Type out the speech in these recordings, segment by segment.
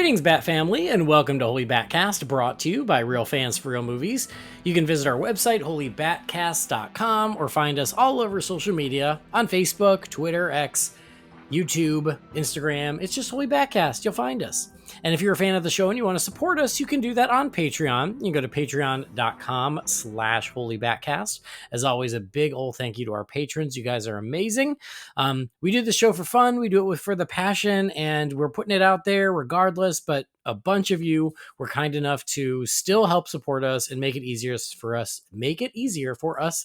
Greetings, Bat Family, and welcome to Holy BatCast, brought to you by Real Fans for Real Movies. You can visit our website, holybatcast.com, or find us all over social media on Facebook, Twitter, X, YouTube, Instagram. It's just Holy BatCast. You'll find us. And if you're a fan of the show and you want to support us, you can do that on Patreon. You can go to patreon.com/holybatcast. As always, a big old thank you to our patrons. You guys are amazing. We do this show for fun. We do it for the passion, and we're putting it out there regardless. But a bunch of you were kind enough to still help support us and make it easier for us.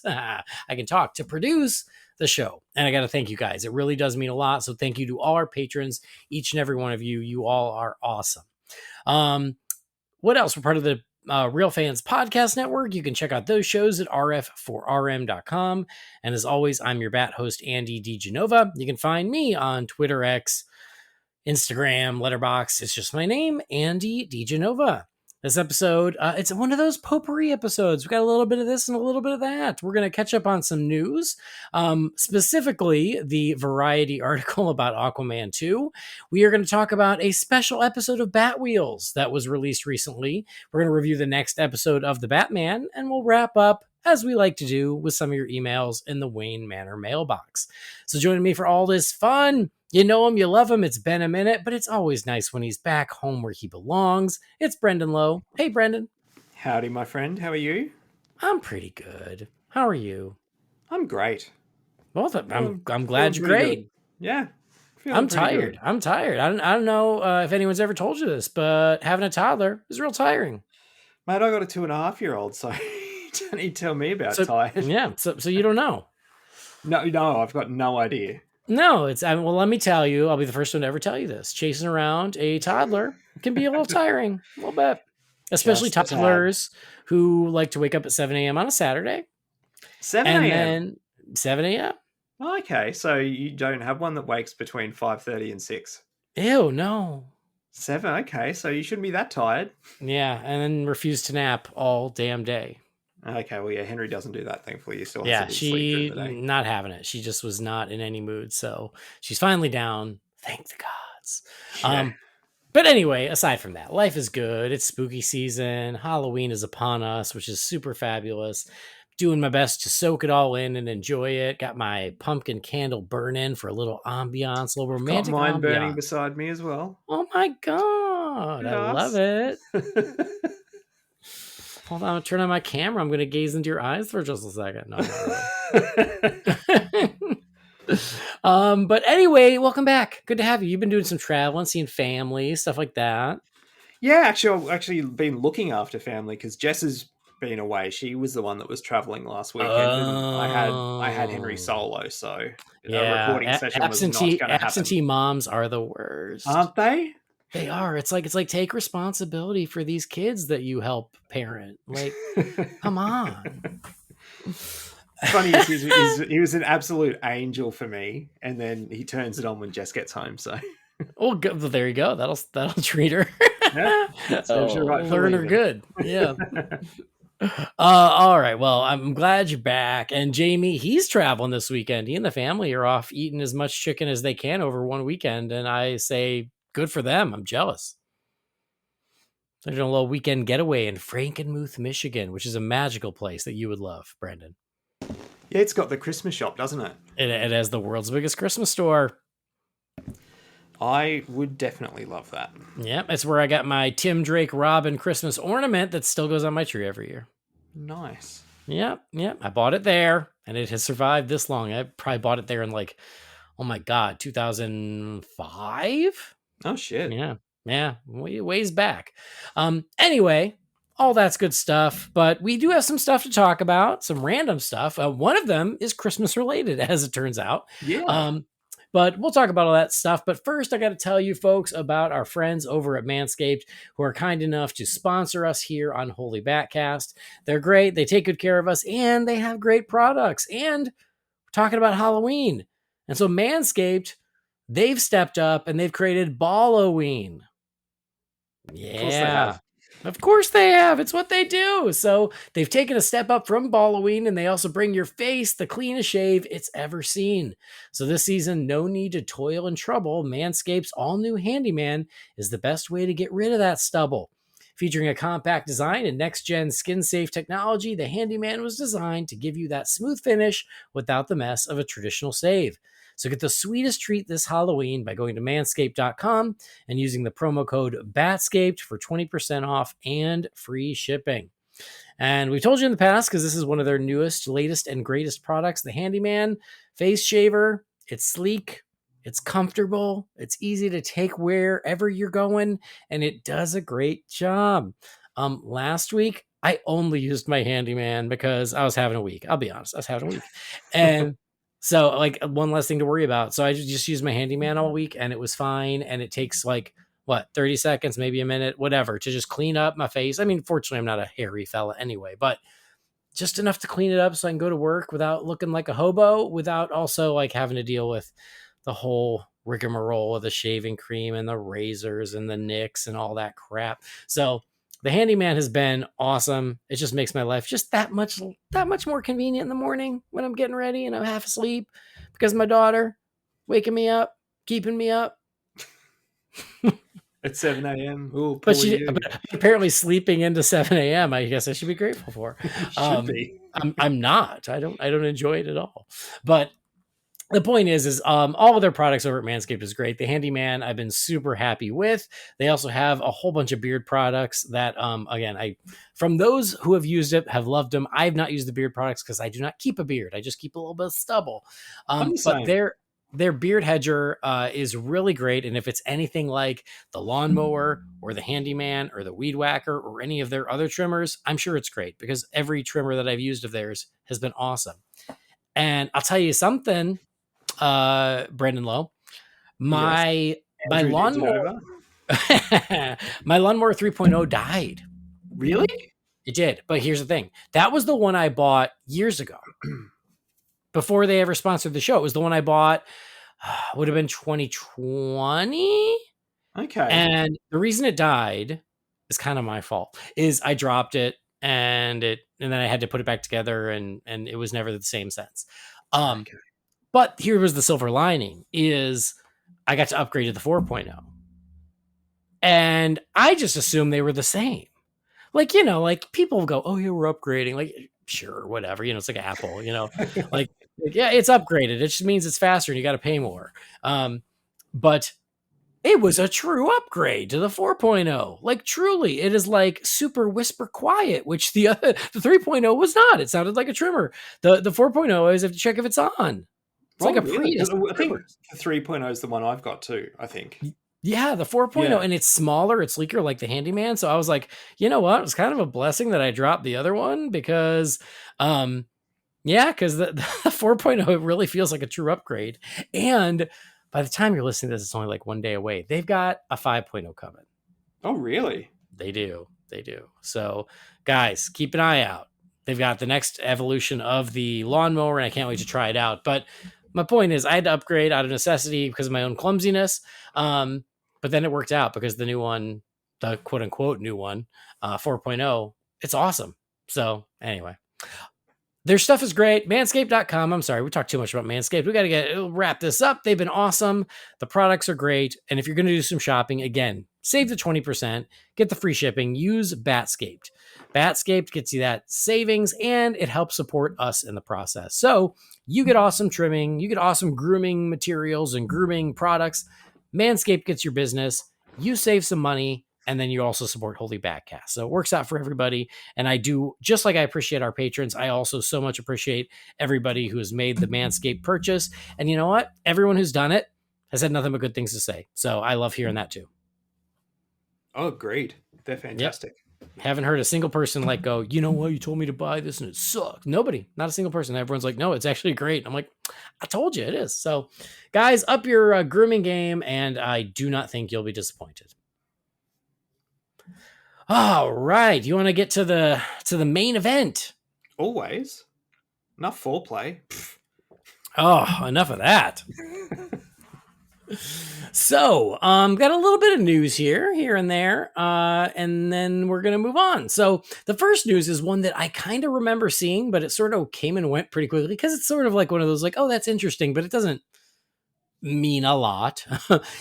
I can talk to produce the show. And I got to thank you guys. It really does mean a lot. So thank you to all our patrons, each and every one of you. You all are awesome. What else? We're part of the Real Fans Podcast Network. You can check out those shows at rf4rm.com. And as always, I'm your bat host, Andy DeGenova. You can find me on Twitter, X, Instagram, Letterboxd. It's just my name, Andy DeGenova. This episode, it's one of those potpourri episodes. We got a little bit of this and a little bit of that. We're going to catch up on some news, specifically the Variety article about Aquaman 2. We are going to talk about a special episode of Batwheels that was released recently. We're going to review the next episode of The Batman, and we'll wrap up, as we like to do, with some of your emails in the Wayne Manor mailbox. So joining me for all this fun, you know him, you love him, it's been a minute, but it's always nice when he's back home where he belongs. It's Brendan Lowe. Hey, Brendan. Howdy, my friend. How are you? I'm pretty good. How are you? I'm great. Well, I'm glad you're great. Good. Yeah. I'm tired. Good. I'm tired. I don't know if anyone's ever told you this, but having a toddler is real tiring. Mate, I got a 2.5-year-old, so don't need to tell me about tired. Yeah, so you don't know. No, I've got no idea. No, well, let me tell you, I'll be the first one to ever tell you this. Chasing around a toddler can be a little tiring, a little bit. Especially toddlers who like to wake up at 7 a.m. on a Saturday. 7 a.m.? And then 7 a.m.? Okay, so you don't have one that wakes between 5:30 and 6? Ew, no. 7, okay, so you shouldn't be that tired. Yeah, and then refuse to nap all damn day. Okay, well, yeah, Henry doesn't do that, thankfully. You still have to sleep during the day. Not having it. She just was not in any mood, so she's finally down. Thank the gods. Yeah. But anyway, aside from that, life is good. It's spooky season. Halloween is upon us, which is super fabulous. Doing my best to soak it all in and enjoy it. Got my pumpkin candle burning for a little ambiance, a little romantic ambiance. Got mine ambiance. burning beside me as well. Oh my God. Yes. I love it. Hold on, turn on my camera. I'm going to gaze into your eyes for just a second. No, not really. But anyway, welcome back. Good to have you. You've been doing some traveling, seeing family, stuff like that. Yeah, I've actually been looking after family because Jess has been away. She was the one that was traveling last weekend. I had Henry solo, so yeah, recording session was not going to happen. Absentee moms are the worst, aren't they? They are. It's like take responsibility for these kids that you help parent. Like, come on. Funny is he was an absolute angel for me, and then he turns it on when Jess gets home. So, well, there you go. That'll treat her. Yeah, learn her good. Yeah. All right. Well, I'm glad you're back. And Jamie, he's traveling this weekend. He and the family are off eating as much chicken as they can over one weekend, and I say, good for them. I'm jealous. They're doing a little weekend getaway in Frankenmuth, Michigan, which is a magical place that you would love, Brendan. Yeah, it's got the Christmas shop, doesn't it? It has the world's biggest Christmas store. I would definitely love that. Yeah, it's where I got my Tim Drake Robin Christmas ornament that still goes on my tree every year. Nice. Yeah. I bought it there, and it has survived this long. I probably bought it there in 2005? Oh, shit. Yeah, ways back. Anyway, all that's good stuff, but we do have some stuff to talk about, some random stuff. One of them is Christmas related, as it turns out. Yeah. But we'll talk about all that stuff. But first, I got to tell you folks about our friends over at Manscaped who are kind enough to sponsor us here on Holy BatCast. They're great. They take good care of us, and they have great products. And we're talking about Halloween. And so Manscaped, they've stepped up and they've created Balloween. Yeah. Of course they have. It's what they do. So they've taken a step up from Halloween, and they also bring your face the cleanest shave it's ever seen. So this season, no need to toil and trouble. Manscaped's all-new Handyman is the best way to get rid of that stubble. Featuring a compact design and next-gen skin-safe technology, the Handyman was designed to give you that smooth finish without the mess of a traditional shave. So get the sweetest treat this Halloween by going to manscaped.com and using the promo code BATSCAPED for 20% off and free shipping. And we've told you in the past, because this is one of their newest, latest, and greatest products, the Handyman Face Shaver. It's sleek, it's comfortable, it's easy to take wherever you're going, and it does a great job. Last week, I only used my Handyman because I was having a week. I'll be honest, I was having a week. And so, like, one less thing to worry about. So I just used my Handyman all week, and it was fine. And it takes, like, what, 30 seconds, maybe a minute, whatever, to just clean up my face. I mean, fortunately, I'm not a hairy fella anyway, but just enough to clean it up so I can go to work without looking like a hobo, without also, like, having to deal with the whole rigmarole of the shaving cream and the razors and the nicks and all that crap. So the Handyman has been awesome. It just makes my life just that much more convenient in the morning when I'm getting ready and I'm half asleep because my daughter waking me up, keeping me up. At 7 a.m. Oh, But apparently sleeping into 7 a.m. I guess I should be grateful for. Should be. I'm not. I don't enjoy it at all. But the point is all of their products over at Manscaped is great. The Handyman I've been super happy with. They also have a whole bunch of beard products that, again, from those who have used it, have loved them. I've not used the beard products because I do not keep a beard. I just keep a little bit of stubble. But their beard hedger is really great. And if it's anything like the lawnmower or the Handyman or the weed whacker or any of their other trimmers, I'm sure it's great because every trimmer that I've used of theirs has been awesome. And I'll tell you something, Brendan Lowe, my lawnmower, my lawnmower 3.0 died. Really? It did. But here's the thing. That was the one I bought years ago before they ever sponsored the show. It was the one I bought, would have been 2020. Okay. And the reason it died is kind of my fault, is I dropped it and then I had to put it back together and it was never the same since. Okay. But here was the silver lining, is I got to upgrade to the 4.0. And I just assumed they were the same. Like, like people go, oh, yeah, we're upgrading. Like, sure, whatever. It's like Apple, like, yeah, it's upgraded. It just means it's faster and you got to pay more. But it was a true upgrade to the 4.0. Like, truly, it is like super whisper quiet, which the 3.0 was not. It sounded like a trimmer. The 4.0 is have to check if it's on. It's like a Prius. I think the 3.0 is the one I've got too, I think. Yeah, the 4.0, and it's smaller, it's sleeker like the Handyman. So I was like, you know what? It's kind of a blessing that I dropped the other one because, because the 4.0 really feels like a true upgrade. And by the time you're listening to this, it's only like one day away. They've got a 5.0 coming. Oh, really? They do. So, guys, keep an eye out. They've got the next evolution of the lawnmower, and I can't wait to try it out. But my point is, I had to upgrade out of necessity because of my own clumsiness. But then it worked out because the new one, the quote unquote new one, 4.0, it's awesome. So anyway, their stuff is great. Manscaped.com. I'm sorry, we talked too much about Manscaped. We got to wrap this up. They've been awesome. The products are great. And if you're going to do some shopping, again, save the 20%, get the free shipping, use Batscaped. Batscaped gets you that savings and it helps support us in the process. So you get awesome trimming, you get awesome grooming materials and grooming products. Manscaped gets your business, you save some money, and then you also support Holy BatCast. So it works out for everybody. And I do, just like I appreciate our patrons, I also so much appreciate everybody who has made the Manscaped purchase. And you know what? Everyone who's done it has had nothing but good things to say. So I love hearing that too. Oh, great. They're fantastic. Yep. Haven't heard a single person like go, you know what, you told me to buy this and it sucked. Nobody, not a single person. Everyone's like, no, it's actually great. I'm like, I told you it is. So guys, up your grooming game and I do not think you'll be disappointed. All right. You want to get to the main event? Always. Enough foreplay. Oh, enough of that. So, got a little bit of news here and there, and then we're gonna move on. So, the first news is one that I kind of remember seeing, but it sort of came and went pretty quickly because it's sort of like one of those, like, oh, that's interesting, but it doesn't mean a lot.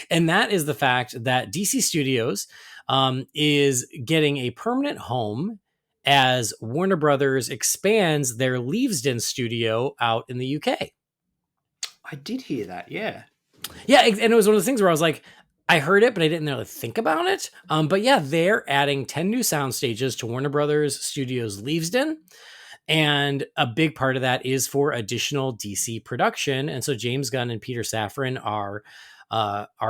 And that is the fact that DC Studios is getting a permanent home as Warner Brothers expands their Leavesden studio out in the UK. I did hear that, yeah. Yeah, and it was one of those things where I was like, I heard it, but I didn't really think about it. But yeah, they're adding 10 new sound stages to Warner Brothers Studios Leavesden. And a big part of that is for additional DC production. And so James Gunn and Peter Safran are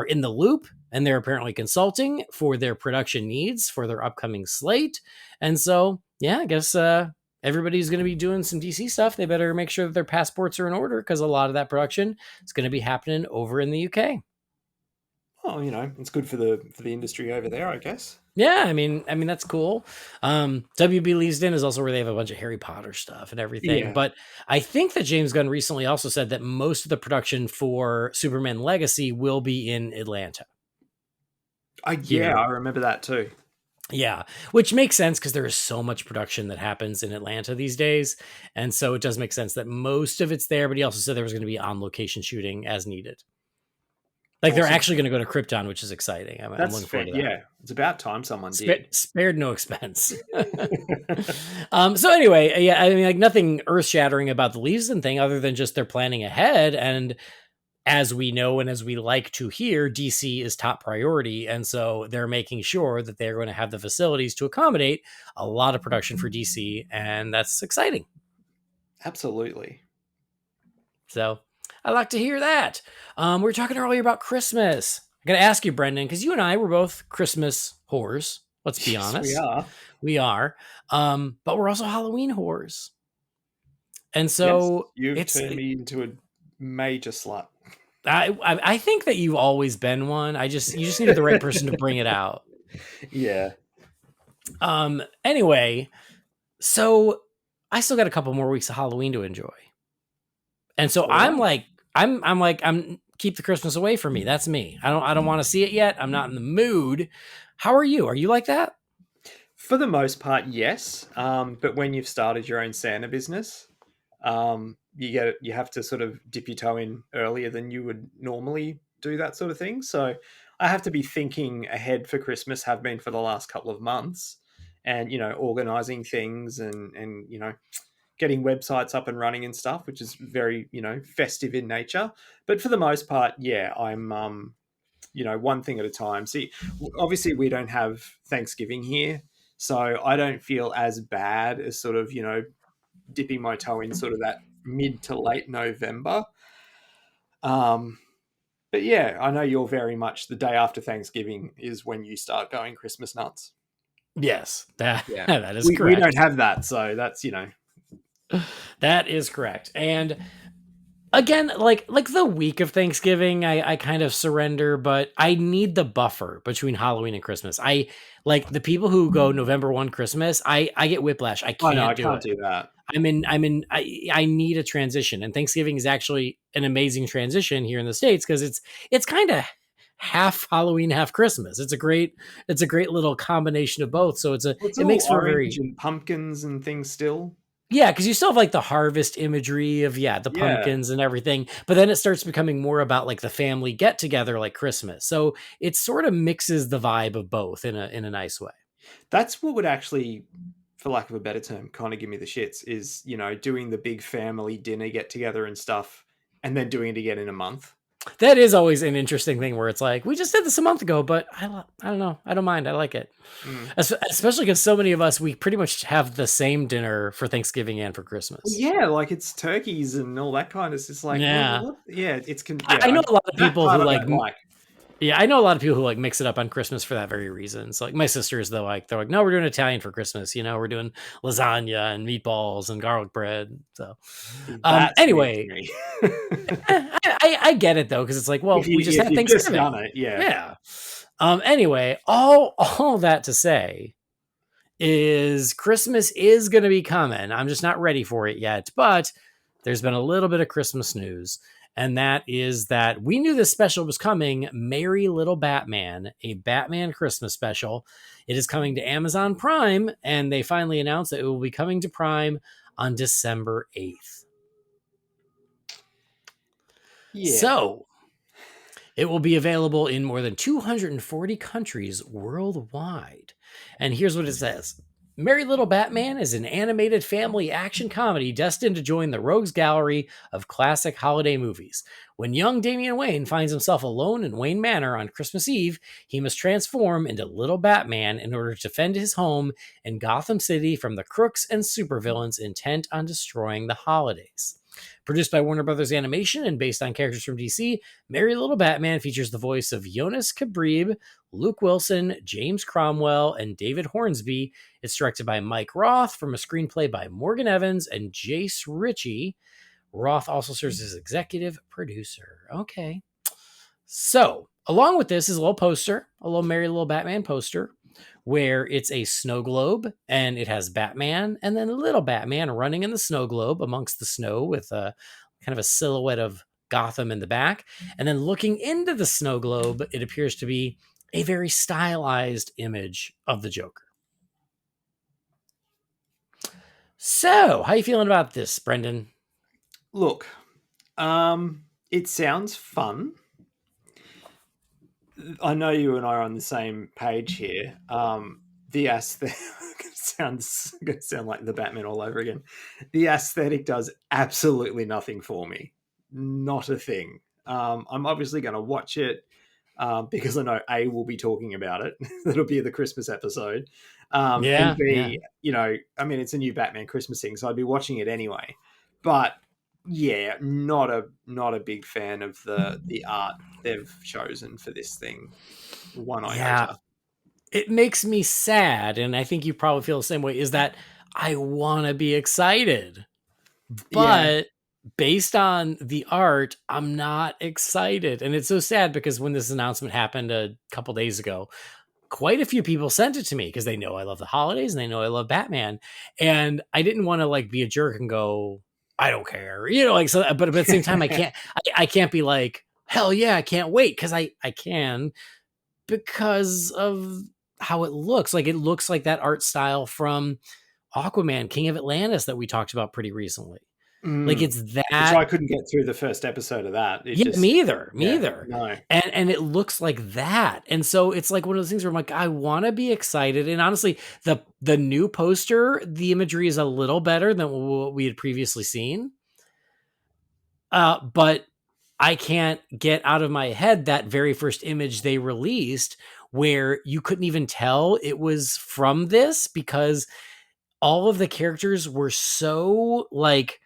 in the loop, and they're apparently consulting for their production needs for their upcoming slate. And so, yeah, I guess everybody's going to be doing some DC stuff. They better make sure that their passports are in order because a lot of that production is going to be happening over in the UK. Oh, it's good for the industry over there, I guess. Yeah, I mean that's cool. WB Leavesden is also where they have a bunch of Harry Potter stuff and everything. Yeah. But I think that James Gunn recently also said that most of the production for Superman Legacy will be in Atlanta. Yeah, I remember that too. Yeah, which makes sense because there is so much production that happens in Atlanta these days. And so it does make sense that most of it's there, but he also said there was going to be on location shooting as needed. Like awesome. They're actually going to go to Krypton, which is exciting. I'm looking forward to that. Yeah, it's about time someone did. Spared no expense. So anyway, yeah, I mean, like nothing earth-shattering about the Leavesden thing other than just they're planning ahead. And as we know and as we like to hear, DC is top priority. And so they're making sure that they're going to have the facilities to accommodate a lot of production for DC. And that's exciting. Absolutely. So I like to hear that. We were talking earlier about Christmas. I got to ask you, Brendan, because you and I were both Christmas whores. Let's be honest. We are. But we're also Halloween whores. And so you've turned me into a major slut. I think that you've always been one. You just needed the right person to bring it out. Yeah. Anyway, so I still got a couple more weeks of Halloween to enjoy. And so I'm keep the Christmas away from me. That's me. I don't want to see it yet. I'm not in the mood. How are you? Are you like that? For the most part, yes. But when you've started your own Santa business, you have to sort of dip your toe in earlier than you would normally do that sort of thing. So I have to be thinking ahead for Christmas, have been for the last couple of months, and organizing things and getting websites up and running and stuff, which is very festive in nature. But for the most part, yeah, I'm one thing at a time. See, obviously we don't have Thanksgiving here, so I don't feel as bad as sort of dipping my toe in sort of that mid to late November. But yeah, I know you're very much the day after Thanksgiving is when you start going Christmas nuts. Yes, that is correct. We don't have that, so that's that is correct. And again, like the week of Thanksgiving, I kind of surrender, but I need the buffer between Halloween and Christmas. I like the people who go November 1 Christmas. I get whiplash. I can't do that. I need a transition, and Thanksgiving is actually an amazing transition here in the States because it's kind of half Halloween, half Christmas. It's a great little combination of both. So it makes for very and pumpkins and things still. Yeah, because you still have like the harvest imagery of the pumpkins and everything, but then it starts becoming more about like the family get together like Christmas. So it sort of mixes the vibe of both in a nice way. That's what would actually, for lack of a better term, kind of give me the shits is, doing the big family dinner get together and stuff and then doing it again in a month. That is always an interesting thing where it's like, we just did this a month ago, but I don't know. I don't mind. I like it. Especially because so many of us, we pretty much have the same dinner for Thanksgiving and for Christmas. Yeah, like it's turkeys and all that kind of stuff. It's like, it's... I know a lot of people who like... Yeah, I know a lot of people who like mix it up on Christmas for that very reason. So like my sisters, they're like, no, we're doing Italian for Christmas. We're doing lasagna and meatballs and garlic bread. So anyway, I get it though. Cause it's like, well, we just had Thanksgiving. Just done it, yeah. Anyway, all that to say is Christmas is going to be coming. I'm just not ready for it yet, but there's been a little bit of Christmas news. And that is that we knew this special was coming, Merry Little Batman, a Batman Christmas special. It is coming to Amazon Prime, and they finally announced that it will be coming to Prime on December 8th. Yeah. So it will be available in more than 240 countries worldwide. And here's what it says. Merry Little Batman is an animated family action comedy destined to join the rogues gallery of classic holiday movies. When young Damian Wayne finds himself alone in Wayne Manor on Christmas Eve, he must transform into Little Batman in order to defend his home in Gotham City from the crooks and supervillains intent on destroying the holidays. Produced by Warner Brothers Animation and based on characters from DC, Merry Little Batman features the voice of Jonas Kabrib, Luke Wilson, James Cromwell, and David Hornsby. It's directed by Mike Roth from a screenplay by Morgan Evans and Jace Ritchie. Roth also serves as executive producer. Okay. So, along with this is a little poster, a little Merry Little Batman poster, where it's a snow globe and it has Batman and then little Batman running in the snow globe amongst the snow with a kind of a silhouette of Gotham in the back. And then looking into the snow globe, it appears to be a very stylized image of the Joker. So, how you feeling about this, Brendan? Look, it sounds fun. I know you and I are on the same page here. The aesthetic sounds going to sound like the Batman all over again. The aesthetic does absolutely nothing for me. Not a thing. I'm obviously going to watch it because I know A, will be talking about it. That'll be the Christmas episode. And B, I mean, it's a new Batman Christmas thing, so I'd be watching it anyway. But yeah, not a big fan of the art they've chosen for this thing. One iota. It makes me sad, and I think you probably feel the same way, is that I want to be excited. But based on the art, I'm not excited. And it's so sad because when this announcement happened a couple days ago, quite a few people sent it to me because they know I love the holidays and they know I love Batman. And I didn't want to like be a jerk and go, I don't care, like so. But at the same time, I can't be like, hell yeah, I can't wait because I can because of how it looks. Like it looks like that art style from Aquaman, King of Atlantis that we talked about pretty recently. Like it's that. Which I couldn't get through the first episode of that. Me either. No. And it looks like that. And so it's like one of those things where I'm like, I want to be excited. And honestly, the new poster, the imagery is a little better than what we had previously seen. But I can't get out of my head that very first image they released where you couldn't even tell it was from this because all of the characters were so like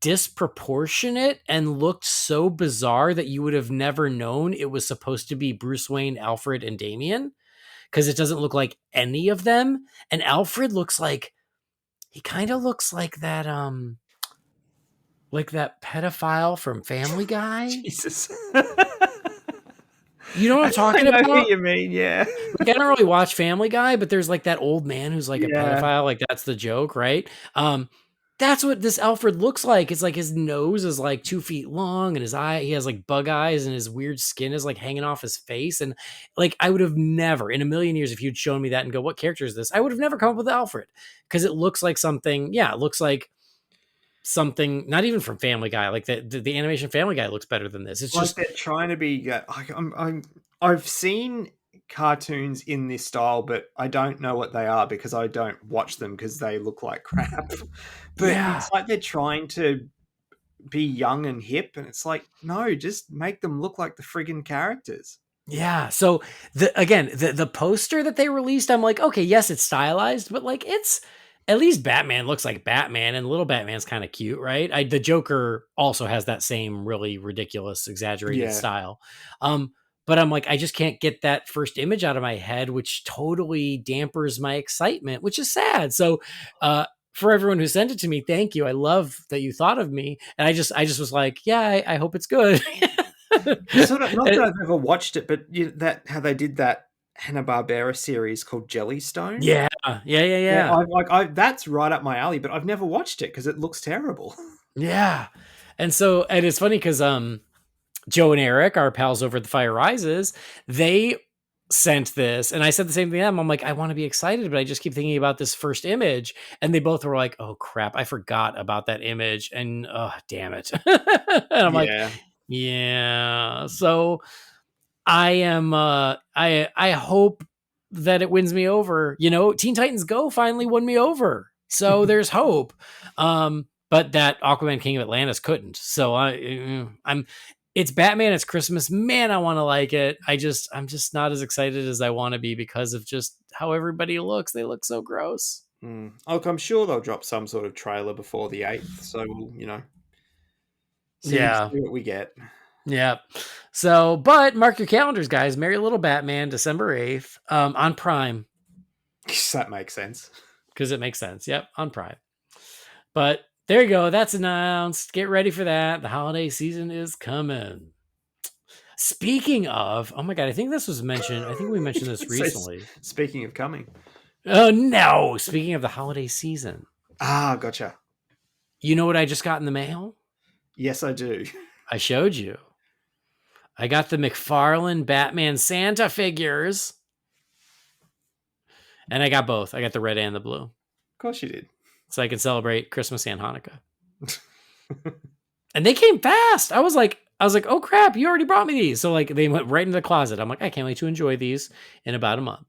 disproportionate and looked so bizarre that you would have never known it was supposed to be Bruce Wayne, Alfred, and Damian because it doesn't look like any of them. And Alfred looks like he kind of looks like that pedophile from Family Guy. Jesus. You know what I'm talking about? I know what you mean, yeah. Like, I don't really watch Family Guy, but there's like that old man who's like a pedophile. Like that's the joke, right? That's what this Alfred looks like. It's like his nose is like 2 feet long and he has like bug eyes and his weird skin is like hanging off his face. And like, I would have never in a million years, if you'd shown me that and go, what character is this? I would have never come up with Alfred because it looks like something. Yeah. It looks like something, not even from Family Guy. Like the animation Family Guy looks better than this. It's like just they're trying to be. I've seen cartoons in this style, but I don't know what they are because I don't watch them because they look like crap. But it's like they're trying to be young and hip, and it's like, no, just make them look like the friggin' characters. Yeah. So the poster that they released, I'm like, okay, yes, it's stylized, but like it's at least Batman looks like Batman and little Batman's kind of cute, right? The Joker also has that same really ridiculous, exaggerated style. But I'm like, I just can't get that first image out of my head, which totally dampers my excitement, which is sad. So, for everyone who sent it to me, thank you. I love that you thought of me. And I just was like, yeah, I hope it's good. Sort of, not that I've ever watched it, but how they did that Hanna-Barbera series called Jellystone. Yeah. That's right up my alley, but I've never watched it because it looks terrible. Yeah. And it's funny because Joe and Eric, our pals over at The Fire Rises, they sent this, and I said the same thing to them. I'm like, I want to be excited, but I just keep thinking about this first image, and they both were like, "Oh crap, I forgot about that image," and oh damn it, and I'm like, Yeah. yeah. So I am, I hope that it wins me over. You know, Teen Titans Go finally won me over, so there's hope. But that Aquaman King of Atlantis couldn't. So I'm it's Batman, it's Christmas. Man, I want to like it. I'm just not as excited as I want to be because of just how everybody looks. They look so gross. Look, I'm sure they'll drop some sort of trailer before the 8th, so we'll, Yeah. see what we get. Yeah. So, but mark your calendars, guys. Merry Little Batman, December 8th, on Prime. That makes sense. Because it makes sense. Yep, on Prime. But there you go. That's announced. Get ready for that. The holiday season is coming. Speaking of, oh my God, I think this was mentioned. I think we mentioned this So, recently. speaking of coming. Oh no. Speaking of the holiday season, Gotcha. you know what I just got in the mail? Yes, I do. I showed you. I got the McFarlane Batman Santa figures. And I got both. I got the red and the blue. Of course you did. So I can celebrate Christmas and Hanukkah. And they came fast. I was like, oh crap, you already brought me these. So like they went right into the closet. I'm like, I can't wait to enjoy these in about a month.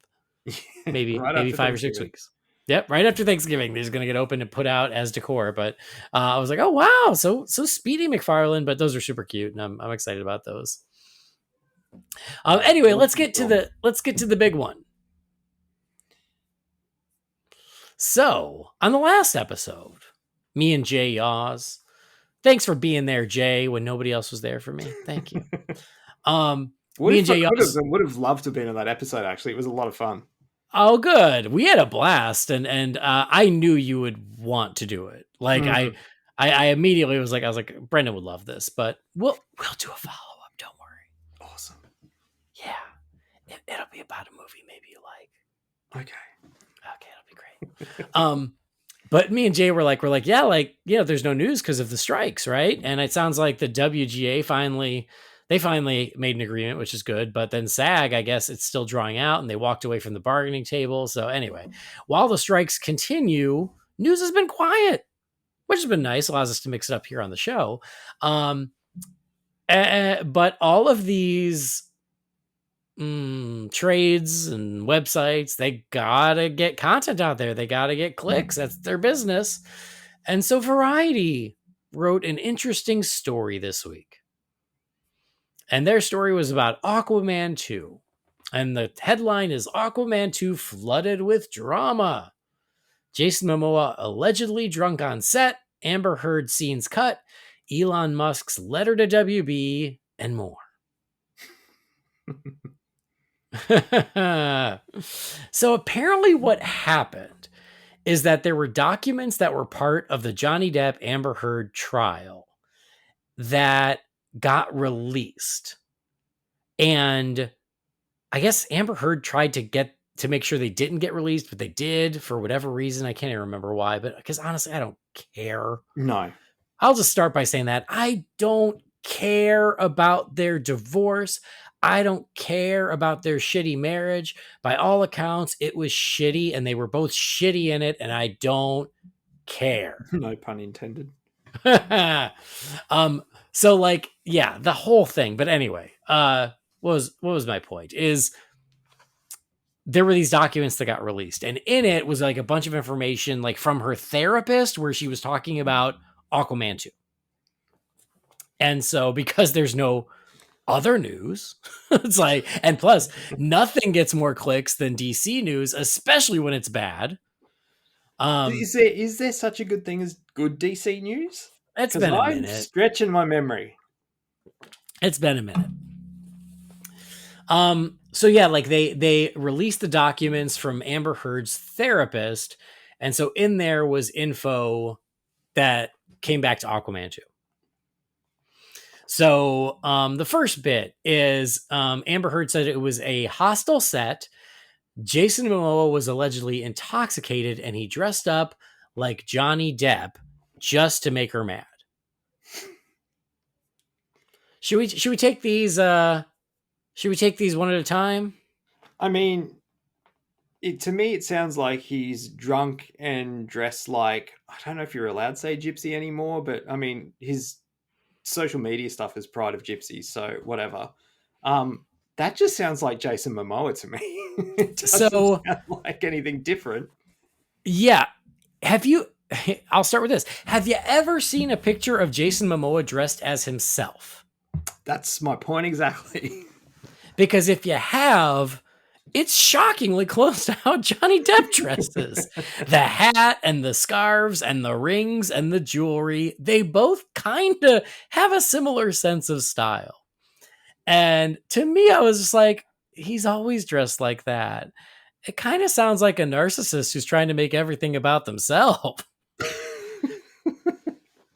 Maybe Right maybe after 5 or 6 Thanksgiving. weeks. Yep, right after Thanksgiving, these are gonna get opened and put out as decor. But I was like, oh wow, so speedy McFarlane, but those are super cute, and I'm excited about those. Anyway, let's get to the big one. So on the last episode, me and Jay Yaws. Thanks for being there, Jay, when nobody else was there for me. Thank you. Me and Jay Yaws. Would have loved to have been in that episode. Actually, it was a lot of fun. Oh, good. We had a blast, and I knew you would want to do it. Like I immediately was like, Brendan would love this, but we'll do a follow up. Don't worry. Awesome. Yeah, it'll be about a movie maybe you like. Okay, it'll be great. But me and Jay were like, yeah, like, there's no news because of the strikes, right? And it sounds like the WGA finally made an agreement, which is good. But then SAG, I guess it's still drawing out, and they walked away from the bargaining table. So anyway, while the strikes continue, news has been quiet, which has been nice. Allows us to mix it up here on the show. But all of these trades and websites, they gotta get content out there. They gotta get clicks. That's their business. And so Variety wrote an interesting story this week. And their story was about Aquaman 2. And the headline is Aquaman 2 flooded with drama. Jason Momoa allegedly drunk on set, Amber Heard scenes cut, Elon Musk's letter to WB, and more. So apparently what happened is that there were documents that were part of the Johnny Depp Amber Heard trial that got released. And I guess Amber Heard tried to make sure they didn't get released, but they did for whatever reason. I can't even remember why, but because honestly, I don't care. No. I'll just start by saying that I don't care about their divorce. I don't care about their shitty marriage. By all accounts, it was shitty, and they were both shitty in it, and I don't care. No pun intended. So like, yeah, the whole thing. But anyway, what was my point is there were these documents that got released, and in it was like a bunch of information like from her therapist where she was talking about Aquaman 2. And so because there's no other news, it's like, and plus nothing gets more clicks than DC news, especially when it's bad. Is there such a good thing as good DC news? It's been a minute. I'm stretching my memory. It's been a minute. So yeah, like they released the documents from Amber Heard's therapist, and so in there was info that came back to Aquaman 2. So the first bit is Amber Heard said it was a hostile set. Jason Momoa was allegedly intoxicated, and he dressed up like Johnny Depp just to make her mad. Should we take these one at a time? I mean, to me, it sounds like he's drunk and dressed like, I don't know if you're allowed to say gypsy anymore, but I mean, his social media stuff is Pride of Gypsies, so whatever. Um, that just sounds like Jason Momoa to me. It doesn't So sound like anything different. yeah, have you? I'll start with this. Have you ever seen a picture of Jason Momoa dressed as himself? That's my point exactly. Because if you have, it's shockingly close to how Johnny Depp dresses. The hat and the scarves and the rings and the jewelry, they both kind of have a similar sense of style. And to me, I was just like, he's always dressed like that. It kind of sounds like a narcissist who's trying to make everything about themselves.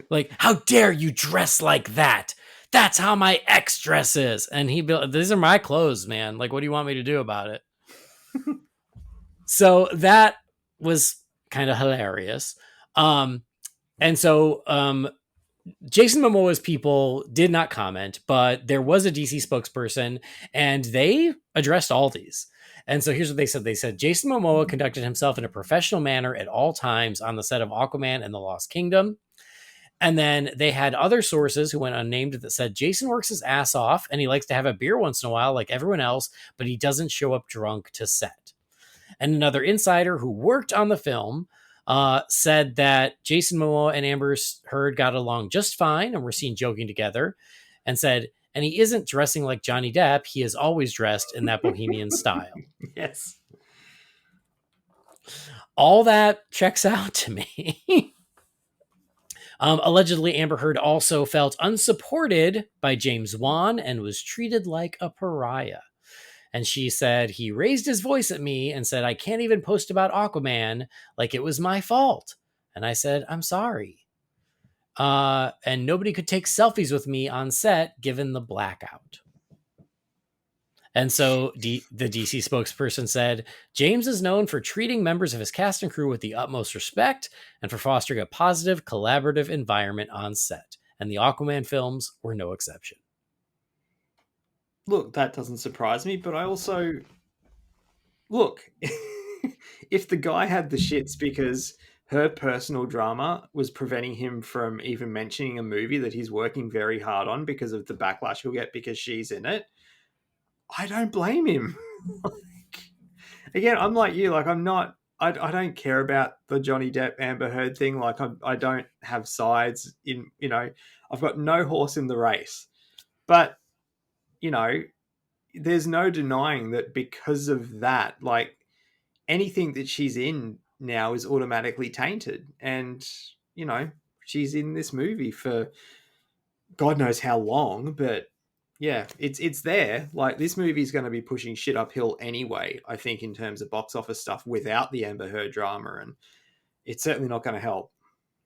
Like, how dare you dress like that? That's how my ex dresses. And he built, these are my clothes, man. Like, what do you want me to do about it? So that was kind of hilarious. Um, and so Jason Momoa's people did not comment, but there was a DC spokesperson and they addressed all these. And so here's what they said. They said Jason Momoa conducted himself in a professional manner at all times on the set of Aquaman and the Lost Kingdom. And then they had other sources who went unnamed that said Jason works his ass off and he likes to have a beer once in a while like everyone else, but he doesn't show up drunk to set. And another insider who worked on the film said that Jason Momoa and Amber Heard got along just fine and were seen joking together, and said, and he isn't dressing like Johnny Depp. He is always dressed in that bohemian style. Yes. All that checks out to me. Allegedly, Amber Heard also felt unsupported by James Wan and was treated like a pariah. And she said, he raised his voice at me and said, I can't even post about Aquaman like it was my fault. And I said, I'm sorry. And nobody could take selfies with me on set given the blackout. And so the DC spokesperson said, James is known for treating members of his cast and crew with the utmost respect and for fostering a positive, collaborative environment on set. And the Aquaman films were no exception. Look, that doesn't surprise me, but I also look, if the guy had the shits because her personal drama was preventing him from even mentioning a movie that he's working very hard on because of the backlash he'll get because she's in it, I don't blame him. Like, again, I'm like you. Like, I'm not. I don't care about the Johnny Depp Amber Heard thing. Like, I don't have sides in. I've got no horse in the race. But you know, there's no denying that because of that, like anything that she's in now is automatically tainted. And she's in this movie for God knows how long, but yeah, it's there. Like this movie is going to be pushing shit uphill anyway. I think in terms of box office stuff without the Amber Heard drama, and it's certainly not going to help.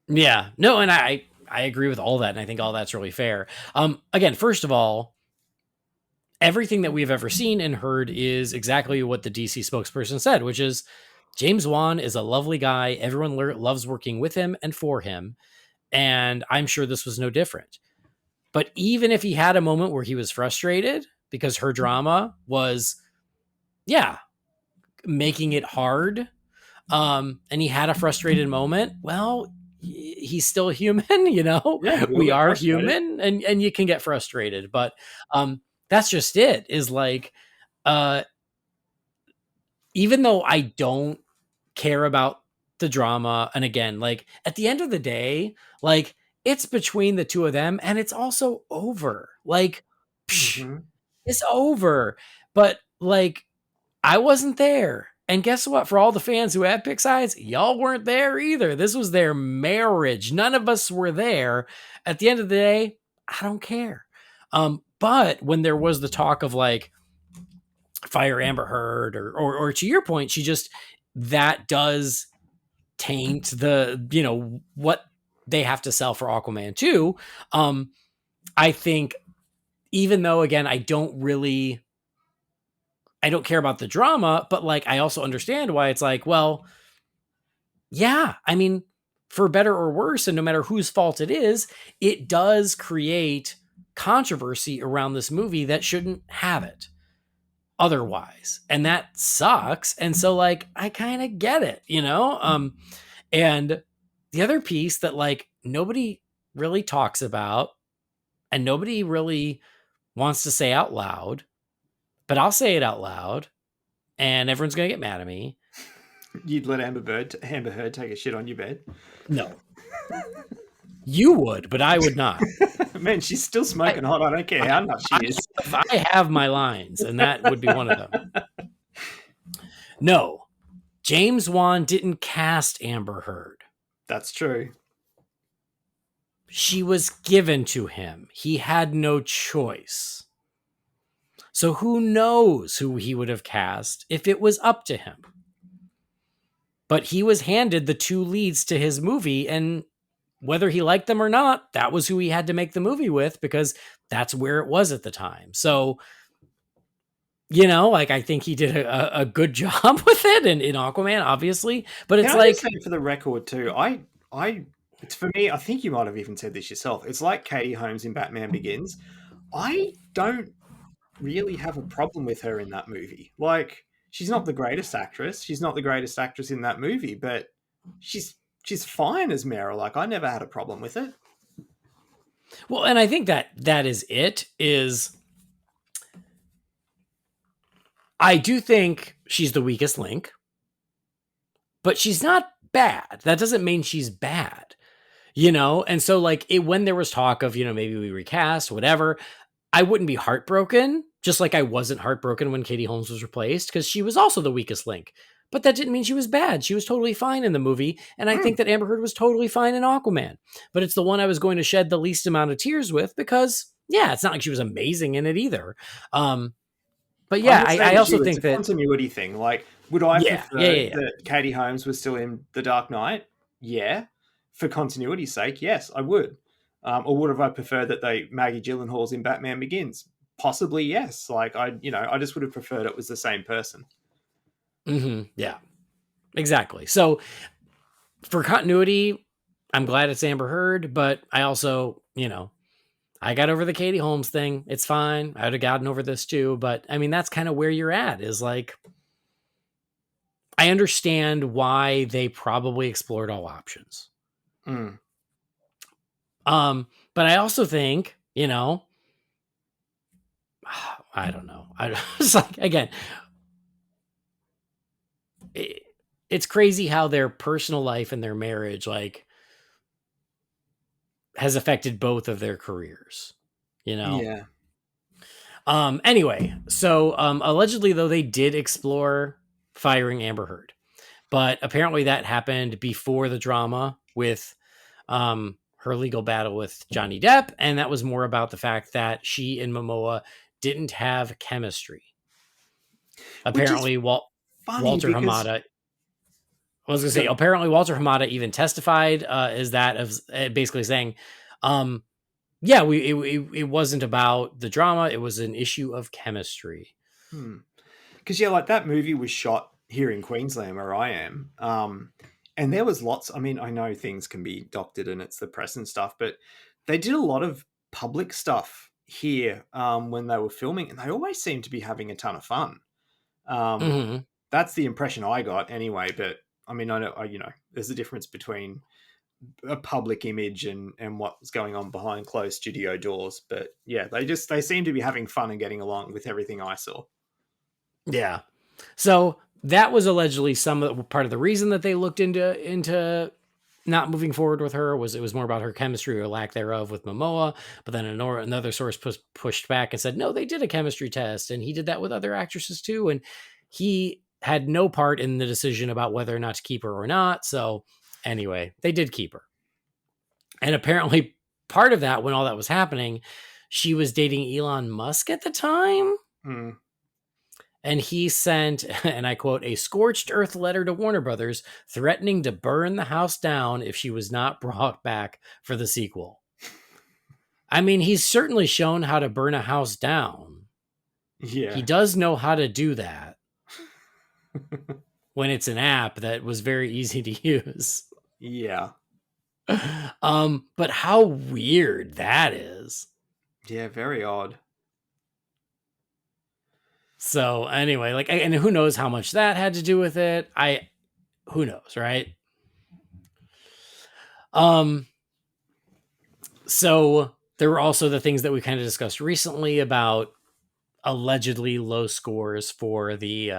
Yeah, no, and I agree with all that, and I think all that's really fair. Again, first of all, everything that we've ever seen and heard is exactly what the DC spokesperson said, which is James Wan is a lovely guy. Everyone loves working with him and for him, and I'm sure this was no different. But even if he had a moment where he was frustrated because her drama was, making it hard, and he had a frustrated moment, well, he's still human, Yeah, we are human, and you can get frustrated. But that's just it, is like, even though I don't care about the drama, and again, like at the end of the day, like it's between the two of them and it's also over. Like, Mm-hmm. it's over. But like, I wasn't there. And guess what? For all the fans who had pick sides, y'all weren't there either. This was their marriage. None of us were there. At the end of the day, I don't care. But when there was the talk of like fire Amber Heard, or to your point, that does taint what they have to sell for Aquaman 2. I think, even though again, I don't care about the drama, but like I also understand why it's like, well, yeah, I mean, for better or worse, and no matter whose fault it is, it does create controversy around this movie that shouldn't have it otherwise. And that sucks. And so like I kind of get it, you know? And the other piece that like nobody really talks about and nobody really wants to say out loud, but I'll say it out loud and everyone's going to get mad at me. You'd let Amber Heard take a shit on your bed? No. You would, but I would not. Man, she's still smoking hot. I don't care how nuts she is. I have my lines, and that would be one of them. No, James Wan didn't cast Amber Heard. That's true. She was given to him. He had no choice. So who knows who he would have cast if it was up to him? But he was handed the two leads to his movie, and whether he liked them or not, that was who he had to make the movie with because that's where it was at the time. So, you know, like I think he did a good job with it in Aquaman, obviously. But it's like, say for the record too, it's for me. I think you might have even said this yourself. It's like Katie Holmes in Batman Begins. I don't really have a problem with her in that movie. Like, she's not the greatest actress. She's not the greatest actress in that movie, but she's fine as Mera. Like, I never had a problem with it. Well, and I think that is it. Is I do think she's the weakest link, but she's not bad. That doesn't mean she's bad, you know? And so like when there was talk of, you know, maybe we recast, whatever, I wouldn't be heartbroken, just like I wasn't heartbroken when Katie Holmes was replaced because she was also the weakest link. But that didn't mean she was bad. She was totally fine in the movie. And I think that Amber Heard was totally fine in Aquaman. But it's the one I was going to shed the least amount of tears with because, yeah, it's not like she was amazing in it either. But yeah, I also think that continuity thing. Like, would I prefer that Katie Holmes was still in The Dark Knight? Yeah. For continuity's sake, yes, I would. Or would have I preferred that Maggie Gyllenhaal's in Batman Begins? Possibly, yes. Like, I just would have preferred it was the same person. Mm-hmm. Yeah, exactly. So for continuity, I'm glad it's Amber Heard, but I also, you know, I got over the Katie Holmes thing. It's fine. I would have gotten over this too. But I mean, that's kind of where you're at is like, I understand why they probably explored all options. But I also think, you know, I don't know. It's like, again, it's crazy how their personal life and their marriage, like, has affected both of their careers, you know? Yeah. Anyway, so allegedly, though, they did explore firing Amber Heard, but apparently that happened before the drama with her legal battle with Johnny Depp, and that was more about the fact that she and Momoa didn't have chemistry. Apparently, Walter Hamada. I was going to say, apparently Walter Hamada even testified as that of basically saying, yeah, it wasn't about the drama. It was an issue of chemistry. Because, yeah, like that movie was shot here in Queensland where I am. And there was lots, I mean, I know things can be doctored and it's the press and stuff, but they did a lot of public stuff here when they were filming, and they always seemed to be having a ton of fun. That's the impression I got anyway. But I mean, I know, you know, there's a difference between a public image and what's going on behind closed studio doors. But yeah, they seem to be having fun and getting along with everything I saw. Yeah. So that was allegedly part of the reason that they looked into not moving forward with her. Was it was more about her chemistry or lack thereof with Momoa. But then another source pushed back and said, no, they did a chemistry test, and he did that with other actresses too. And he had no part in the decision about whether or not to keep her or not. So anyway, they did keep her. And apparently part of that, when all that was happening, she was dating Elon Musk at the time. And he sent, and I quote, a scorched earth letter to Warner Brothers threatening to burn the house down if she was not brought back for the sequel. I mean, he's certainly shown how to burn a house down. Yeah. He does know how to do that when it's an app that was very easy to use. Yeah. But how weird that is. Yeah, very odd. So anyway, like, and who knows how much that had to do with it? Who knows, right? Um, so there were also the things that we kind of discussed recently about allegedly low scores for the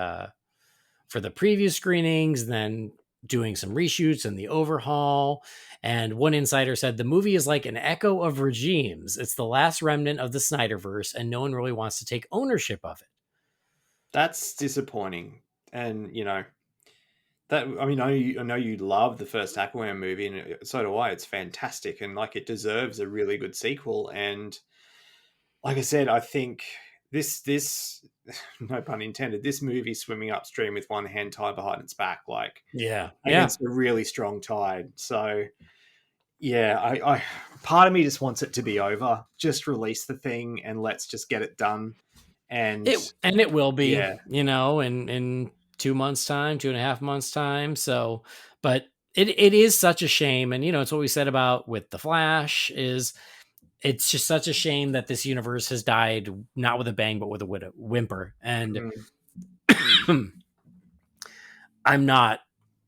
preview screenings, then doing some reshoots and the overhaul. And one insider said the movie is like an echo of regimes. It's the last remnant of the Snyderverse, and no one really wants to take ownership of it. That's disappointing. And that, I mean, I know you love the first Aquaman movie, and so do I. It's fantastic, and like it deserves a really good sequel. And like I said, I think this no pun intended, this movie swimming upstream with one hand tied behind its back, like Yeah. Yeah. against a really strong tide. So yeah, I part of me just wants it to be over. Just release the thing and let's just get it done. And It will be, yeah, in 2 months time, 2.5 months time. So, but it is such a shame. And, it's what we said about with the Flash is it's just such a shame that this universe has died, not with a bang, but with a whimper. And mm, I'm not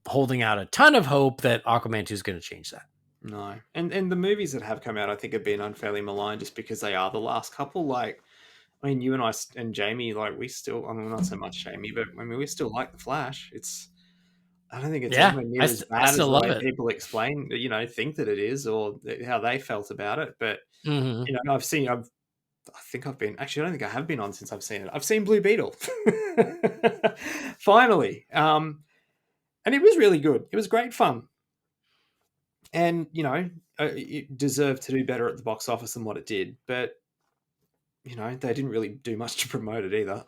holding out a ton of hope that Aquaman 2 is going to change that. no. And the movies that have come out, I think, have been unfairly maligned just because they are the last couple. Like, I mean, you and I and Jamie, like, we still, I mean, not so much Jamie, but I mean, we still like the Flash. I don't think it's Yeah, anywhere near as I bad as still the love way it. people explain, think that it is, or how they felt about it. But Hmm. I think I've been actually. I don't think I have been on since I've seen it. I've seen Blue Beetle, finally, and it was really good. It was great fun, and it deserved to do better at the box office than what it did. But they didn't really do much to promote it either.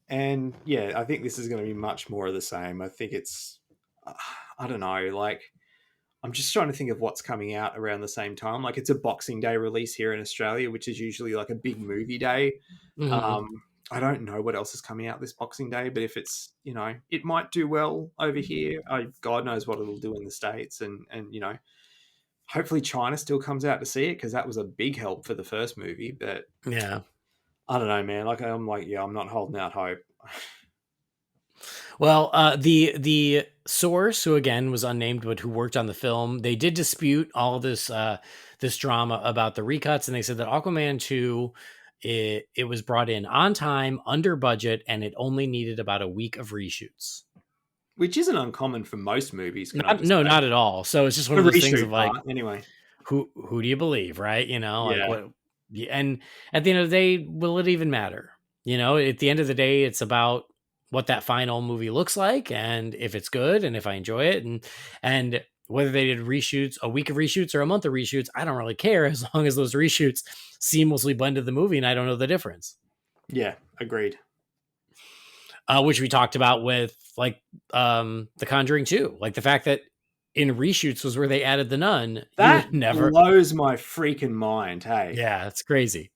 And yeah, I think this is going to be much more of the same. I think it's, I don't know, like I'm just trying to think of what's coming out around the same time. Like it's a Boxing Day release here in Australia, which is usually like a big movie day. Hmm. Um, I don't know what else is coming out this Boxing Day, but if it's, it might do well over here. God knows what it'll do in the States. And hopefully China still comes out to see it because that was a big help for the first movie. But Yeah. I don't know, man. Like I'm like, yeah, I'm not holding out hope. Well, the source, who again was unnamed, but who worked on the film, they did dispute all of this drama about the recuts, and they said that Aquaman 2, it was brought in on time, under budget, and it only needed about a week of reshoots. Which isn't uncommon for most movies, can I Not, just no, say? not at all. So it's just one The of those things of reshoot like, part, anyway. who do you believe, right? Like Yeah, what? And at the end of the day, will it even matter? At the end of the day, it's about what that final movie looks like, and if it's good, and if I enjoy it, and whether they did reshoots, a week of reshoots or a month of reshoots, I don't really care as long as those reshoots seamlessly blended the movie, and I don't know the difference. yeah, agreed. Which we talked about with like The Conjuring 2, like the fact that in reshoots was where they added the nun. You That would never. blows my freaking mind, hey. Yeah, it's crazy.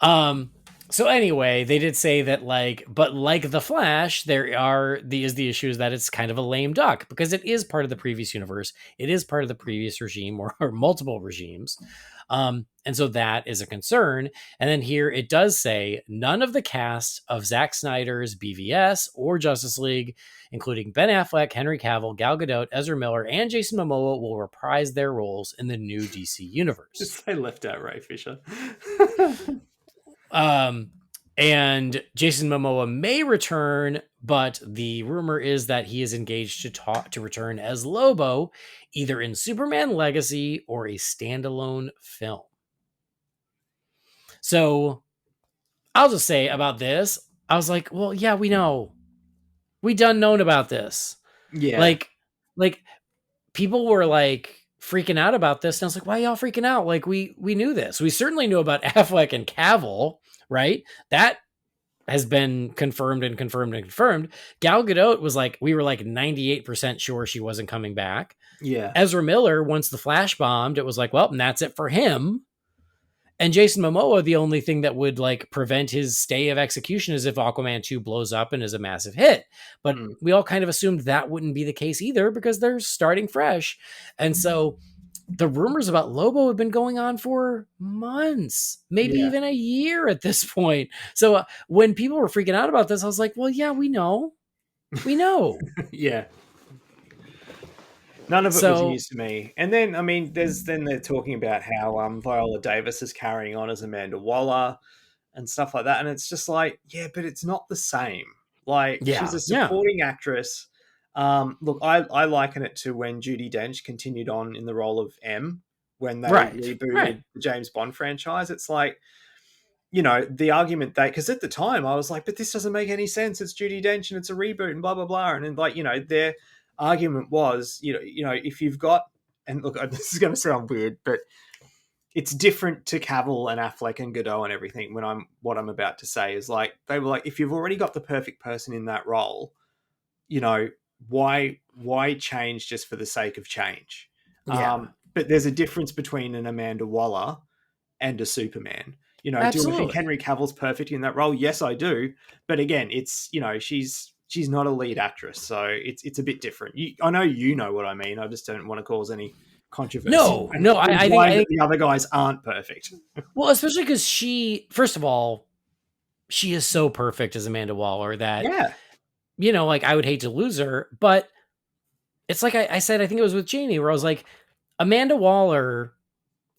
Um, so anyway, they did say that but like the Flash, the issue is that it's kind of a lame duck because it is part of the previous universe. It is part of the previous regime or multiple regimes. And so that is a concern. And then here it does say none of the cast of Zack Snyder's BVS or Justice League, including Ben Affleck, Henry Cavill, Gal Gadot, Ezra Miller, and Jason Momoa, will reprise their roles in the new DC universe. They left out Ray Fisher. Um, and Jason Momoa may return, but the rumor is that he is engaged to return as Lobo, either in Superman Legacy or a standalone film. So I'll just say about this, I was like, well, yeah, we know. We done known about this. Yeah. Like people were like freaking out about this. And I was like, why y'all freaking out? Like we knew this. We certainly knew about Affleck and Cavill, right? That has been confirmed and confirmed and confirmed. Gal Gadot was like, we were like 98% sure she wasn't coming back. Yeah. Ezra Miller, once the Flash bombed, it was like, well, and that's it for him. And Jason Momoa, the only thing that would like prevent his stay of execution is if Aquaman 2 blows up and is a massive hit. But we all kind of assumed that wouldn't be the case either because they're starting fresh. And so the rumors about Lobo have been going on for months, maybe Yeah. even a year at this point. So when people were freaking out about this, I was like, well, yeah, we know. We know. Yeah. None of it was So, news to me. And then, I mean, then they're talking about how Viola Davis is carrying on as Amanda Waller and stuff like that. And it's just like, yeah, but it's not the same. Like, she's yeah, a yeah. supporting actress. Look, I liken it to when Judi Dench continued on in the role of M when they Right. Right. rebooted the James Bond franchise. It's like, the argument that, because at the time I was like, but this doesn't make any sense. It's Judi Dench and it's a reboot and blah blah blah. And then, like, their argument was, if you've got, and look, this is going to sound weird, but it's different to Cavill and Affleck and Godot and everything. What I'm about to say is, like, they were like, if you've already got the perfect person in that role, you know, why change just for the sake of change? Yeah. But there's a difference between an Amanda Waller and a Superman. Do I think Absolutely. Henry Cavill's perfect in that role? Yes, I do. But again, it's she's not a lead actress, so it's a bit different. I know you know what I mean. I just don't want to cause any controversy No, and no, I implying that think, the other guys aren't perfect. well, especially because first of all, she is so perfect as Amanda Waller that, Yeah, like, I would hate to lose her. But it's like I said, I think it was with Jamie, where I was like, Amanda Waller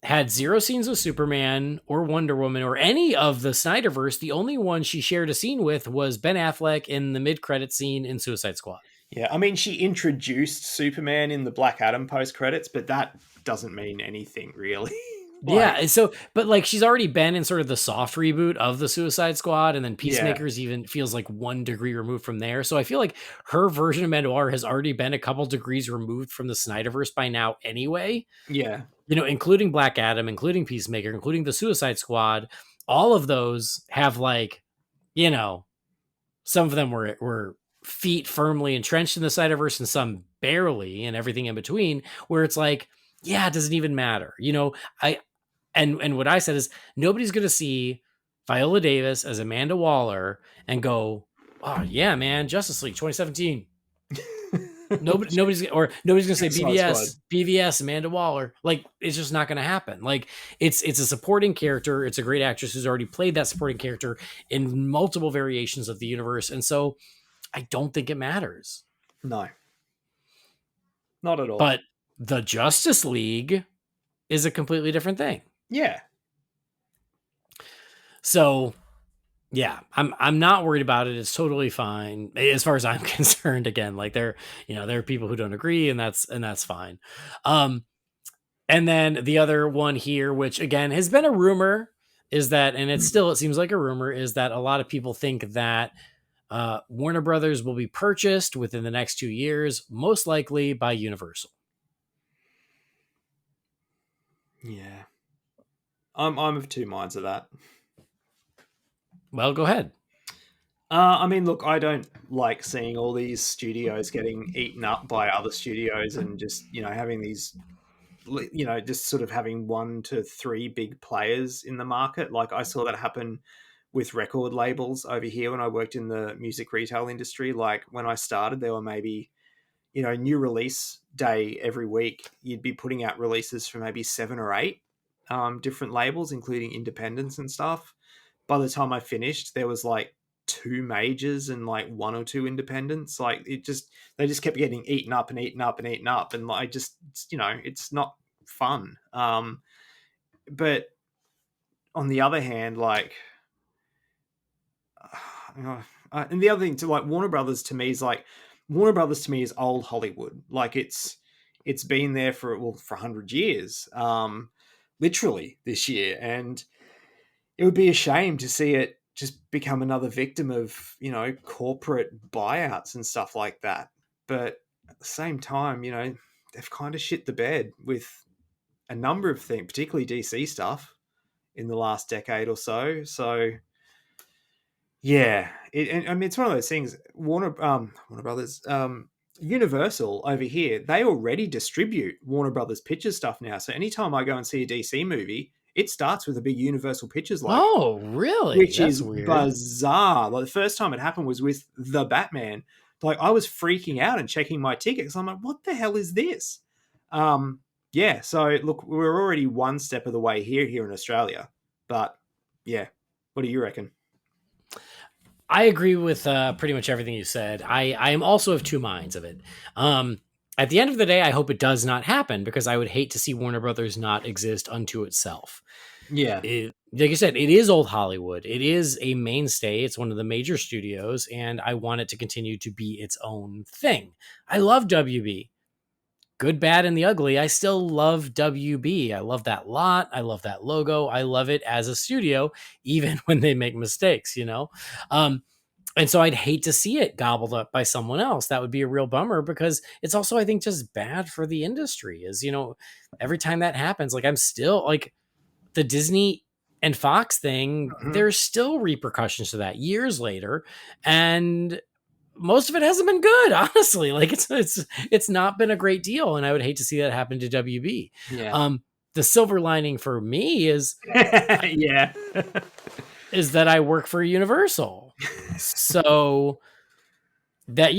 had zero scenes with Superman or Wonder Woman or any of the Snyderverse. The only one she shared a scene with was Ben Affleck in the mid-credit scene in Suicide Squad. yeah. I mean, she introduced Superman in the Black Adam post credits, but that doesn't mean anything really. Yeah, Like, and so, but like, she's already been in sort of the soft reboot of the Suicide Squad, and then yeah, Peacemaker's even feels like 1 degree removed from there. So I feel like her version of Mandalore has already been a couple degrees removed from the Snyderverse by now, anyway. yeah, Including Black Adam, including Peacemaker, including the Suicide Squad. All of those have, like, you know, some of them were feet firmly entrenched in the Snyderverse, and some barely, and everything in between. Where it's like, yeah, it doesn't even matter. I and what I said is, nobody's going to see Viola Davis as Amanda Waller and go, "Oh yeah, man, Justice League 2017." Nobody's going to say Suicide Squad. BVS Amanda Waller. Like, it's just not going to happen. Like, it's a supporting character. It's a great actress who's already played that supporting character in multiple variations of the universe, and so I don't think it matters. No, not at all. But the Justice League is a completely different thing. Yeah, So yeah, I'm not worried about it. It's totally fine as far as I'm concerned. Again, like, there are people who don't agree, and that's fine. Um, and then the other one here, which again has been a rumor, is that, and it seems like a rumor, is that a lot of people think that Warner Brothers will be purchased within the next 2 years, most likely by Universal. yeah. I'm of two minds of that. Well, go ahead. I mean, look, I don't like seeing all these studios getting eaten up by other studios and just, having these, just sort of having 1 to 3 big players in the market. Like, I saw that happen with record labels over here when I worked in the music retail industry. Like, when I started, there were maybe, new release day every week. You'd be putting out releases for maybe 7 or 8 different labels, including independents and stuff. By the time I finished, there was like 2 majors and like 1 or 2 independents. Like, they just kept getting eaten up and eaten up and eaten up, and like, just, it's not fun. But on the other hand, like, and the other thing to, like, Warner Brothers to me is like, Warner Brothers to me is old Hollywood. Like, it's been there for 100 years, literally this year, and it would be a shame to see it just become another victim of, corporate buyouts and stuff like that. But at the same time, they've kind of shit the bed with a number of things, particularly DC stuff in the last decade or so. So yeah, and I mean, it's one of those things. Warner Brothers, Universal over here, they already distribute Warner Brothers Pictures stuff now. So anytime I go and see a DC movie, it starts with a big Universal Pictures logo, Oh, really? which That's is weird. bizarre. Like, the first time it happened was with the Batman. Like, I was freaking out and checking my tickets. I'm like, what the hell is this? Yeah, so look, we're already one step of the way here in Australia. But yeah, what do you reckon? I agree with pretty much everything you said. I am also of two minds of it. At the end of the day, I hope it does not happen because I would hate to see Warner Brothers not exist unto itself. Yeah. Like you said, it is old Hollywood. It is a mainstay. It's one of the major studios, and I want it to continue to be its own thing. I love WB. Good, bad, and the ugly. I still love WB. I love that lot. I love that logo. I love it as a studio, even when they make mistakes, you know? And so I'd hate to see it gobbled up by someone else. That would be a real bummer because it's also, I think, just bad for the industry. Is, you know, every time that happens, like I'm still like the Disney and Fox thing, Mhm. there's still repercussions to that years later. And most of it hasn't been good, honestly. Like it's not been a great deal. And I would hate to see that happen to WB. Yeah. The silver lining for me Yeah. is that I work for Universal. So that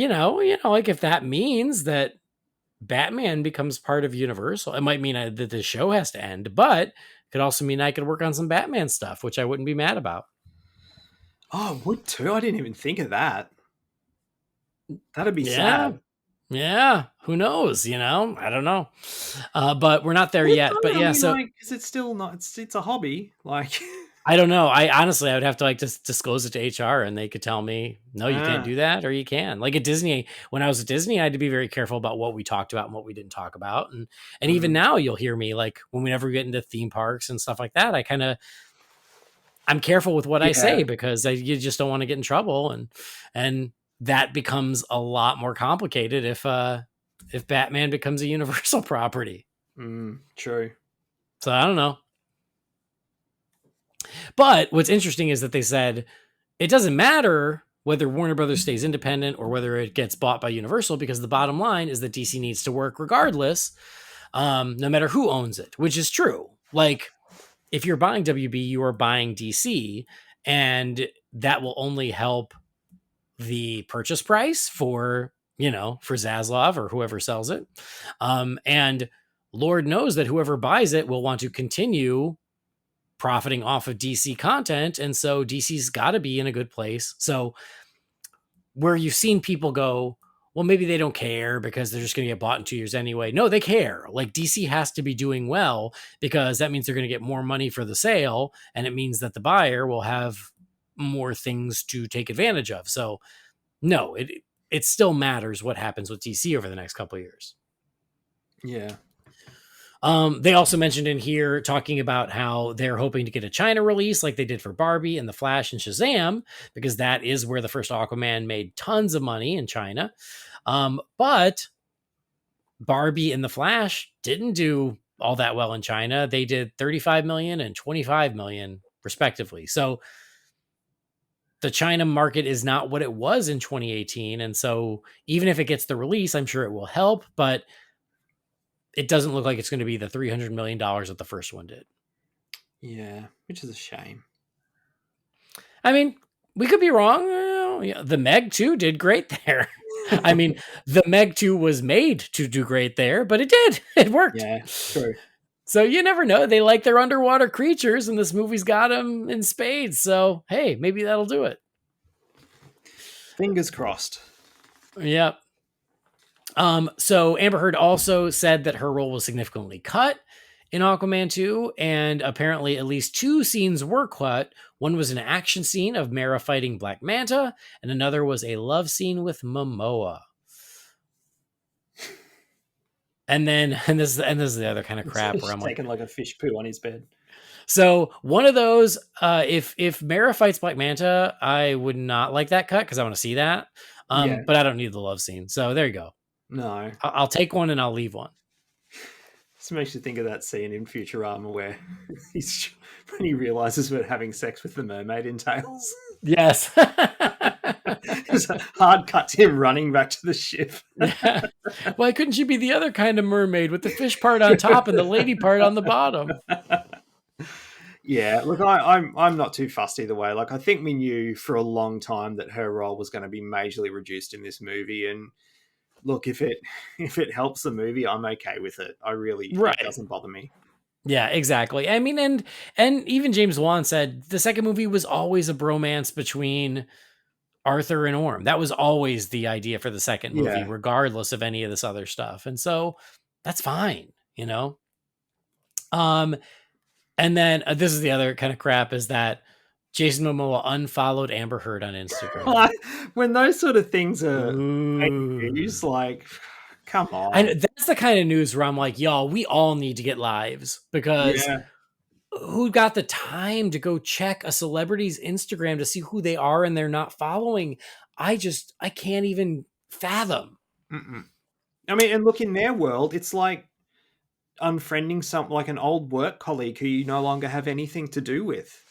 like if that means that Batman becomes part of Universal, it might mean that the show has to end, but it could also mean I could work on some Batman stuff, which I wouldn't be mad about. Oh, would too. I didn't even think of that. That'd be Yeah. sad. Yeah. Who knows? I don't know. But we're not there Would yet. But though? I yeah, mean, so like, because it's still not. It's a hobby. Like, I don't know. I would have to like just disclose it to HR and they could tell me, no, you can't ah, do that or you can. Like at Disney, when I was at Disney, I had to be very careful about what we talked about and what we didn't talk about. And even mm, now you'll hear me like whenever we get into theme parks and stuff like that, I'm careful with what I yeah, say because you just don't want to get in trouble and that becomes a lot more complicated if Batman becomes a universal property. true. So I don't know. But what's interesting is that they said it doesn't matter whether Warner Brothers stays independent or whether it gets bought by Universal because the bottom line is that DC needs to work regardless, no matter who owns it, which is true. Like if you're buying WB, you are buying DC, and that will only help the purchase price for Zaslav or whoever sells it. And Lord knows that whoever buys it will want to continue profiting off of DC content. And so DC's got to be in a good place. So where you've seen people go, well, maybe they don't care because they're just going to get bought in 2 years anyway. No, they care. Like DC has to be doing well because that means they're going to get more money for the sale. And it means that the buyer will have more things to take advantage of. So no, it still matters what happens with DC over the next couple of years. Yeah. They also mentioned in here talking about how they're hoping to get a China release like they did for Barbie and The Flash and Shazam, because that is where the first Aquaman made tons of money in China. But Barbie and The Flash didn't do all that well in China. They did 35 million and 25 million respectively. So the China market is not what it was in 2018. And so even if it gets the release, I'm sure it will help, but it doesn't look like it's going to be the $300 million that the first one did. Yeah, which is a shame. I mean, we could be wrong. The Meg 2 did great there. I mean, the Meg 2 was made to do great there, but it did. It worked. Yeah, true. So you never know. They like their underwater creatures, and this movie's got them in spades. So, hey, maybe that'll do it. Fingers crossed. Yep. So Amber Heard also said that her role was significantly cut in Aquaman 2, and apparently at least 2 scenes were cut. One was an action scene of Mera fighting Black Manta, and another was a love scene with Momoa. And this is the other kind of crap where He's I'm like, taking like a fish poo on his bed. so one of those, if Mera fights Black Manta, I would not like that cut because I want to see that. Yeah. But I don't need the love scene. So there you go. No. I'll take one and I'll leave one. This makes you think of that scene in Futurama where when he realizes we're having sex with the mermaid in Tails. Yes. It's a hard cut to him running back to the ship. Yeah. Why couldn't she be the other kind of mermaid with the fish part on top and the lady part on the bottom? Yeah, look, I'm not too fussed either way. Like, I think we knew for a long time that her role was going to be majorly reduced in this movie, and look, if it if it helps the movie, I'm okay with it. It Right. doesn't bother me. Yeah, exactly. I mean, and even James Wan said the second movie was always a bromance between Arthur and Orm. That was always the idea for the second movie, Yeah. regardless of any of this other stuff. And so that's fine, you know? Um, and then this is the other kind of crap is that Jason Momoa unfollowed Amber Heard on Instagram. When those sort of things are fake news, Ooh. like, come I on. know that's the kind of news where I'm like, y'all, we all need to get lives because Yeah. who got the time to go check a celebrity's Instagram to see who they are and they're not following? I can't even fathom. Mm-mm. I mean, and look, in their world, it's like unfriending like an old work colleague who you no longer have anything to do with.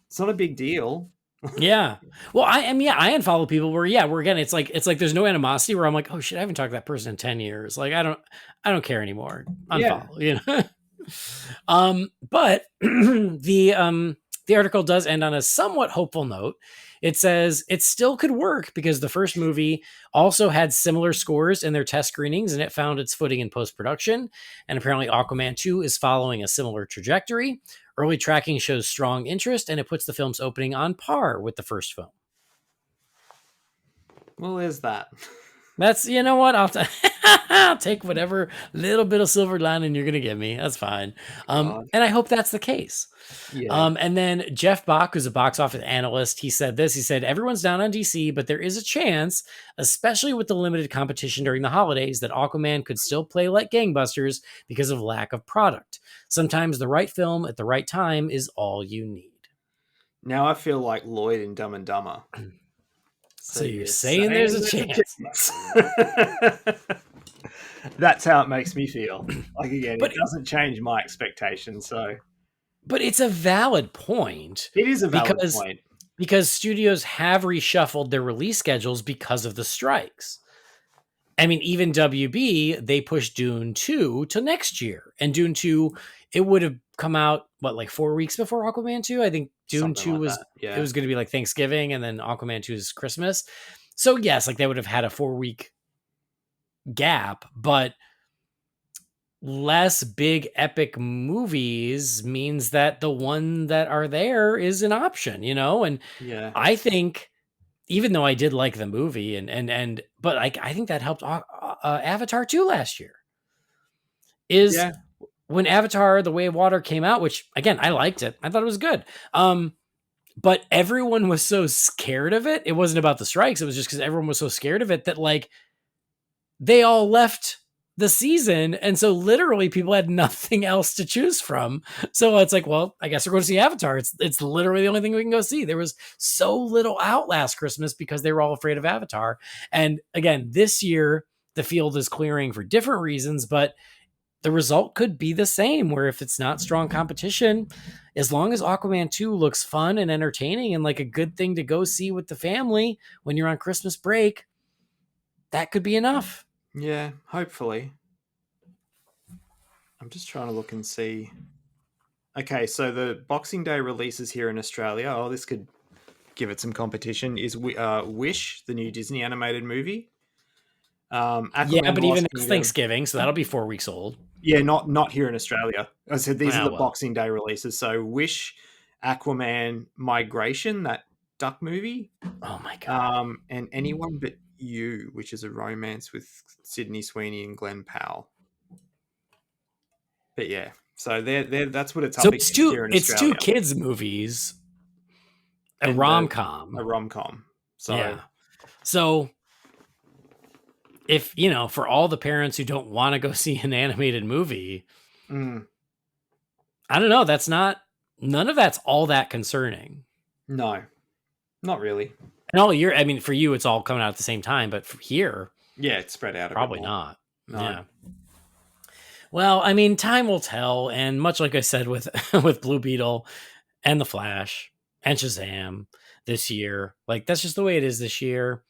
It's not a big deal. Yeah. Well, I unfollow people where we're again it's like there's no animosity where I'm like, "Oh shit, I haven't talked to that person in 10 years." Like I don't care anymore. Yeah. Unfollow, you know. But the article does end on a somewhat hopeful note. It says it still could work because the first movie also had similar scores in their test screenings and it found its footing in post production. And apparently, Aquaman 2 is following a similar trajectory. Early tracking shows strong interest and it puts the film's opening on par with the first film. Well, there's that. That's, you know what? I'll take whatever little bit of silver lining you're going to give me. That's fine. God. And I hope that's the case. Yeah. And then Jeff Bach, who's a box office analyst, he said this. He said, everyone's down on DC, but there is a chance, especially with the limited competition during the holidays, that Aquaman could still play like gangbusters because of lack of product. Sometimes the right film at the right time is all you need. Now I feel like Lloyd in Dumb and Dumber. So you're you're saying there's saying a there's a chance. chance. That's how it makes me feel. Like, again, it But doesn't change my expectations. So but it's a valid point it is a valid because point. because studios have reshuffled their release schedules because of the strikes. I mean, even WB, they pushed Dune 2 to next year. And Dune 2, it would have come out, what, like 4 weeks before Aquaman 2? I think Dune Something 2 like was, that. it Yeah. was going to be like Thanksgiving, and then Aquaman 2 is Christmas. So, yes, like they would have had a 4 week gap, but less big epic movies means that the one that are there is an option, you know? And Yeah. I think even though I did like the movie but like I think that helped Avatar 2 last year is Yeah. when Avatar The Way of Water came out, which again I liked it. I thought it was good. But everyone was so scared of it. It wasn't about the strikes. It was just because everyone was so scared of it that like they all left the season. And so literally people had nothing else to choose from. So it's like, well, I guess we're going to see Avatar. It's literally the only thing we can go see. There was so little out last Christmas because they were all afraid of Avatar. And again, this year the field is clearing for different reasons, but the result could be the same where if it's not strong competition, as long as Aquaman 2 looks fun and entertaining and like a good thing to go see with the family when you're on Christmas break, that could be enough. Yeah. Hopefully. I'm just trying to look and see. Okay, so the Boxing Day releases here in Australia. Oh, this could give it some competition. Is Wish, the new Disney animated movie? Yeah, Aquaman: but even Lost that's Kingdom. Thanksgiving, so that'll be 4 weeks old. Yeah, not here in Australia. I said these are Ah, the well. Boxing Day releases. So Wish, Aquaman, Migration, that duck movie, Oh my god. and Anyone But You, which is a romance with Sydney Sweeney and Glenn Powell. But yeah, so they're that's what it's So up against here in it's two Australia, kids movies, a and rom a com. rom com. So Yeah. So if for all the parents who don't want to go see an animated movie, mm, I don't know. None of that's all that concerning. no, not really. And all year, I mean, for you, it's all coming out at the same time, but for here, Yeah, it's spread out a bit probably more. not. No. Yeah. Well, I mean, time will tell, and much like I said with with Blue Beetle and The Flash and Shazam this year, like that's just the way it is this year.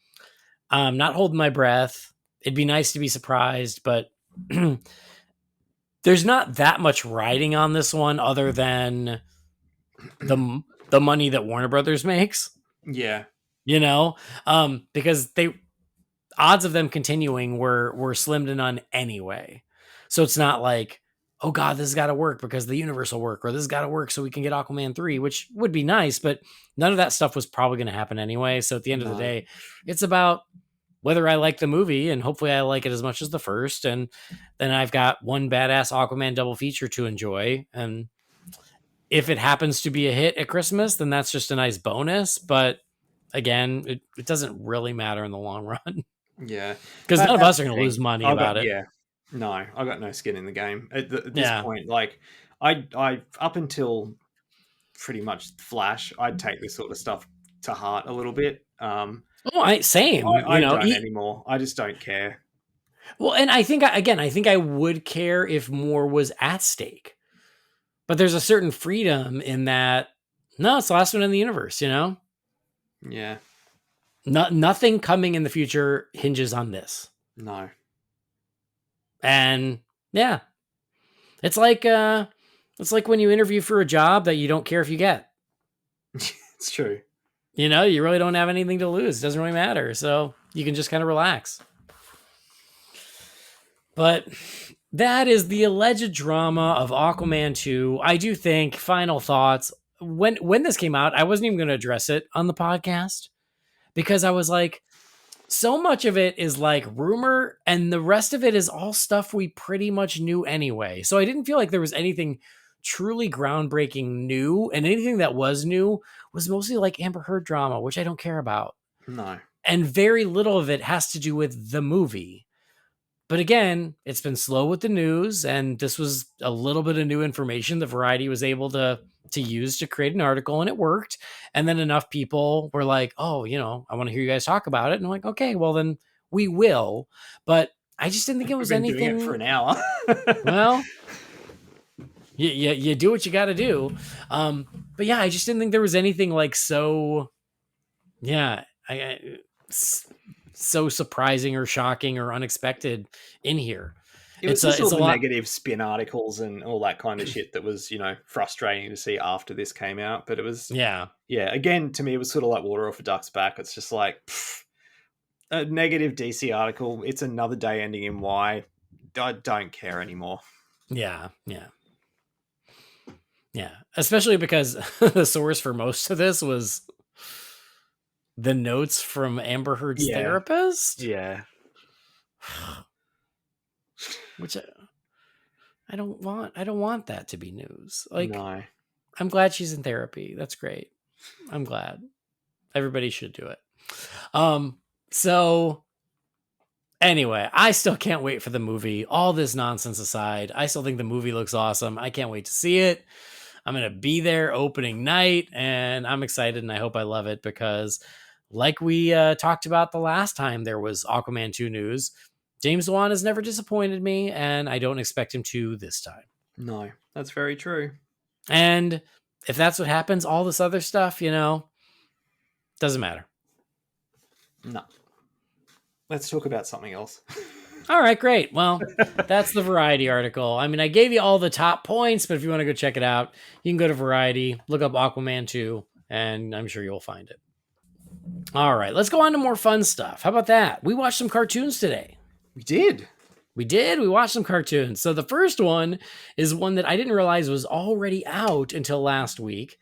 I'm not holding my breath. It'd be nice to be surprised, but there's not that much riding on this one other than the money that Warner Brothers makes, Yeah, because odds of them continuing were slim to none anyway. So it's not like, oh God, this has got to work because the universe will work, or this has got to work so we can get Aquaman 3, which would be nice, but none of that stuff was probably going to happen anyway. So at the end of the day, it's about whether I like the movie, and hopefully I like it as much as the first. And then I've got one badass Aquaman double feature to enjoy. And if it happens to be a hit at Christmas, then that's just a nice bonus. But again, it doesn't really matter in the long run. Yeah. Because none of us are going to lose money about it. Yeah. No, I got no skin in the game at this point. Like, I up until pretty much Flash, I'd take this sort of stuff to heart a little bit. Same. I don't anymore. I just don't care. Well, and I think I would care if more was at stake. But there's a certain freedom in that. No, it's the last one in the universe, you know? Yeah. Nothing coming in the future hinges on this. No. And yeah, it's like when you interview for a job that you don't care if you get. It's true. You know, you really don't have anything to lose. It doesn't really matter. So you can just kind of relax. But that is the alleged drama of Aquaman 2. I do think, final thoughts, when this came out, I wasn't even going to address it on the podcast because I was like, so much of it is like rumor and the rest of it is all stuff we pretty much knew anyway. So I didn't feel like there was anything truly groundbreaking new, and anything that was new was mostly like Amber Heard drama, which I don't care about. No. And very little of it has to do with the movie. But again, it's been slow with the news, and this was a little bit of new information that Variety was able to use to create an article, and it worked. And then enough people were like, oh, you know, I want to hear you guys talk about it. And I'm like, okay, well then we will. But I just didn't think it was anything. Doing it for an hour. Well, you do what you got to do. But yeah, I just didn't think there was anything like so, so surprising or shocking or unexpected in here. It was just all the negative spin articles and all that kind of shit that was, you know, frustrating to see after this came out. But it was, again, to me, it was sort of like water off a duck's back. It's just like a negative DC article. It's another day ending in Y. I don't care anymore. Yeah. Especially because the source for most of this was the notes from Amber Heard's therapist. Yeah. Which I don't want that to be news. Like, no. I'm glad she's in therapy. That's great. I'm glad. Everybody should do it. So anyway, I still can't wait for the movie. All this nonsense aside, I still think the movie looks awesome. I can't wait to see it. I'm going to be there opening night, and I'm excited, and I hope I love it because like we talked about the last time there was Aquaman 2 news, James Wan has never disappointed me, and I don't expect him to this time. No, that's very true. And if that's what happens, all this other stuff, you know, doesn't matter. No. Let's talk about something else. All right, great. Well, that's the Variety article. I mean, I gave you all the top points, but if you want to go check it out, you can go to Variety, look up Aquaman 2, and I'm sure you'll find it. All right, let's go on to more fun stuff. How about that? We watched some cartoons today. We did. We watched some cartoons. So the first one is one that I didn't realize was already out until last week,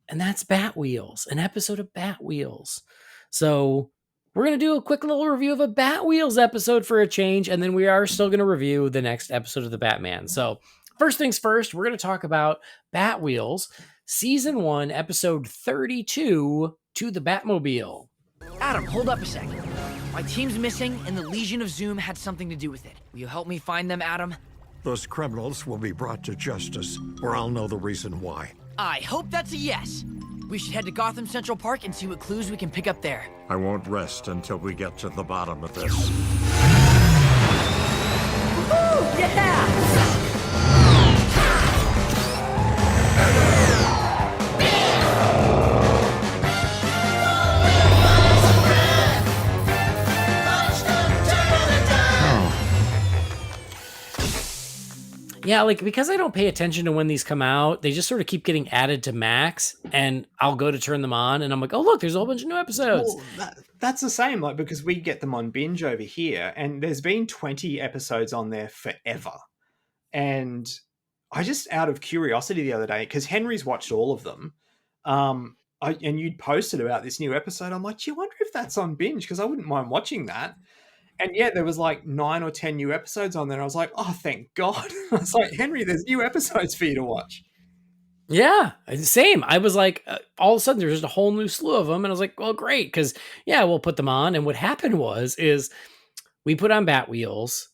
and that's Batwheels, an episode of Batwheels. So we're going to do a quick little review of a Batwheels episode for a change, and then we are still going to review the next episode of the Batman. So first things first, we're going to talk about Batwheels, Season 1, Episode 32, To the Batmobile. Adam, hold up a second. My team's missing, and the Legion of Zoom had something to do with it. Will you help me find them, Adam? Those criminals will be brought to justice, or I'll know the reason why. I hope that's a yes. We should head to Gotham Central Park and see what clues we can pick up there. I won't rest until we get to the bottom of this. Woo! Yeah! Yeah, like because I don't pay attention to when these come out, they just sort of keep getting added to Max, and I'll go to turn them on, and I'm like, oh look, there's a whole bunch of new episodes. Well, that's the same, like because we get them on binge over here, and there's been 20 episodes on there forever. And I just, out of curiosity the other day, because Henry's watched all of them, and you'd posted about this new episode. I'm like, gee, I wonder if that's on binge because I wouldn't mind watching that. And yet there was like 9 or 10 new episodes on there. I was like, oh, thank God. I was like, Henry, there's new episodes for you to watch. Yeah, same. I was like, all of a sudden there's just a whole new slew of them, and I was like, well, great, because yeah, we'll put them on. And what happened is we put on Batwheels,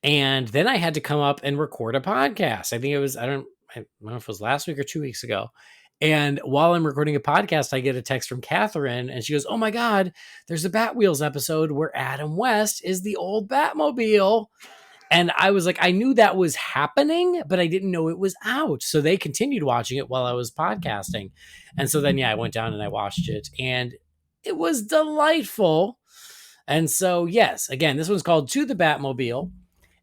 and then I had to come up and record a podcast. I think it was I don't know if it was last week or 2 weeks ago. And while I'm recording a podcast, I get a text from Catherine, and she goes, "Oh my God, there's a Batwheels episode where Adam West is the old Batmobile." And I was like, I knew that was happening, but I didn't know it was out. So they continued watching it while I was podcasting. And so then, yeah, I went down and I watched it, and it was delightful. And so, yes, again, this one's called To the Batmobile.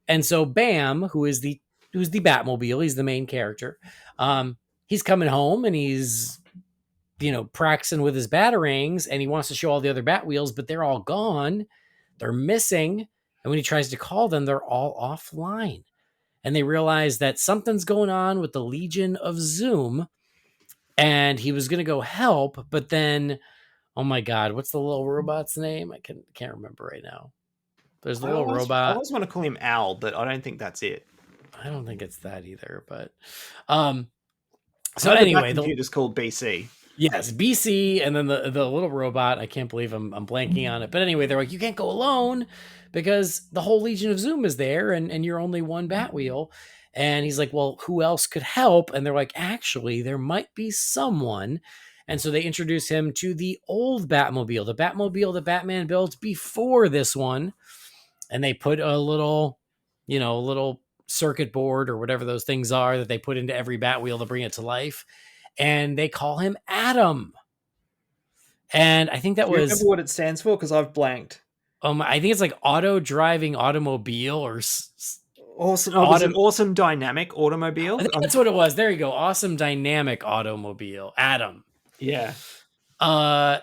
And so Bam, who's the Batmobile, he's the main character. He's coming home and he's, practicing with his batarangs, and he wants to show all the other Batwheels, but they're all gone. They're missing. And when he tries to call them, they're all offline. And they realize that something's going on with the Legion of Zoom. And he was going to go help, but then, oh my God, what's the little robot's name? I can't remember right now. There's the little robot. I always want to call him Al, but I don't think that's it. I don't think it's that either, but so anyway, the computer's called BC. Yes, BC, and then the little robot. I can't believe I'm blanking on it. But anyway, they're like, you can't go alone because the whole Legion of Zoom is there, and you're only one Batwheel. And he's like, well, who else could help? And they're like, actually, there might be someone. And so they introduce him to the old Batmobile, the Batmobile that Batman built before this one. And they put a little circuit board or whatever those things are that they put into every Batwheel to bring it to life. And they call him Adam. And I think that was... remember what it stands for? Because I've blanked. I think it's like auto driving automobile or... Awesome. Oh, was it awesome dynamic automobile? I think that's what it was. There you go. Awesome dynamic automobile. Adam. Yeah. And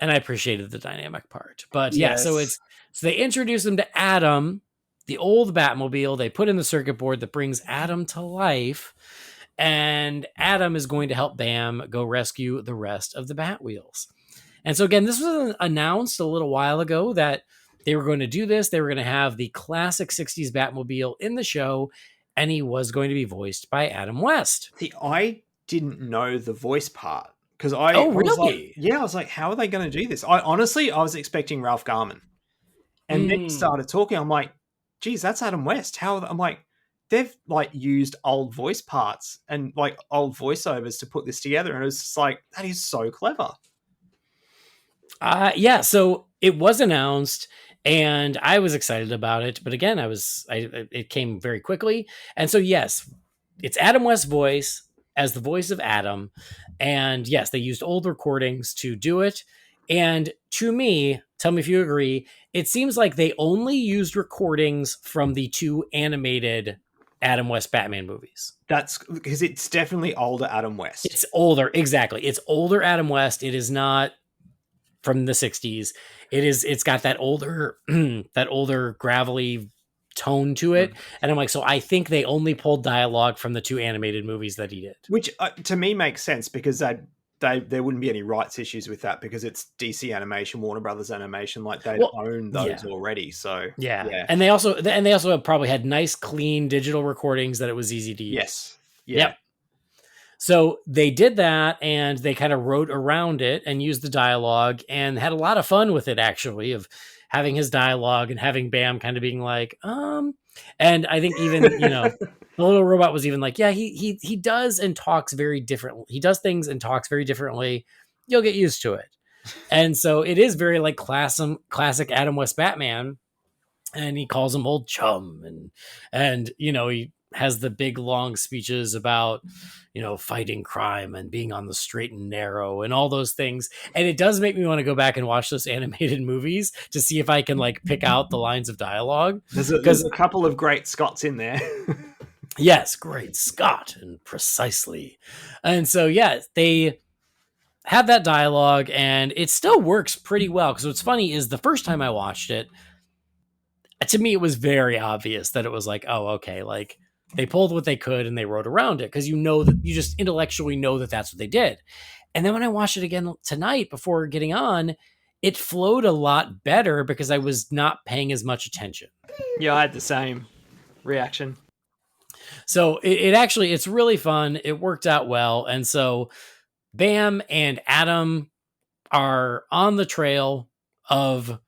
I appreciated the dynamic part. But yeah, yes. So they introduce him to Adam, the old Batmobile. They put in the circuit board that brings Adam to life. And Adam is going to help Bam go rescue the rest of the Batwheels. And so again, this was announced a little while ago that they were going to do this. They were going to have the classic 60s Batmobile in the show, and he was going to be voiced by Adam West. See, I didn't know the voice part because really? I was like, how are they going to do this? I was expecting Ralph Garman. And then he started talking. I'm like, geez, that's Adam West. I'm like, they've like used old voice parts and like old voiceovers to put this together. And it was just like, that is so clever. Yeah. So it was announced and I was excited about it. But again, it came very quickly. And so, yes, it's Adam West's voice as the voice of Adam. And yes, they used old recordings to do it. And to me, tell me if you agree, it seems like they only used recordings from the 2 animated Adam West Batman movies. That's because it's definitely older Adam West. It's older. Exactly. It's older Adam West. It is not from the 60s. It's got that older, gravelly tone to it. And I'm like, so I think they only pulled dialogue from the 2 animated movies that he did. Which to me makes sense because there wouldn't be any rights issues with that because it's DC Animation, Warner Brothers Animation, like they own those already. So yeah. And they also probably had nice, clean digital recordings that it was easy to use. Yes. Yeah. Yep. So they did that and they kind of wrote around it and used the dialogue and had a lot of fun with it, actually, of having his dialogue and having Bam kind of being like, and I think even, the little robot was even like, yeah, he does and talks very differently. He does things and talks very differently. You'll get used to it. And so it is very like classic Adam West Batman. And he calls him old chum. And he has the big long speeches about, fighting crime and being on the straight and narrow and all those things. And it does make me want to go back and watch those animated movies to see if I can like pick out the lines of dialogue. There's a couple of great Scots in there. Yes, great Scott, and precisely. And so, yeah, they have that dialogue, and it still works pretty well. Because what's funny is the first time I watched it, to me, it was very obvious that it was like, oh, okay, like they pulled what they could and they wrote around it because you know that you just intellectually know that that's what they did. And then when I watched it again tonight before getting on, it flowed a lot better because I was not paying as much attention. Yeah, I had the same reaction. So it actually, it's really fun. It worked out well. And so Bam and Adam are on the trail of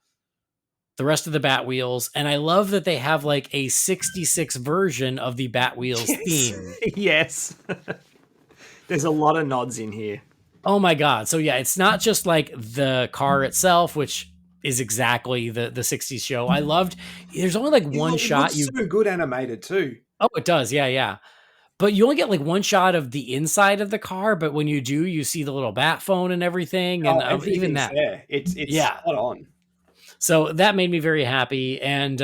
the rest of the Batwheels. And I love that they have like a 66 version of the Batwheels theme. Yes. There's a lot of nods in here. Oh my God. So yeah, it's not just like the car itself, which is exactly the 60s show. I loved, there's only like one shot. It looks so good animated too. Oh, it does. Yeah, yeah. But you only get like one shot of the inside of the car. But when you do, you see the little bat phone and everything. And even that. There. It's yeah. spot on. So that made me very happy. And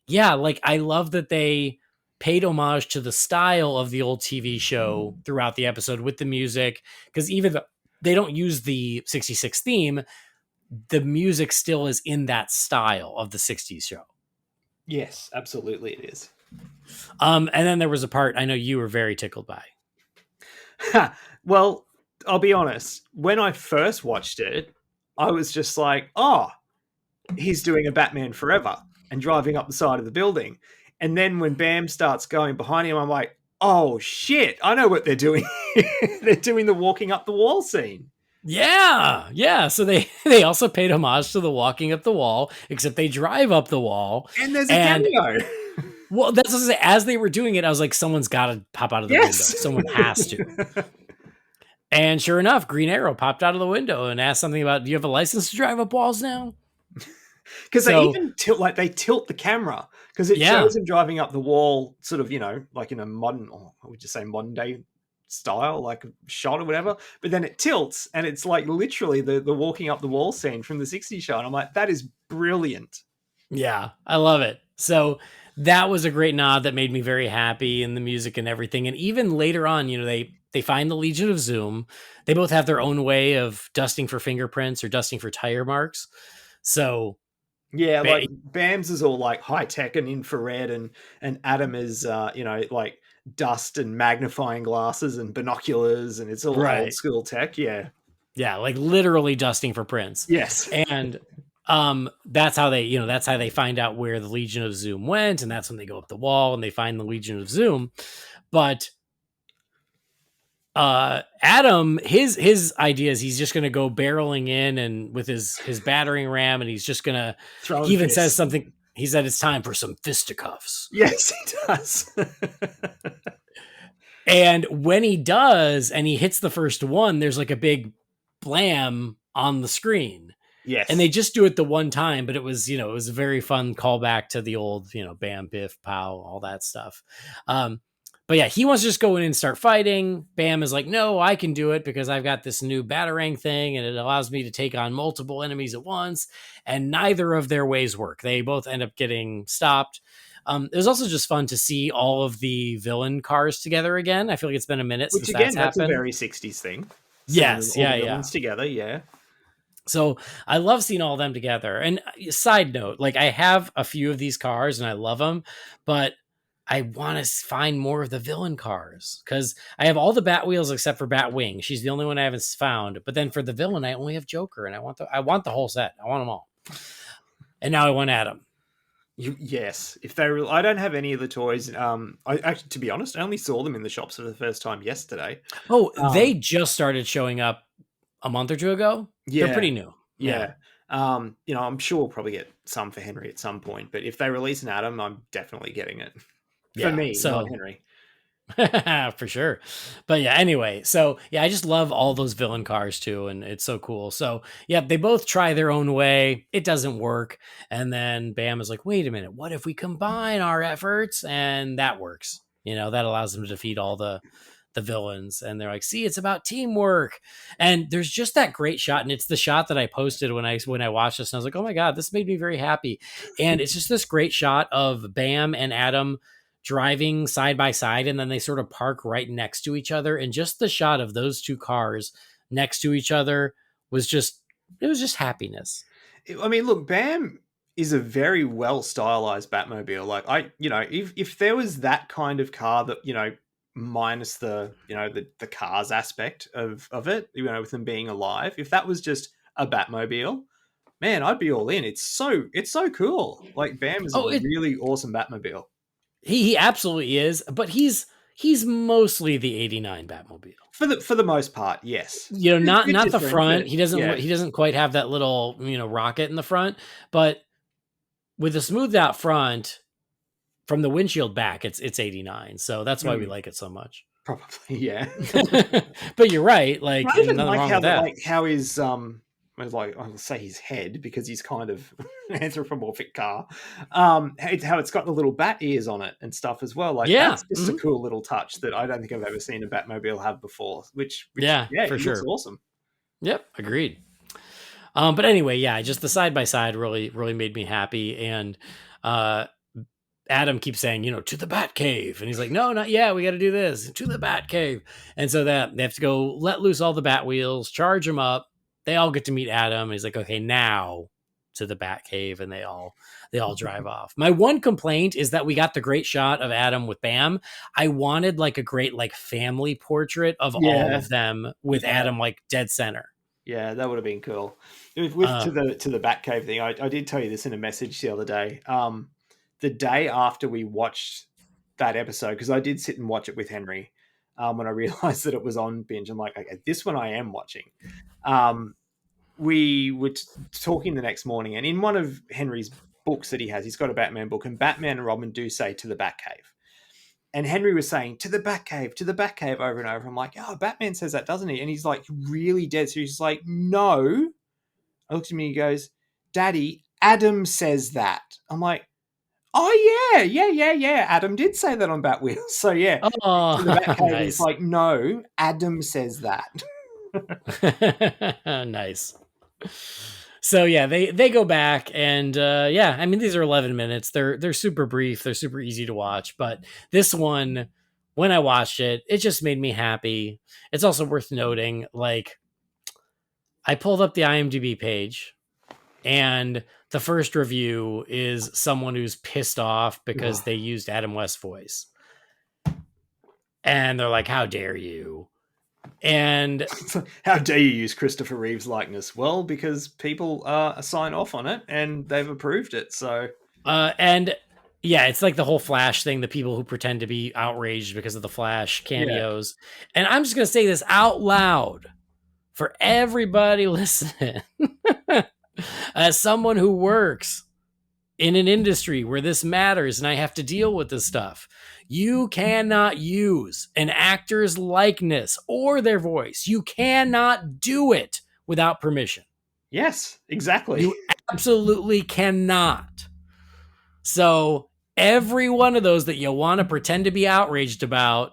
yeah, like I love that they paid homage to the style of the old TV show throughout the episode with the music. Because even though they don't use the 66 theme, the music still is in that style of the 60s show. Yes, absolutely it is. And then there was a part I know you were very tickled by. Well, I'll be honest. When I first watched it, I was just like, oh, he's doing a Batman Forever and driving up the side of the building. And then when Bam starts going behind him, I'm like, oh, shit, I know what they're doing. They're doing the walking up the wall scene. Yeah, yeah. So they also paid homage to the walking up the wall, except they drive up the wall. And there's a cameo. Well, that's what I was saying. As they were doing it, I was like, someone's got to pop out of the window. Someone has to. And sure enough, Green Arrow popped out of the window and asked something about, do you have a license to drive up walls now? Because they even tilt the camera because it shows him driving up the wall, sort of, like in a modern, or I would just say modern day style, like a shot or whatever. But then it tilts and it's like literally the walking up the wall scene from the 60s show. And I'm like, that is brilliant. Yeah, I love it. So that was a great nod that made me very happy, and the music and everything. And even later on, they find the Legion of Zoom. They both have their own way of dusting for fingerprints or dusting for tire marks. So yeah, like Bam's is all like high tech and infrared, and Adam is like dust and magnifying glasses and binoculars, and it's all old school tech. Yeah, like literally dusting for prints. Yes, and that's how they find out where the Legion of Zoom went, and that's when they go up the wall and they find the Legion of Zoom. But Adam, his idea is he's just going to go barreling in and with his battering ram, and he's just going to throw. He even says something. He said it's time for some fisticuffs. Yes, he does. And when he does, and he hits the first one, there's like a big blam on the screen. Yes. And they just do it the one time, but it was a very fun callback to the old, Bam, Biff, Pow, all that stuff. But yeah, he wants to just go in and start fighting. Bam is like, no, I can do it because I've got this new batarang thing and it allows me to take on multiple enemies at once. And neither of their ways work. They both end up getting stopped. It was also just fun to see all of the villain cars together again. I feel like it's been a minute since that's happened. That's a very 60s thing. Yes, all the villains together, yeah. So I love seeing all of them together. And side note, like I have a few of these cars and I love them, but I want to find more of the villain cars because I have all the Batwheels except for Batwing. She's the only one I haven't found. But then for the villain, I only have Joker, and I want the whole set. I want them all. And now I want Adam. Yes, if they were, I don't have any of the toys. I actually, to be honest, I only saw them in the shops for the first time yesterday. Oh, they just started showing up a month or two ago. Yeah, they're pretty new. Yeah. I'm sure we'll probably get some for Henry at some point. But if they release an Adam, I'm definitely getting it. For me, not Henry. For sure. But yeah, anyway, so yeah, I just love all those villain cars too, and it's so cool. So yeah, they both try their own way. It doesn't work. And then Bam is like, wait a minute, what if we combine our efforts? And that works. That allows them to defeat all the villains. And they're like, see, it's about teamwork. And there's just that great shot. And it's the shot that I posted when I watched this. And I was like, oh my God, this made me very happy. And it's just this great shot of Bam and Adam driving side by side, and then they sort of park right next to each other. And just the shot of those two cars next to each other was just, it was just happiness. I mean, look, Bam is a very well stylized Batmobile. Like if there was that kind of car that, minus the, the cars aspect of it, with them being alive, if that was just a Batmobile, man, I'd be all in. It's so cool. Like Bam is a really awesome Batmobile. He absolutely is, but he's mostly the 89 Batmobile. For the most part, yes. Not the front. He doesn't quite have that little, rocket in the front, but with a smoothed out front from the windshield back, it's 89. So that's why we like it so much. Probably, yeah. But you're right. Like, I even nothing like wrong how with that. like how his I'll say his head because he's kind of an anthropomorphic car. How it's got the little bat ears on it and stuff as well. Like that's just a cool little touch that I don't think I've ever seen a Batmobile have before. Which for sure, looks awesome. Yep, agreed. But anyway, just the side by side really made me happy. And Adam keeps saying, to the Batcave, and he's like, no, not yet. We got to do this to the Batcave, and so that they have to go let loose all the Batwheels, charge them up. They all get to meet Adam. And he's like, okay, now to the Batcave, and they all drive off. My one complaint is that we got the great shot of Adam with Bam. I wanted like a great like family portrait of all of them with Adam like dead center. Yeah, that would have been cool. To the Batcave thing, I did tell you this in a message the other day. The day after we watched that episode, because I did sit and watch it with Henry, when I realized that it was on binge, I'm like, okay, this one I am watching. We were talking the next morning, and in one of Henry's books that he's got a Batman book, and Batman and Robin do say to the Batcave. And Henry was saying, to the Batcave over and over. I'm like, oh, Batman says that, doesn't he? And he's like really dead. So he's like, no. I looked at me and he goes, Daddy, Adam says that. I'm like, oh, yeah. Adam did say that on Batwheels. So, yeah. Oh, to the Batcave, nice. It's like, no, Adam says that. Nice. So yeah, they go back, and I mean, these are 11 minutes. They're super brief. They're super easy to watch. But this one, when I watched it, it just made me happy. It's also worth noting, like, I pulled up the IMDb page, and the first review is someone who's pissed off because they used Adam West's voice, and they're like, "How dare you?" And how dare you use Christopher Reeve's likeness? Well, because people sign off on it and they've approved it. So, and yeah, it's like the whole Flash thing, the people who pretend to be outraged because of the Flash cameos. Yeah. And I'm just going to say this out loud for everybody listening. As someone who works in an industry where this matters and I have to deal with this stuff, you cannot use an actor's likeness or their voice. You cannot do it without permission. Yes, exactly. You absolutely cannot. So every one of those that you want to pretend to be outraged about,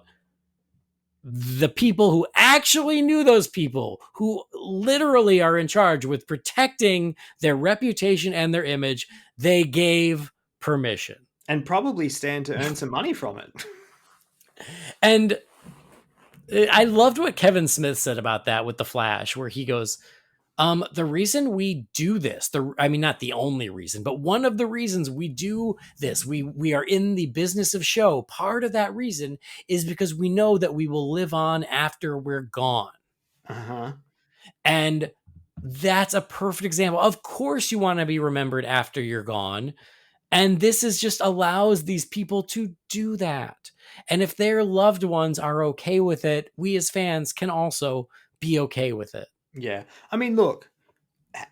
the people who actually knew those people, who literally are in charge with protecting their reputation and their image, they gave permission. And probably stand to earn some money from it. And I loved what Kevin Smith said about that with The Flash, where he goes, the reason we do this, not the only reason, but one of the reasons we do this, we are in the business of show. Part of that reason is because we know that we will live on after we're gone. Uh-huh. And that's a perfect example. Of course you want to be remembered after you're gone. And this is just allows these people to do that. And if their loved ones are okay with it, we as fans can also be okay with it. Yeah. I mean, look,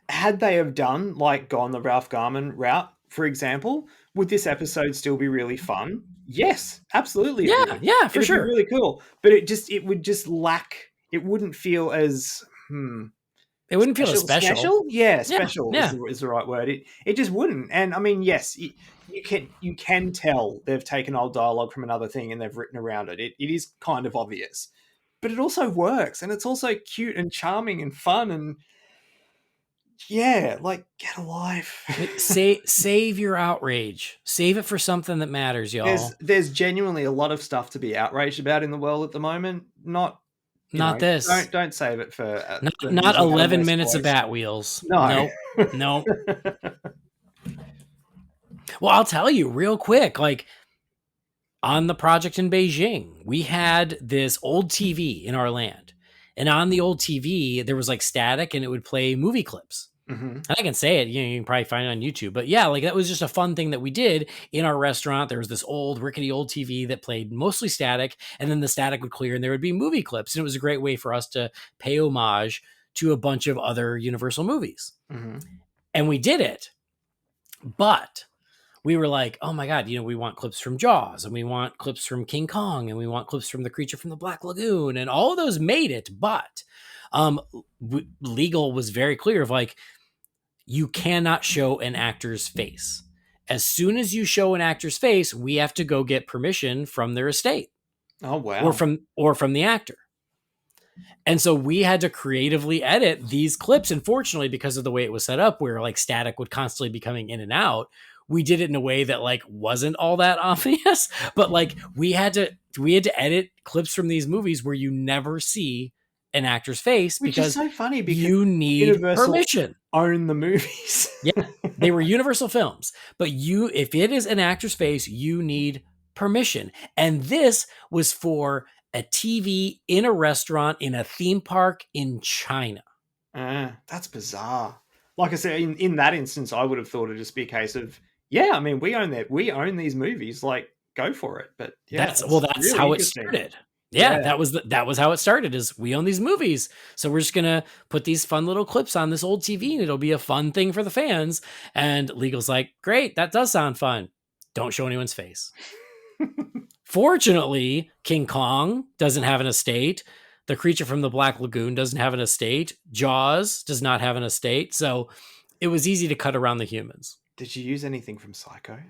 had they have gone the Ralph Garman route, for example, would this episode still be really fun? Yes, absolutely. Yeah, for sure. It'd be really cool. But it would just lack, it wouldn't feel as, It wouldn't feel as special. Special? Yeah, special is the right word. It just wouldn't. And I mean, yes, you can tell they've taken old dialogue from another thing and they've written around it. It is kind of obvious. But it also works, and it's also cute and charming and fun, and Yeah, like, get a life. Save your outrage. Save it for something that matters, y'all. There's genuinely a lot of stuff to be outraged about in the world at the moment. Not this. Don't save it for not 11 minutes of Batwheels. No. Nope. Well, I'll tell you real quick, like on the project in Beijing, we had this old TV in our land. And on the old TV, there was like static and it would play movie clips. Mm-hmm. I can say it, you can probably find it on YouTube. But yeah, like that was just a fun thing that we did in our restaurant. There was this old, rickety old TV that played mostly static, and then the static would clear and there would be movie clips. And it was a great way for us to pay homage to a bunch of other Universal movies. Mm-hmm. And we did it. But we were like, oh my God, we want clips from Jaws, and we want clips from King Kong, and we want clips from The Creature from the Black Lagoon, and all of those made it. But legal was very clear of like, you cannot show an actor's face. As soon as you show an actor's face, we have to go get permission from their estate. Oh, wow. Or from the actor. And so we had to creatively edit these clips. And fortunately, because of the way it was set up, where like static would constantly be coming in and out, we did it in a way that like wasn't all that obvious. But like we had to edit clips from these movies where you never see an actor's face, which because is so funny because you need Universal permission. Own the movies. Yeah, they were Universal films, but if it is an actor's face, you need permission. And this was for a TV in a restaurant in a theme park in China. That's bizarre. Like I said, in that instance, I would have thought it'd just be a case of, yeah, I mean, we own these movies, like, go for it. But yeah, that's really how it started. Yeah, that was how it started, is we own these movies. So we're just going to put these fun little clips on this old TV and it'll be a fun thing for the fans. And legal's like, great, that does sound fun. Don't show anyone's face. Fortunately, King Kong doesn't have an estate. The Creature from the Black Lagoon doesn't have an estate. Jaws does not have an estate. So it was easy to cut around the humans. Did you use anything from Psycho?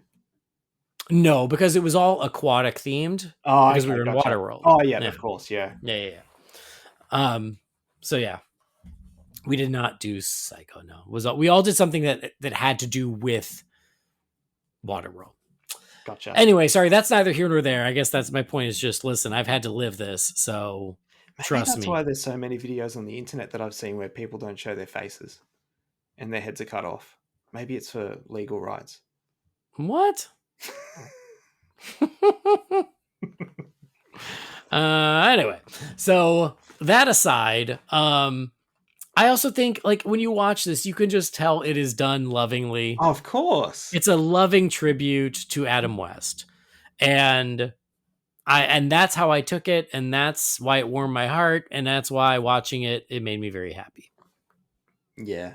No, because it was all aquatic themed. Oh, because we were in Waterworld. Oh, yeah, of course, yeah. Yeah. So yeah, we did not do Psycho. No, we all did something that had to do with Waterworld. Gotcha. Anyway, sorry, that's neither here nor there. I guess that's my point. Is just listen. I've had to live this, so trust me. That's why there's so many videos on the internet that I've seen where people don't show their faces, and their heads are cut off. Maybe it's for legal rights. What? Anyway, so that aside, I also think like when you watch this, you can just tell it is done lovingly. Of course, it's a loving tribute to Adam West, and that's how I took it, and that's why it warmed my heart, and that's why watching it made me very happy. Yeah,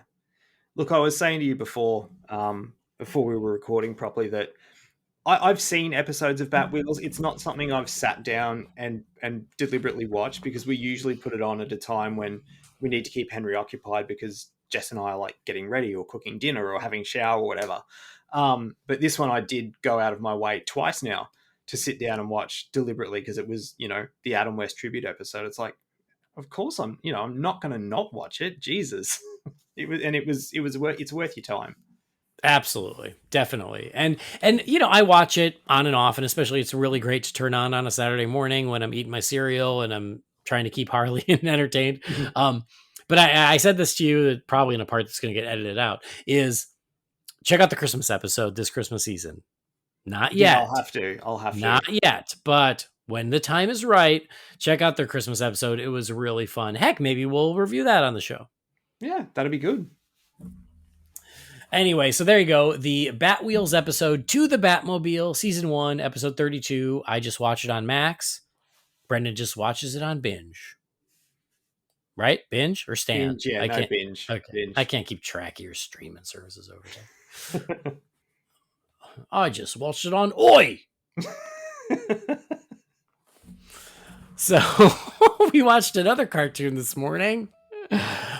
look, I was saying to you before we were recording properly that I've seen episodes of Batwheels. It's not something I've sat down and deliberately watched, because we usually put it on at a time when we need to keep Henry occupied, because Jess and I are like getting ready or cooking dinner or having a shower or whatever. But this one I did go out of my way twice now to sit down and watch deliberately, because it was, the Adam West tribute episode. It's like, of course I'm not going to not watch it. Jesus. It's worth your time. Absolutely. Definitely. And I watch it on and off, and especially it's really great to turn on a Saturday morning when I'm eating my cereal and I'm trying to keep Harley entertained. Mm-hmm. But I said this to you, probably in a part that's going to get edited out, is check out the Christmas episode this Christmas season. Not yet. Yeah, I'll have to. Not yet. But when the time is right, check out their Christmas episode. It was really fun. Heck, maybe we'll review that on the show. Yeah, that'd be good. Anyway, so there you go. The Batwheels episode To the Batmobile, season 1, episode 32. I just watched it on Max. Brendan just watches it on Binge. Right? Binge or Stan? Binge, yeah, Binge. Okay. Binge. I can't keep track of your streaming services over there. I just watched it on Oi! So, we watched another cartoon this morning.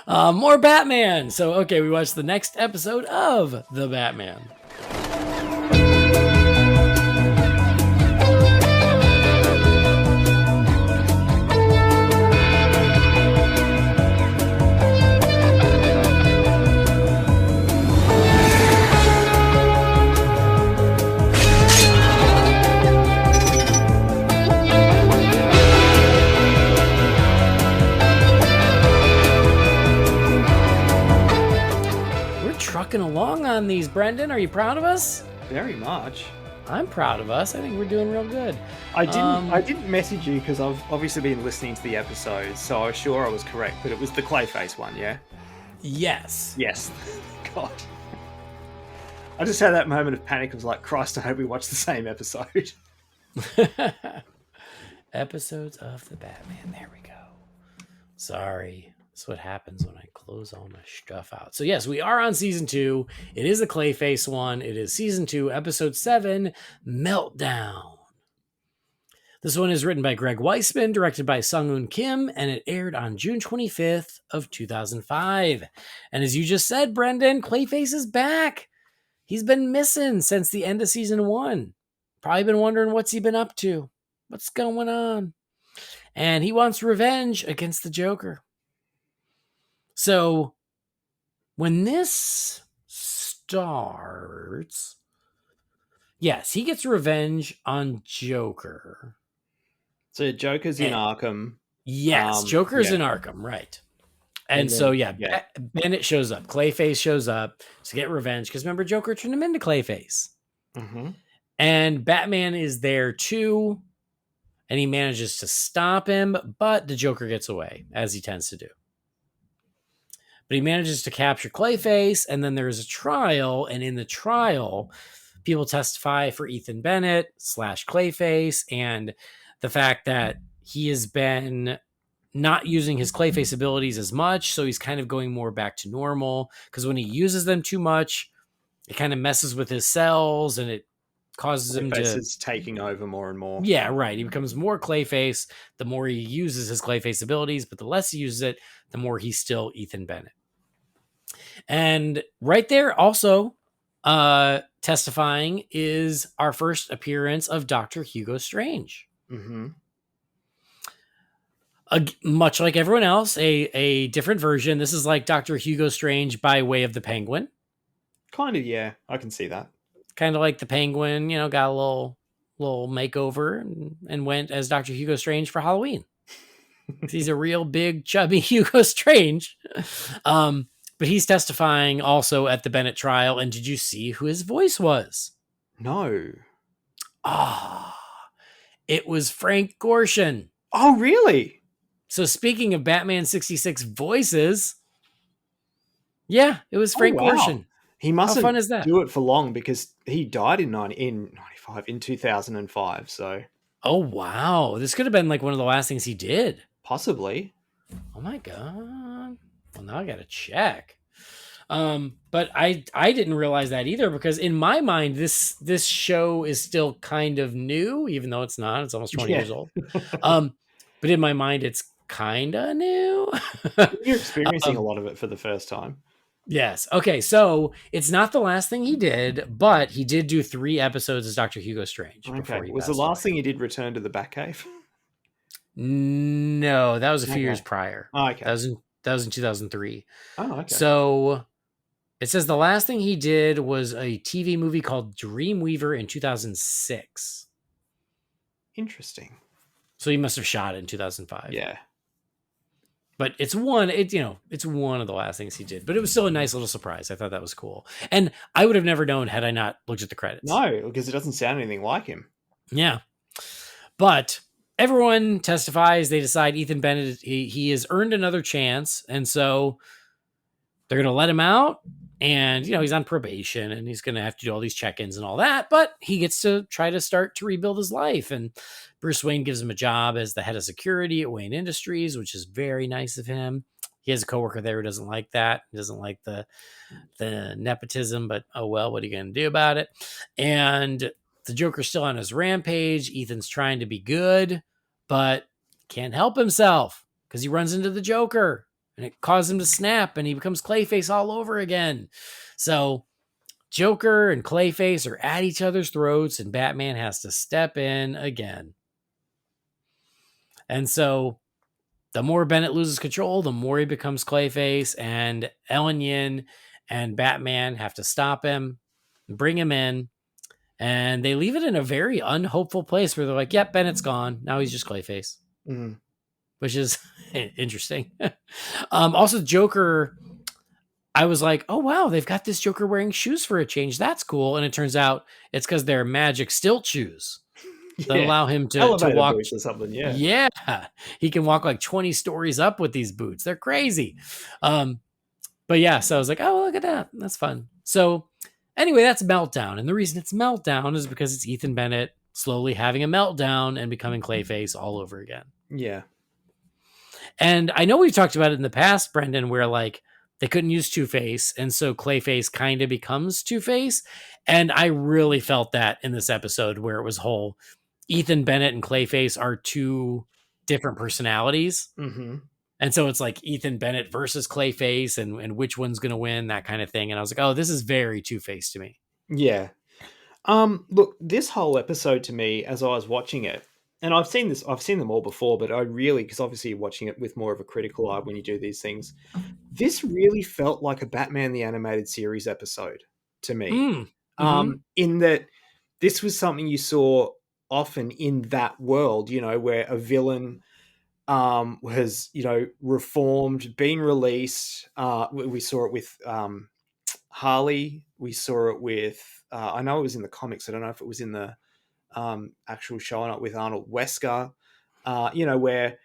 More Batman. So, okay, we watched the next episode of The Batman. trucking along on these, Brendan. Are you proud of us? Very much. I'm proud of us. I think we're doing real good. I didn't message you because I've obviously been listening to the episodes, so I was sure I was correct, but it was the Clayface one, yeah? Yes. Yes. God. I just had that moment of panic. I was like, Christ, I hope we watch the same episode. Episodes of the Batman. There we go. Sorry. That's what happens when I close all my stuff out. So yes, we are on season 2. It is the Clayface one. It is season 2, episode 7, Meltdown. This one is written by Greg Weisman, directed by Sung-Hoon Kim, and it aired on June 25th of 2005. And as you just said, Brendan, Clayface is back. He's been missing since the end of season 1. Probably been wondering what's he been up to. What's going on? And he wants revenge against the Joker. So when this starts, yes, he gets revenge on Joker. So Joker's in Arkham. Yes, Joker's in Arkham, right. And then, so, Bennett shows up. Clayface shows up to get revenge. Because remember, Joker turned him into Clayface. Mm-hmm. And Batman is there too. And he manages to stop him. But the Joker gets away, as he tends to do. But he manages to capture Clayface. And then there's a trial. And in the trial, people testify for Ethan Bennett / Clayface. And the fact that he has been not using his Clayface abilities as much, so he's kind of going more back to normal, because when he uses them too much, it kind of messes with his cells, and it causes him to... is taking over more and more. Yeah, right. He becomes more Clayface the more he uses his Clayface abilities, but the less he uses it, the more he's still Ethan Bennett. And right there, also testifying, is our first appearance of Dr. Hugo Strange. Mm-hmm. Much like everyone else, a different version. This is like Dr. Hugo Strange by way of the Penguin. Kind of, yeah. I can see that. Kind of like the Penguin, got a little makeover and went as Dr. Hugo Strange for Halloween. He's a real big, chubby Hugo Strange. But he's testifying also at the Bennett trial. And did you see who his voice was? No. It was Frank Gorshin. Oh, really? So speaking of Batman 66 voices, yeah, it was Frank Gorshin. He mustn't How fun is that? do it for long because he died in 2005. So. Oh, wow. This could have been like one of the last things he did. Possibly. Oh my God. Well, now I got to check. But I didn't realize that either, because in my mind, this show is still kind of new, even though it's not. It's almost 20 years old. But in my mind, it's kind of new. You're experiencing a lot of it for the first time. Yes. Okay. So it's not the last thing he did, but he did do 3 episodes as Dr. Hugo Strange. Okay. Was the last thing he did Return to the Batcave? No, that was a few years prior. Oh, okay. That was in 2003. Oh, okay. So it says the last thing he did was a TV movie called Dreamweaver in 2006. Interesting. So he must have shot it in 2005. Yeah. But it's one of the last things he did. But it was still a nice little surprise. I thought that was cool. And I would have never known had I not looked at the credits. No, because it doesn't sound anything like him. Yeah. But everyone testifies. They decide Ethan Bennett, he has earned another chance. And so they're going to let him out. And, he's on probation and he's going to have to do all these check-ins and all that. But he gets to try to start to rebuild his life. And Bruce Wayne gives him a job as the head of security at Wayne Industries, which is very nice of him. He has a coworker there who doesn't like that. He doesn't like the nepotism, but oh well, what are you going to do about it? And the Joker's still on his rampage. Ethan's trying to be good, but can't help himself because he runs into the Joker. And it causes him to snap, and he becomes Clayface all over again. So Joker and Clayface are at each other's throats, and Batman has to step in again. And so the more Bennett loses control, the more he becomes Clayface, and Ellen Yin and Batman have to stop him, bring him in, and they leave it in a very unhopeful place where they're like, yep, Bennett's gone. Now he's just Clayface. Mm-hmm. Which is interesting. Also, Joker I was like, oh, wow, they've got this Joker wearing shoes for a change. That's cool. And it turns out it's because they're magic stilt shoes that Yeah. allow him to Elevator walk. boots or something. Yeah. Yeah, he can walk like 20 stories up with these boots. They're crazy. But yeah, so I was like, oh, look at that. That's fun. So anyway, that's Meltdown. And the reason it's Meltdown is because it's Ethan Bennett slowly having a meltdown and becoming Clayface all over again. Yeah. And I know we've talked about it in the past, Brendan, where like they couldn't use Two-Face, and so Clayface kind of becomes Two-Face. And I really felt that in this episode where it was whole Ethan Bennett and Clayface are two different personalities. Mm-hmm. And so it's like Ethan Bennett versus Clayface and which one's going to win, that kind of thing. And I was like, oh, this is very Two-Face to me. Yeah. Look, this whole episode to me, as I was watching it, and I've seen them all before, but I really, because obviously you're watching it with more of a critical eye when you do these things, this really felt like a Batman the Animated Series episode to me. In that this was something you saw often in that world, where a villain has, reformed, been released. We saw it with Harley. We saw it with, I know it was in the comics. I don't know if it was in the actual show or not, with Arnold Wesker, where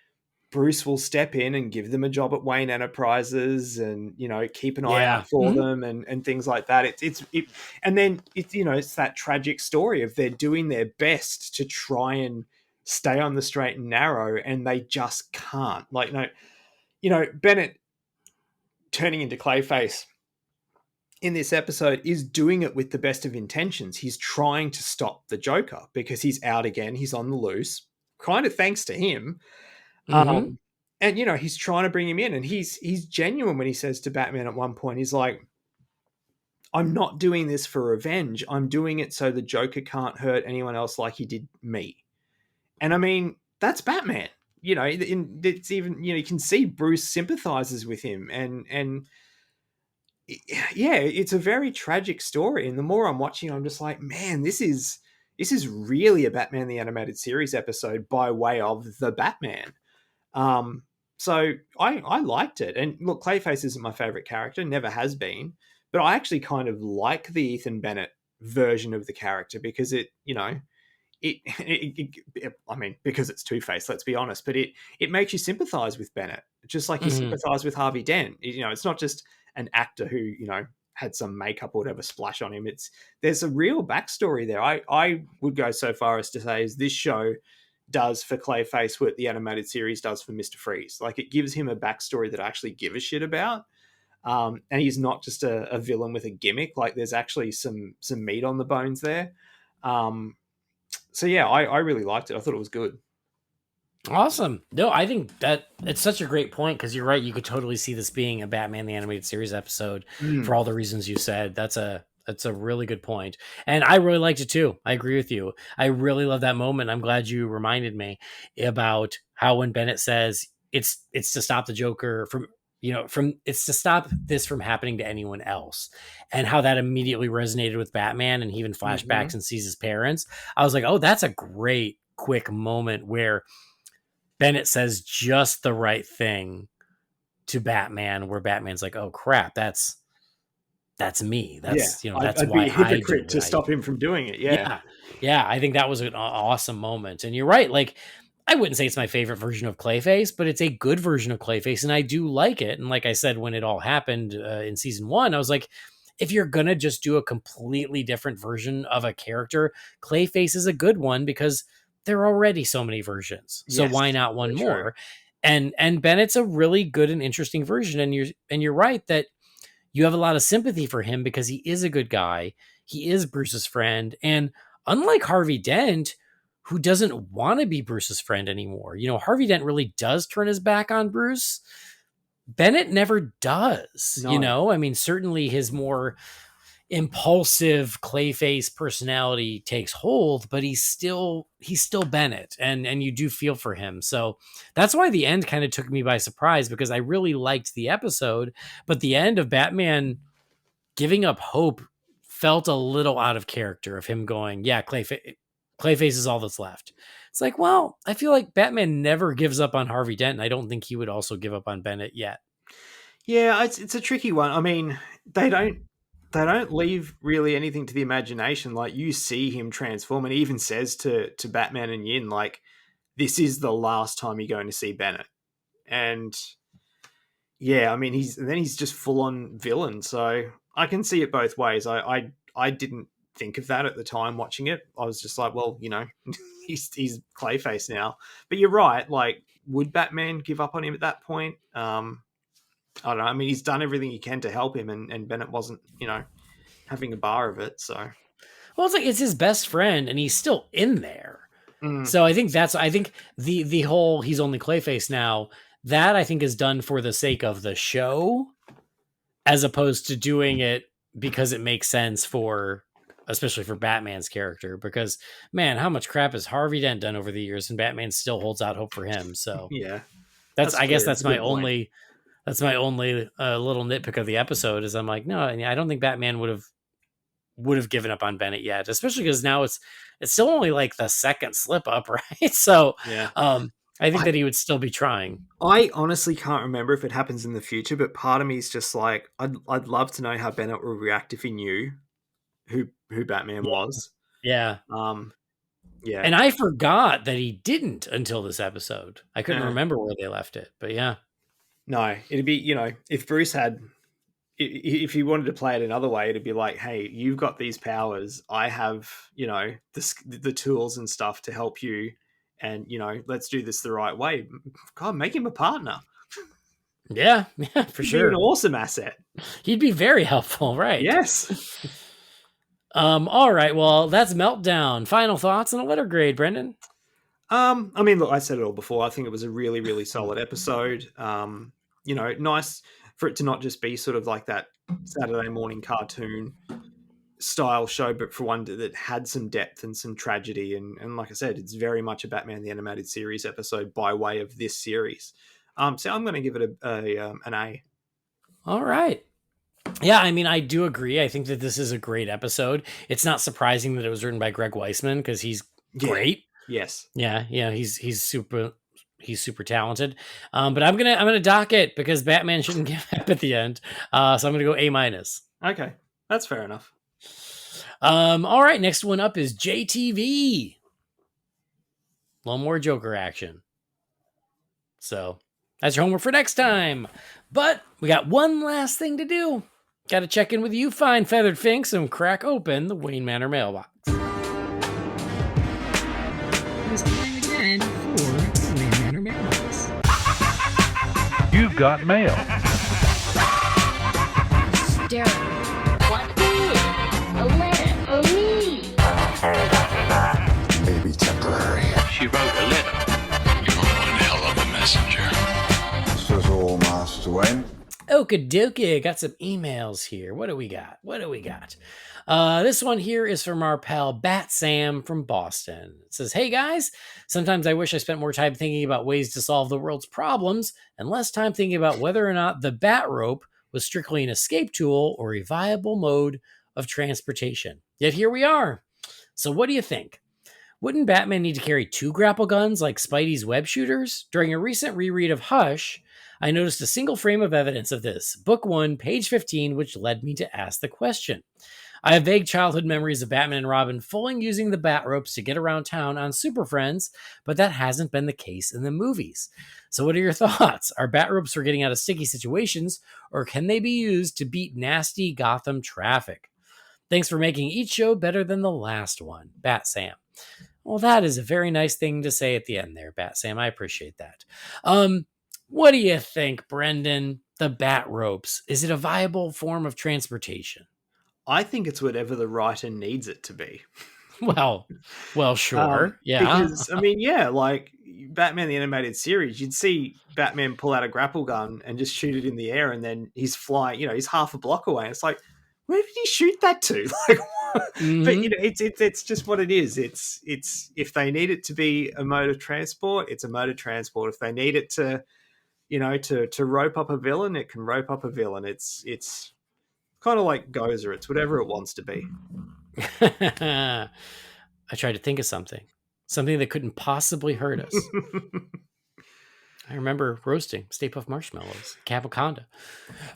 Bruce will step in and give them a job at Wayne Enterprises and, keep an eye out for them and things like that. And then it's that tragic story of they're doing their best to try and stay on the straight and narrow, and they just can't. Like, Bennett turning into Clayface in this episode is doing it with the best of intentions. He's trying to stop the Joker because he's out again. He's on the loose, kind of thanks to him. And, he's trying to bring him in, and he's genuine when he says to Batman at one point, he's like, I'm not doing this for revenge. I'm doing it so the Joker can't hurt anyone else like he did me. And I mean, that's Batman. It's even, you can see Bruce sympathizes with him, and yeah, it's a very tragic story. And the more I'm watching, I'm just like, man, this is really a Batman the Animated Series episode by way of the Batman. So I liked it. And look, Clayface isn't my favorite character, never has been, but I actually kind of like the Ethan Bennett version of the character because I mean, because it's Two-Face, let's be honest, but it makes you sympathize with Bennett, just like you sympathize with Harvey Dent. It's not just an actor who, had some makeup or whatever splash on him. There's a real backstory there. I would go so far as to say is this show does for Clayface what the animated series does for Mr. Freeze. Like, it gives him a backstory that I actually give a shit about. And he's not just a villain with a gimmick. Like, there's actually some meat on the bones there. So yeah, I really liked it. I thought it was good. Awesome. No, I think that it's such a great point because you're right. You could totally see this being a Batman the Animated Series episode for all the reasons you said. That's a really good point. And I really liked it too. I agree with you. I really love that moment. I'm glad you reminded me about how when Bennett says it's to stop the Joker from it's to stop this from happening to anyone else, and how that immediately resonated with Batman, and he even flashbacks and sees his parents. I was like, oh, that's a great quick moment where Bennett says just the right thing to Batman, where Batman's like, oh crap, that's me. That's, that's I'd why be a hypocrite to stop him from doing it. Yeah. Yeah. I think that was an awesome moment. And you're right. Like, I wouldn't say it's my favorite version of Clayface, but it's a good version of Clayface, and I do like it. And like I said, when it all happened in season 1, I was like, if you're going to just do a completely different version of a character, Clayface is a good one because there are already so many versions. So why not one more? And Bennett's a really good and interesting version. And you're right that you have a lot of sympathy for him because he is a good guy. He is Bruce's friend. And unlike Harvey Dent, who doesn't want to be Bruce's friend anymore. Harvey Dent really does turn his back on Bruce. Bennett never does. No. I mean, certainly his more impulsive Clayface personality takes hold, but he's still Bennett, and you do feel for him. So that's why the end kind of took me by surprise, because I really liked the episode, but the end of Batman giving up hope felt a little out of character, of him going, yeah, Clayface is all that's left. It's like, well, I feel like Batman never gives up on Harvey Dent, and I don't think he would also give up on Bennett yet. Yeah, it's a tricky one. I mean, they don't leave really anything to the imagination. Like you see him transform, and he even says to Batman and Yin, like, "This is the last time you're going to see Bennett." And yeah, I mean, he's just full on villain. So I can see it both ways. I didn't think of that at the time watching it. I was just like, well, he's Clayface now. But you're right. Like, would Batman give up on him at that point? I don't know. I mean, he's done everything he can to help him, and Bennett wasn't, having a bar of it. So, Well, it's like it's his best friend, and he's still in there. mm, So I think the whole he's only Clayface now, that I think is done for the sake of the show, as opposed to doing it because it makes sense for, especially for Batman's character. Because man, how much crap has Harvey Dent done over the years, and Batman still holds out hope for him. So yeah, I guess fair. that's It's a my good point. only little nitpick of the episode is I'm like, no, I don't think Batman would have given up on Bennett yet, especially because now it's still only like the second slip up, right? So Yeah. I think that he would still be trying. I honestly can't remember if it happens in the future, but part of me is just like, I'd love to know how Bennett would react if he knew who Batman was. Yeah. Yeah. And I forgot that he didn't until this episode. I couldn't Yeah. remember where they left it, but yeah. No, it'd be, if Bruce had, if he wanted to play it another way, it'd be like, hey, you've got these powers. I have, the tools and stuff to help you. And, let's do this the right way. God, make him a partner. Yeah, for He'd sure. be an awesome asset. He'd be very helpful, right? Yes. All right. Well, that's Meltdown. Final thoughts and a letter grade, Brendan. I mean, look, I said it all before. I think it was a really, really solid episode. Nice for it to not just be sort of like that Saturday morning cartoon style show, but for one that had some depth and some tragedy. And like I said, it's very much a Batman the Animated Series episode by way of this series. So I'm going to give it an A. All right. Yeah, I mean, I do agree. I think that this is a great episode. It's not surprising that it was written by Greg Weisman because he's great. Yes. Yeah, he's super talented. But I'm gonna dock it because Batman shouldn't give up at the end. So I'm gonna go A-. Okay, that's fair enough. All right, next one up is JTV. A little more Joker action. So that's your homework for next time. But we got one last thing to do. Got to check in with you, fine feathered finks, and crack open the Wayne Manor mailbox. It's time again for the Wayne Manor mailbox. You've got mail. Darren, what is a letter for me? Maybe temporary. She wrote a letter. You're one hell of a messenger. Sizzle, Master Wayne. Okie dokie, got some emails here. What do we got? This one here is from our pal Bat Sam from Boston. It says, hey guys, sometimes I wish I spent more time thinking about ways to solve the world's problems and less time thinking about whether or not the bat rope was strictly an escape tool or a viable mode of transportation. Yet here we are. So what do you think? Wouldn't Batman need to carry 2 grapple guns like Spidey's web shooters? During a recent reread of Hush, I noticed a single frame of evidence of this, Book 1, page 15, which led me to ask the question. I have vague childhood memories of Batman and Robin fully using the bat ropes to get around town on Super Friends, but that hasn't been the case in the movies. So what are your thoughts? Are bat ropes for getting out of sticky situations, or can they be used to beat nasty Gotham traffic? Thanks for making each show better than the last one, Bat Sam. Well, that is a very nice thing to say at the end there, Bat Sam. I appreciate that. What do you think, Brendan? The bat ropes, is it a viable form of transportation? I think it's whatever the writer needs it to be. Well, sure. Yeah. Because, I mean, yeah, like Batman the Animated Series, you'd see Batman pull out a grapple gun and just shoot it in the air, and then he's flying, he's half a block away. It's like, where did he shoot that to? Like, Mhm. But it's just what it is. It's if they need it to be a mode of transport, it's a mode of transport. If they need it to, to rope up a villain, it can rope up a villain. It's kind of like Gozer. It's whatever it wants to be. I tried to think of something that couldn't possibly hurt us. I remember roasting Stay Puft Marshmallows, Capaconda.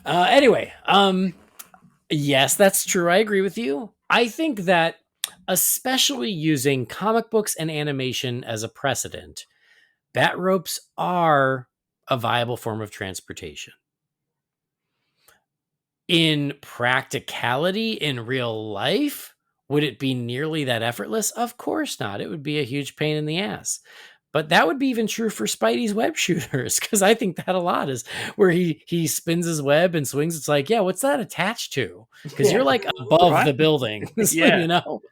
Anyway, yes, that's true. I agree with you. I think that especially using comic books and animation as a precedent, bat ropes are a viable form of transportation. In practicality, in real life, would it be nearly that effortless? Of course not. It would be a huge pain in the ass. But that would be even true for Spidey's web shooters, because I think that a lot is where he spins his web and swings. It's like, yeah, what's that attached to? Because you're like above the building, Yeah. you know.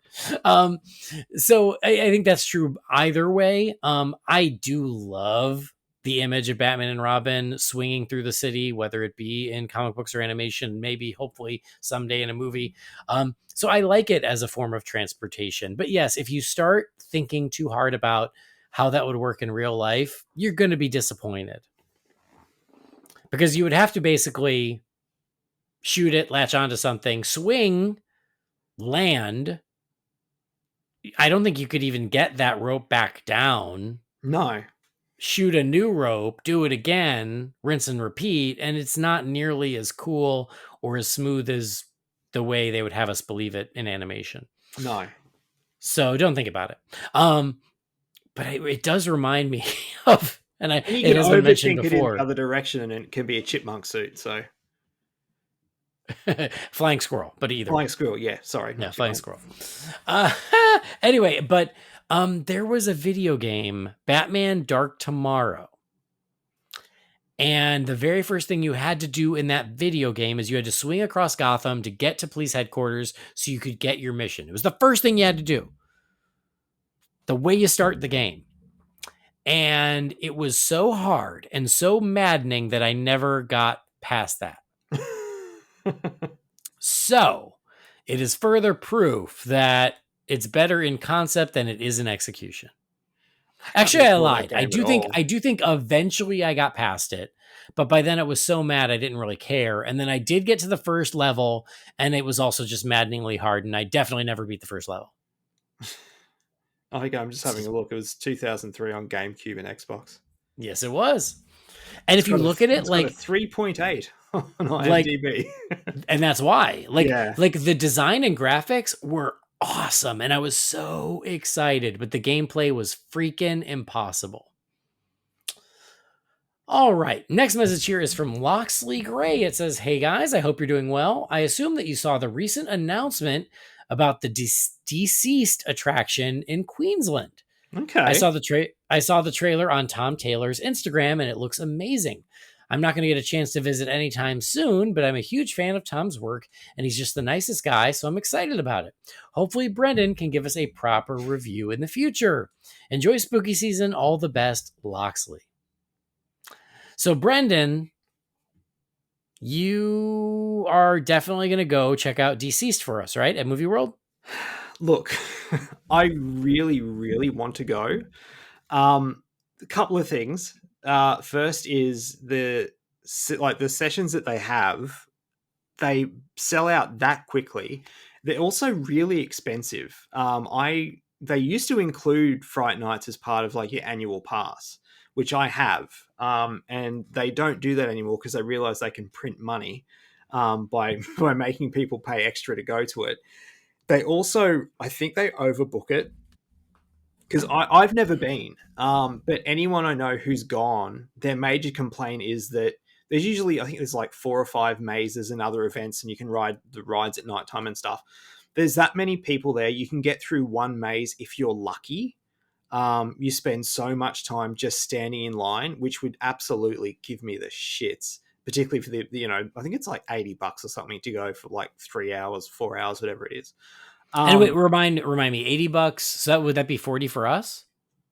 So I think that's true either way. I do love the image of Batman and Robin swinging through the city, whether it be in comic books or animation, maybe hopefully someday in a movie. So I like it as a form of transportation. But yes, if you start thinking too hard about how that would work in real life, you're going to be disappointed. Because you would have to basically shoot it, latch onto something, swing, land. I don't think you could even get that rope back down. No. Shoot a new rope, do it again, rinse and repeat, and it's not nearly as cool or as smooth as the way they would have us believe it in animation. No. So don't think about it. But it does remind me of, and you it can has been mentioned overthink it in before. the other direction, and it can be a chipmunk suit. So Flying squirrel, but either flying squirrel, yeah. Sorry, yeah, not flying chipmunk. squirrel. Anyway, but there was a video game, Batman Dark Tomorrow. And the very first thing you had to do in that video game is you had to swing across Gotham to get to police headquarters so you could get your mission. It was the first thing you had to do. The way you start the game. And it was so hard and so maddening that I never got past that. So it is further proof that it's better in concept than it is in execution. Actually, I lied. I do think eventually I got past it, but by then I was so mad I didn't really care. And then I did get to the first level, and it was also just maddeningly hard, and I definitely never beat the first level. I think I'm just having a look. It was 2003 on GameCube and Xbox. Yes, it was. And if you look at it, like 3.8 on IMDb, and that's why, like the design and graphics were awesome, and I was so excited, but the gameplay was freaking impossible. All right, next message here is from Loxley Gray. It says, "Hey guys, I hope you're doing well. I assume that you saw the recent announcement about the deceased attraction in Queensland. Okay, I saw the trailer on Tom Taylor's Instagram, and it looks amazing. I'm not going to get a chance to visit anytime soon, but I'm a huge fan of Tom's work, and he's just the nicest guy, so I'm excited about it. Hopefully, Brendan can give us a proper review in the future. Enjoy spooky season. All the best, Loxley." So, Brendan, you are definitely going to go check out Deceased for us, right? At Movie World? Look, I really, really want to go. A couple of things. First is the sessions that they have, they sell out that quickly. They're also really expensive. They used to include Fright Nights as part of like your annual pass, which I have. And they don't do that anymore because they realize they can print money by making people pay extra to go to it. They also, I think they overbook it, because I've never been, but anyone I know who's gone, their major complaint is that there's usually, I think there's like 4 or 5 mazes and other events, and you can ride the rides at nighttime and stuff. There's that many people there. You can get through one maze if you're lucky. You spend so much time just standing in line, which would absolutely give me the shits, particularly for the, I think it's like $80 or something to go for like 3 hours, 4 hours, whatever it is. And wait, remind me, $80. So would that be 40 for us?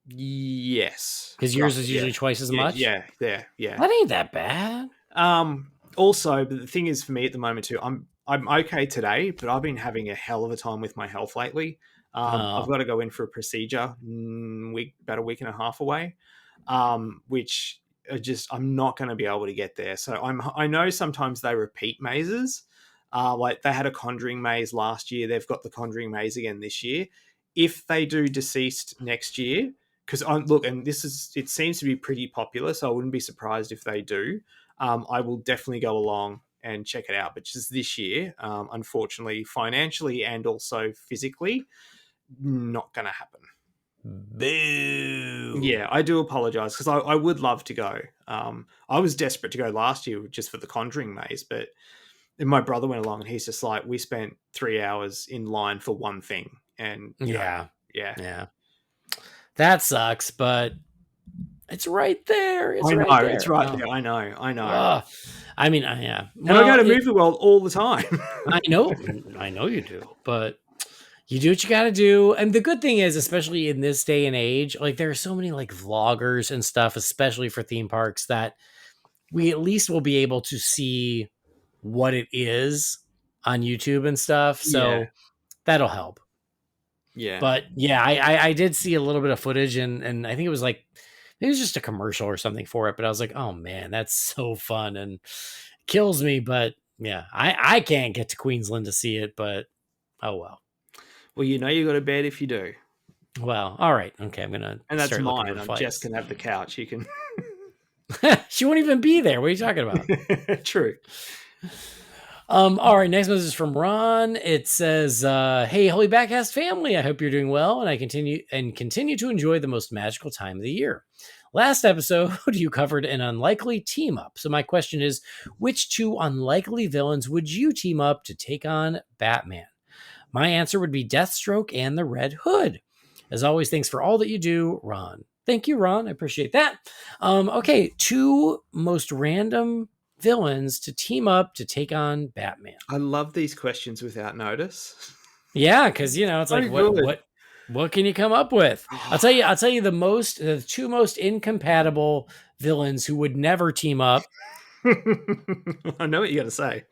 Yes, because yours is usually twice as much. Yeah. That ain't that bad. Also, but the thing is, for me at the moment too, I'm okay today, but I've been having a hell of a time with my health lately. I've got to go in for a procedure about a week and a half away, which I'm not going to be able to get there. So I know sometimes they repeat mazes. Like they had a Conjuring maze last year. They've got the Conjuring maze again this year. If they do Deceased next year, because look, and it seems to be pretty popular, so I wouldn't be surprised if they do. I will definitely go along and check it out. But just this year, unfortunately, financially and also physically, not going to happen. Boo. Yeah, I do apologize because I would love to go. I was desperate to go last year just for the Conjuring maze, but then my brother went along and he's just like, we spent 3 hours in line for one thing. And Yeah. yeah. That sucks, but it's right there. It's I know, right there. it's right there. I know. Ugh. I mean, yeah. And I go to Movie World all the time. I know you do, but you do what you got to do. And the good thing is, especially in this day and age, like there are so many like vloggers and stuff, especially for theme parks, that we at least will be able to see what it is on YouTube and stuff. So that'll help. Yeah. But yeah, I did see a little bit of footage and I think it was like, it was just a commercial or something for it, but I was like, oh man, that's so fun and kills me. But yeah, I can't get to Queensland to see it, but oh well. Well, you go to bed if you do. Well, all right. Okay, I'm going to And that's start looking mine. for Jess can have the couch. You can... She won't even be there. What are you talking about? True. All right, next message is from Ron. It says, hey, Holy BatCast family, I hope you're doing well, and I continue to enjoy the most magical time of the year. Last episode, you covered an unlikely team up. So my question is, which two unlikely villains would you team up to take on Batman? My answer would be Deathstroke and the Red Hood. As always, thanks for all that you do, Ron. Thank you, Ron. I appreciate that. Okay, two most random villains to team up to take on Batman. I love these questions without notice. Yeah, because it's like what can you come up with? I'll tell you the two most incompatible villains who would never team up. I know what you got to say.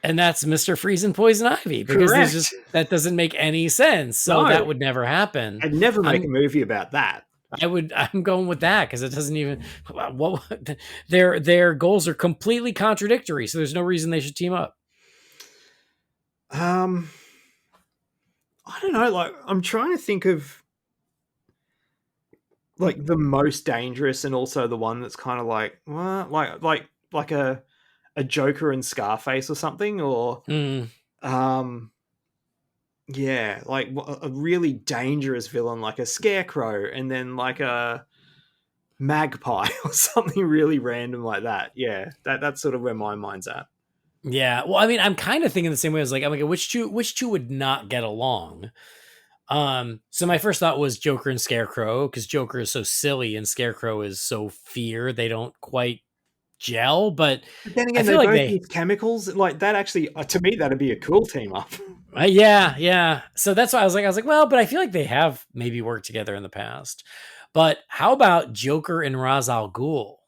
And that's Mr. Freeze and Poison Ivy, because that doesn't make any sense. So that would never happen. I'd never make a movie about that. I'm going with that because it doesn't even their goals are completely contradictory. So there's no reason they should team up. I don't know. Like, I'm trying to think of like the most dangerous and also the one that's kind of like, well, like a Joker and Scarface or something, or yeah, like a really dangerous villain like a Scarecrow, and then like a Magpie or something really random like that. Yeah, that's sort of where my mind's at. Yeah, well, I mean, I'm kind of thinking the same way. I'm like, which two would not get along? So my first thought was Joker and Scarecrow, because Joker is so silly and Scarecrow is so fear. They don't quite gel, but then again, they both use chemicals like that. Actually, to me, that'd be a cool team up. Yeah. So that's why I was like, well, but I feel like they have maybe worked together in the past. But how about Joker and Ra's al Ghul?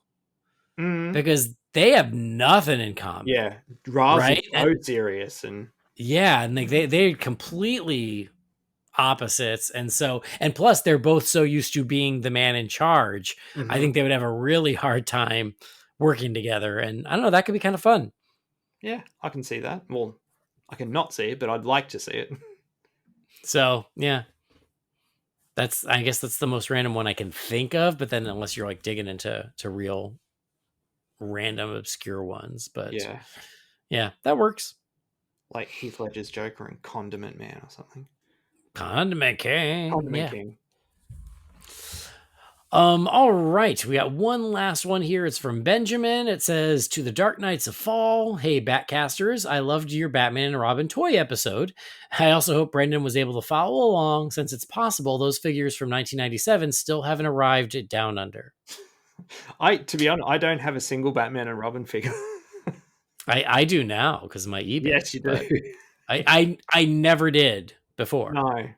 Because they have nothing in common. Yeah, Ra's is so serious, and they're completely opposites, and plus they're both so used to being the man in charge. I think they would have a really hard time working together, and I don't know, that could be kind of fun. Yeah, I can see that. Well, I can not see it, but I'd like to see it. So yeah, I guess that's the most random one I can think of. But then, unless you're like digging into real random obscure ones, but yeah, that works. Like Heath Ledger's Joker and Condiment Man or something. Condiment King. King. All right, we got one last one here. It's from Benjamin. It says, to the Dark Knights of Fall. Hey, Batcasters, I loved your Batman and Robin toy episode. I also hope Brendan was able to follow along, since it's possible those figures from 1997 still haven't arrived at Down Under. To be honest, I don't have a single Batman and Robin figure. I do now because of my eBay. Yes, you do. I never did before. No.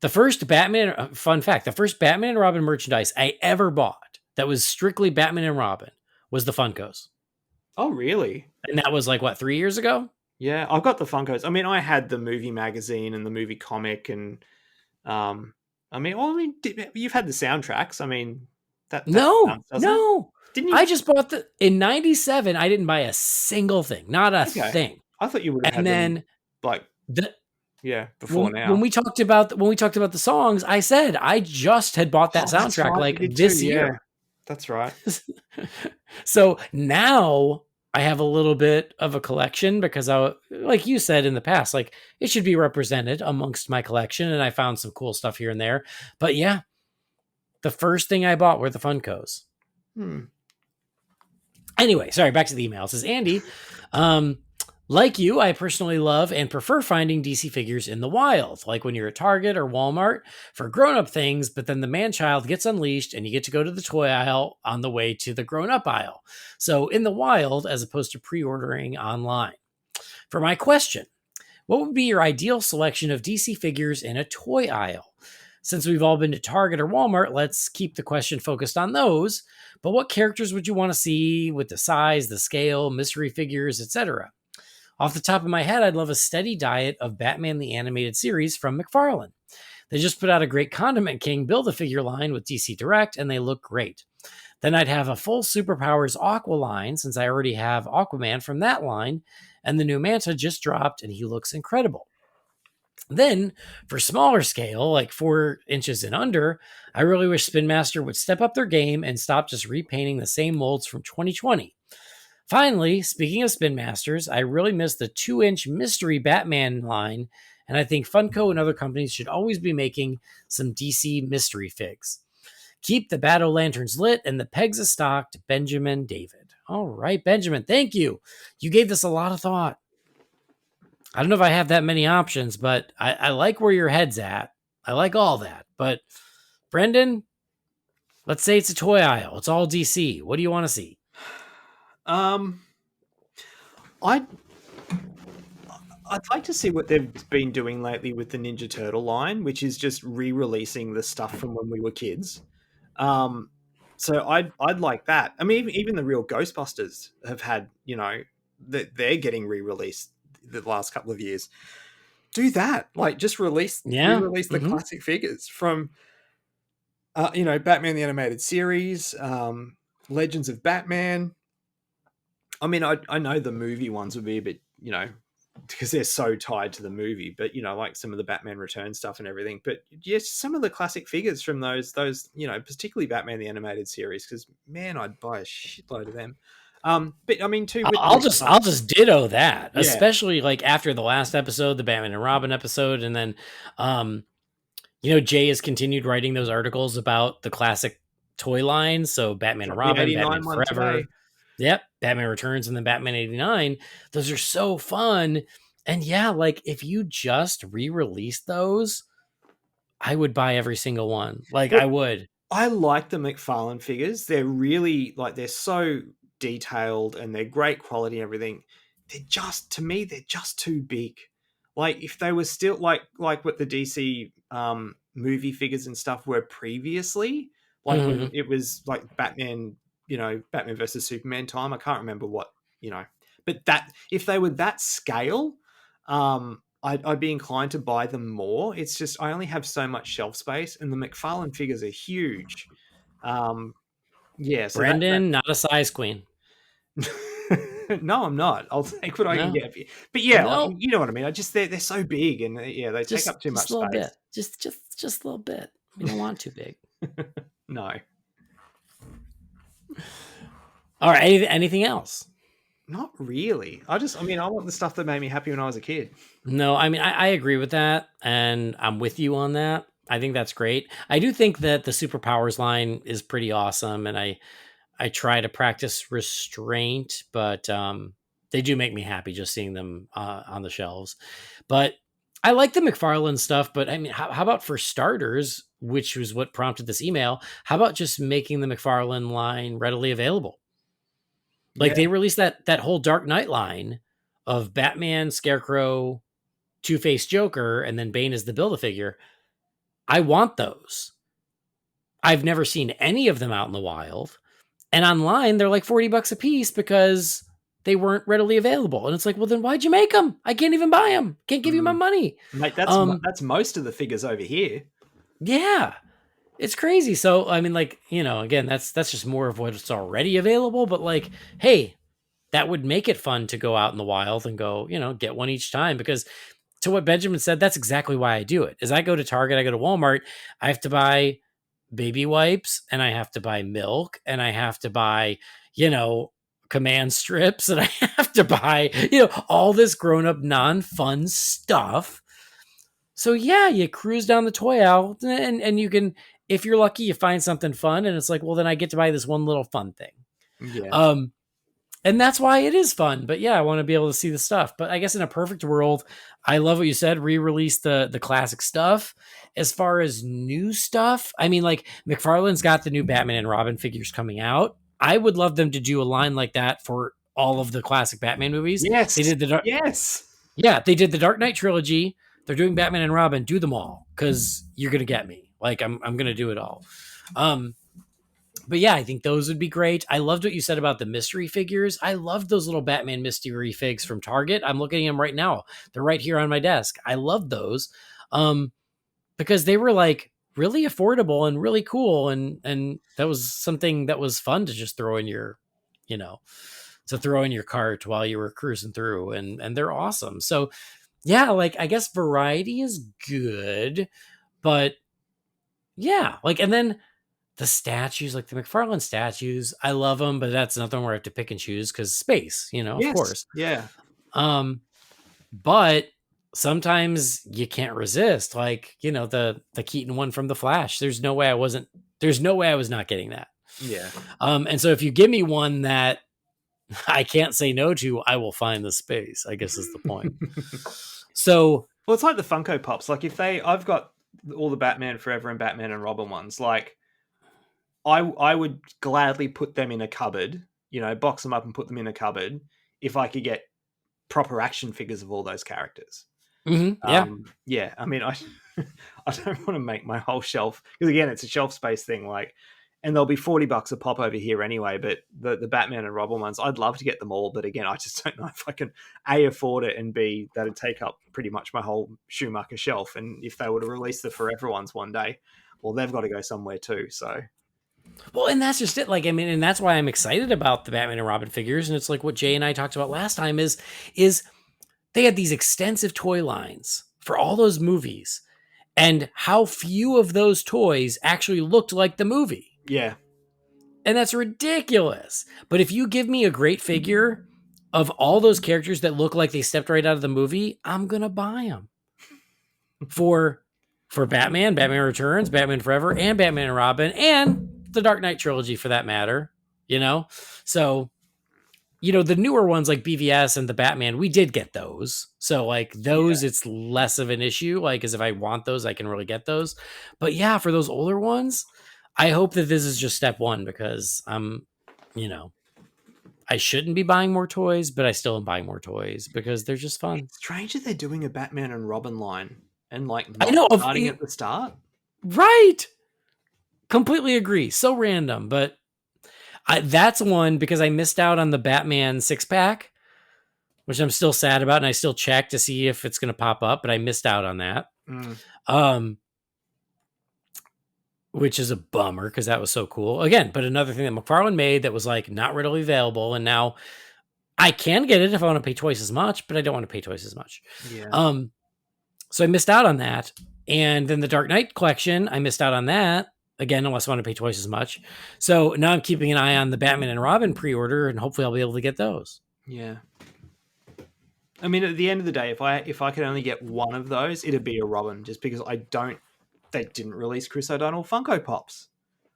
The first Batman, fun fact, the first Batman and Robin merchandise I ever bought that was strictly Batman and Robin was the Funkos. Oh, really? And that was like, 3 years ago? Yeah, I've got the Funkos. I mean, I had the movie magazine and the movie comic, and you've had the soundtracks. I mean, no. Didn't you? I just bought in 97. I didn't buy a single thing, not a thing. I thought you would have. And then them, Yeah, before now. When we talked about the songs, I said I just had bought that Oh, that's soundtrack right, like you did this too, year. yeah. That's right. So now I have a little bit of a collection because like you said in the past, like it should be represented amongst my collection, and I found some cool stuff here and there. But yeah, the first thing I bought were the Funkos. Anyway, sorry, back to the email. It says, Andy, like you, I personally love and prefer finding DC figures in the wild, like when you're at Target or Walmart for grown-up things, but then the man-child gets unleashed and you get to go to the toy aisle on the way to the grown-up aisle. So in the wild, as opposed to pre-ordering online. For my question, what would be your ideal selection of DC figures in a toy aisle? Since we've all been to Target or Walmart, let's keep the question focused on those. But what characters would you want to see with the size, the scale, mystery figures, etc.? Off the top of my head, I'd love a steady diet of Batman the Animated Series from McFarlane. They just put out a great Condiment King Build-A-Figure line with DC Direct, and they look great. Then I'd have a full Superpowers Aqua line, since I already have Aquaman from that line, and the new Manta just dropped, and he looks incredible. Then, for smaller scale, like 4 inches and under, I really wish Spin Master would step up their game and stop just repainting the same molds from 2020. Finally, speaking of Spin Masters, I really miss the 2-inch mystery Batman line, and I think Funko and other companies should always be making some DC mystery figs. Keep the Battle Lanterns lit and the pegs stocked, Benjamin David. All right, Benjamin, thank you. You gave this a lot of thought. I don't know if I have that many options, but I like where your head's at. I like all that. But, Brendan, let's say it's a toy aisle. It's all DC. What do you want to see? I'd like to see what they've been doing lately with the Ninja Turtle line, which is just re-releasing the stuff from when we were kids. So I'd like that. I mean, even the real Ghostbusters have had, they're getting re-released the last couple of years. Do that, like just re-release the classic figures from, Batman the Animated Series, Legends of Batman. I mean, I know the movie ones would be a bit, because they're so tied to the movie, but like some of the Batman Return stuff and everything. But yes, some of the classic figures from those, particularly Batman the Animated Series, because man, I'd buy a shitload of them. But I mean, too, I'll just ditto that, Yeah. especially like after the last episode, the Batman and Robin episode, and then, Jay has continued writing those articles about the classic toy lines. So Batman and Robin, Batman Forever. Yep, Batman Returns, and then Batman 89. Those are so fun. And yeah, like if you just re-release those, I would buy every single one. Like I would. I like the McFarlane figures. They're really they're so detailed and they're great quality and everything. They're just, to me, they're just too big. Like if they were still like what the DC movie figures and stuff were previously, like when it was like Batman, Batman versus Superman time. I can't remember what, but that if they were that scale, I'd be inclined to buy them more. It's just I only have so much shelf space, and the McFarlane figures are huge. So Brendan, not a size queen. No, I'm not. I'll take what I can get. But yeah, you know what I mean. They're so big, and they take up too much space. Bit. Just a little bit. We don't want too big. No. All right. Anything else? Not really. I want the stuff that made me happy when I was a kid. No, I mean, I agree with that, and I'm with you on that. I think that's great. I do think that the Superpowers line is pretty awesome, and I try to practice restraint, but they do make me happy just seeing them on the shelves. But I like the McFarlane stuff, but I mean, how about for starters, which was what prompted this email, how about just making the McFarlane line readily available? Like they released that whole Dark Knight line of Batman, Scarecrow, Two-Face Joker, and then Bane as the Build-A-Figure. I want those. I've never seen any of them out in the wild. And online, they're like $40 a piece because they weren't readily available. And it's like, well, then why'd you make them? I can't even buy them. Can't give you my money. Mate, that's most of the figures over here. Yeah. It's crazy. So, I mean, like, again, that's just more of what's already available. But like, hey, that would make it fun to go out in the wild and go, get one each time. Because to what Benjamin said, that's exactly why I do it. Is I go to Target, I go to Walmart, I have to buy baby wipes, and I have to buy milk, and I have to buy, command strips, and I have to buy, all this grown up non-fun stuff. So yeah, you cruise down the toy aisle, and you can, if you're lucky, you find something fun, and it's like, well, then I get to buy this one little fun thing. Yeah. And that's why it is fun. But yeah, I want to be able to see the stuff. But I guess in a perfect world, I love what you said, re-release the classic stuff. As far as new stuff, I mean, like McFarlane's got the new Batman and Robin figures coming out. I would love them to do a line like that for all of the classic Batman movies. Yes. They did they did the Dark Knight trilogy. They're doing Batman and Robin. Do them all, because you're gonna get me. Like I'm gonna do it all. But yeah, I think those would be great. I loved what you said about the mystery figures. I loved those little Batman mystery figs from Target. I'm looking at them right now. They're right here on my desk. I love those because they were like really affordable and really cool. And that was something that was fun to just throw in your, throw in your cart while you were cruising through. And they're awesome. So yeah, like I guess variety is good, but yeah, like, and then the statues, like the McFarlane statues, I love them, but that's nothing where I have to pick and choose because space, of course. Yeah. But sometimes you can't resist, like, the Keaton one from The Flash. There's no way I was not getting that. Yeah. And so if you give me one that I can't say no to, I will find the space, I guess is the point. So, well, it's like the Funko Pops. Like I've got all the Batman Forever and Batman and Robin ones. Like, I would gladly put them in a cupboard, box them up and put them in a cupboard if I could get proper action figures of all those characters. Mm-hmm. Yeah. Yeah. I mean, I don't want to make my whole shelf, because again, it's a shelf space thing. Like, and they'll be $40 a pop over here anyway. But the Batman and Robin ones, I'd love to get them all. But again, I just don't know if I can A, afford it, and B, that'd take up pretty much my whole Schumacher shelf. And if they were to release the Forever ones one day, well, they've got to go somewhere too. So. Well, and that's just it. Like, I mean, and that's why I'm excited about the Batman and Robin figures. And it's like what Jay and I talked about last time is they had these extensive toy lines for all those movies, and how few of those toys actually looked like the movie. Yeah. And that's ridiculous. But if you give me a great figure of all those characters that look like they stepped right out of the movie, I'm going to buy them for Batman, Batman Returns, Batman Forever, and Batman and Robin, and the Dark Knight trilogy for that matter, So, the newer ones like BVS and the Batman, we did get those. So like those, It's less of an issue. Like, as if I want those, I can really get those. But yeah, for those older ones, I hope that this is just step one, because I shouldn't be buying more toys, but I still am buying more toys because they're just fun. It's strange that they're doing a Batman and Robin line and like I know, starting at the start. Right. Completely agree. So random, but that's one because I missed out on the Batman 6-pack, which I'm still sad about, and I still check to see if it's going to pop up, but I missed out on that. Which is a bummer because that was so cool. Again, but another thing that McFarlane made that was like not readily available, and now I can get it if I want to pay twice as much, but I don't want to pay twice as much. Yeah. So I missed out on that. And then the Dark Knight collection, I missed out on that. Again, unless I want to pay twice as much. So now I'm keeping an eye on the Batman and Robin pre-order, and hopefully I'll be able to get those. Yeah. I mean, at the end of the day, if I could only get one of those, it'd be a Robin, just because they didn't release Chris O'Donnell Funko Pops.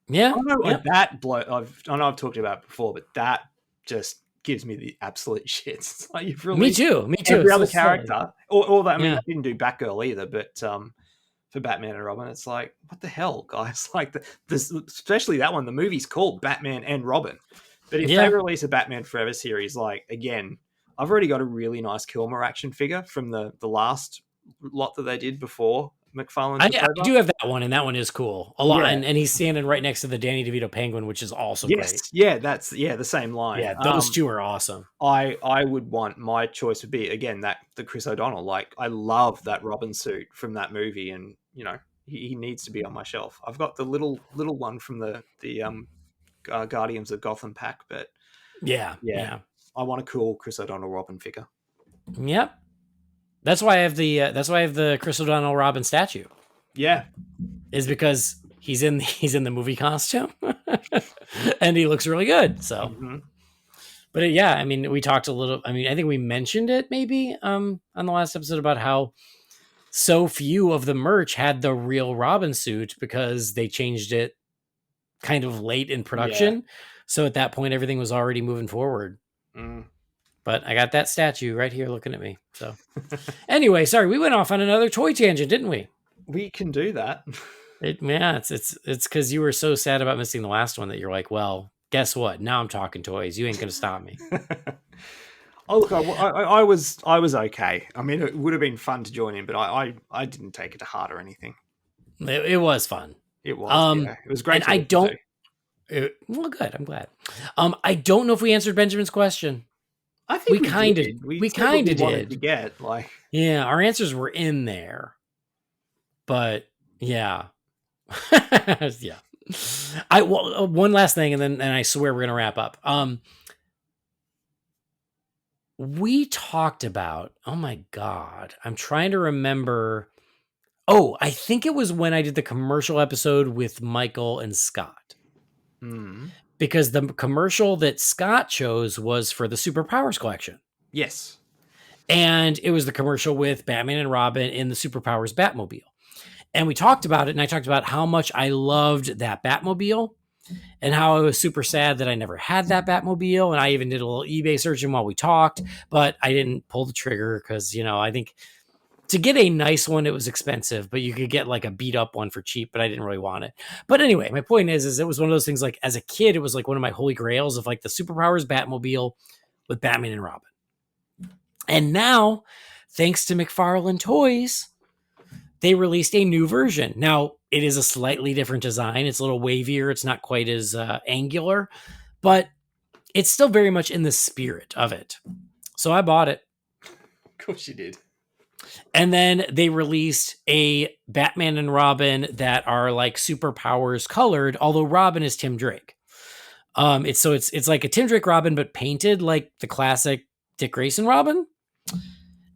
Yeah. I know I've talked about it before, but that just gives me the absolute shits. It's like you've released Me too. every other character. Or that, I mean, I didn't do Batgirl either, but for Batman and Robin, it's like, what the hell, guys? Like, especially that one, the movie's called Batman and Robin. But if they release a Batman Forever series, like, again, I've already got a really nice Kilmer action figure from the last lot that they did before McFarlane. I do have that one, and that one is cool. A lot, and he's standing right next to the Danny DeVito Penguin, which is also great. Yeah, that's the same line. Yeah, those two are awesome. I would want, my choice would be, again, the Chris O'Donnell. Like, I love that Robin suit from that movie, and he needs to be on my shelf. I've got the little one from the Guardians of Gotham pack, but yeah, I want a cool Chris O'Donnell Robin figure. Yep. That's why I have the Chris O'Donnell Robin statue. Yeah. Is because he's in the movie costume, and he looks really good. So, but yeah, I mean, we talked a little. I mean, I think we mentioned it maybe on the last episode about how so few of the merch had the real Robin suit because they changed it kind of late in production. Yeah. So at that point, everything was already moving forward. But I got that statue right here looking at me. So anyway, sorry, we went off on another toy tangent, didn't we? We can do that. It's because you were so sad about missing the last one that you're like, well, guess what? Now I'm talking toys. You ain't gonna stop me. Oh look, I was okay. I mean, it would have been fun to join in, but I didn't take it to heart or anything. It was fun. It was. Yeah. It was great. And I don't. Well, good. I'm glad. I don't know if we answered Benjamin's question. I think we kind of did. To get like, yeah, our answers were in there, but yeah, yeah. One last thing, and I swear we're gonna wrap up. We talked about. Oh my god, I'm trying to remember. Oh, I think it was when I did the commercial episode with Michael and Scott. Because the commercial that Scott chose was for the Superpowers collection. Yes. And it was the commercial with Batman and Robin in the Superpowers Batmobile. And we talked about it, and I talked about how much I loved that Batmobile and how I was super sad that I never had that Batmobile. And I even did a little eBay searching while we talked, but I didn't pull the trigger because, I think to get a nice one, it was expensive, but you could get like a beat up one for cheap, but I didn't really want it. But anyway, my point is it was one of those things like as a kid, it was like one of my holy grails of like the Superpowers Batmobile with Batman and Robin. And now, thanks to McFarlane Toys, they released a new version. Now, it is a slightly different design. It's a little wavier. It's not quite as angular, but it's still very much in the spirit of it. So I bought it. Of course you did. And then they released a Batman and Robin that are like Superpowers colored, although Robin is Tim Drake. It's like a Tim Drake Robin, but painted like the classic Dick Grayson Robin.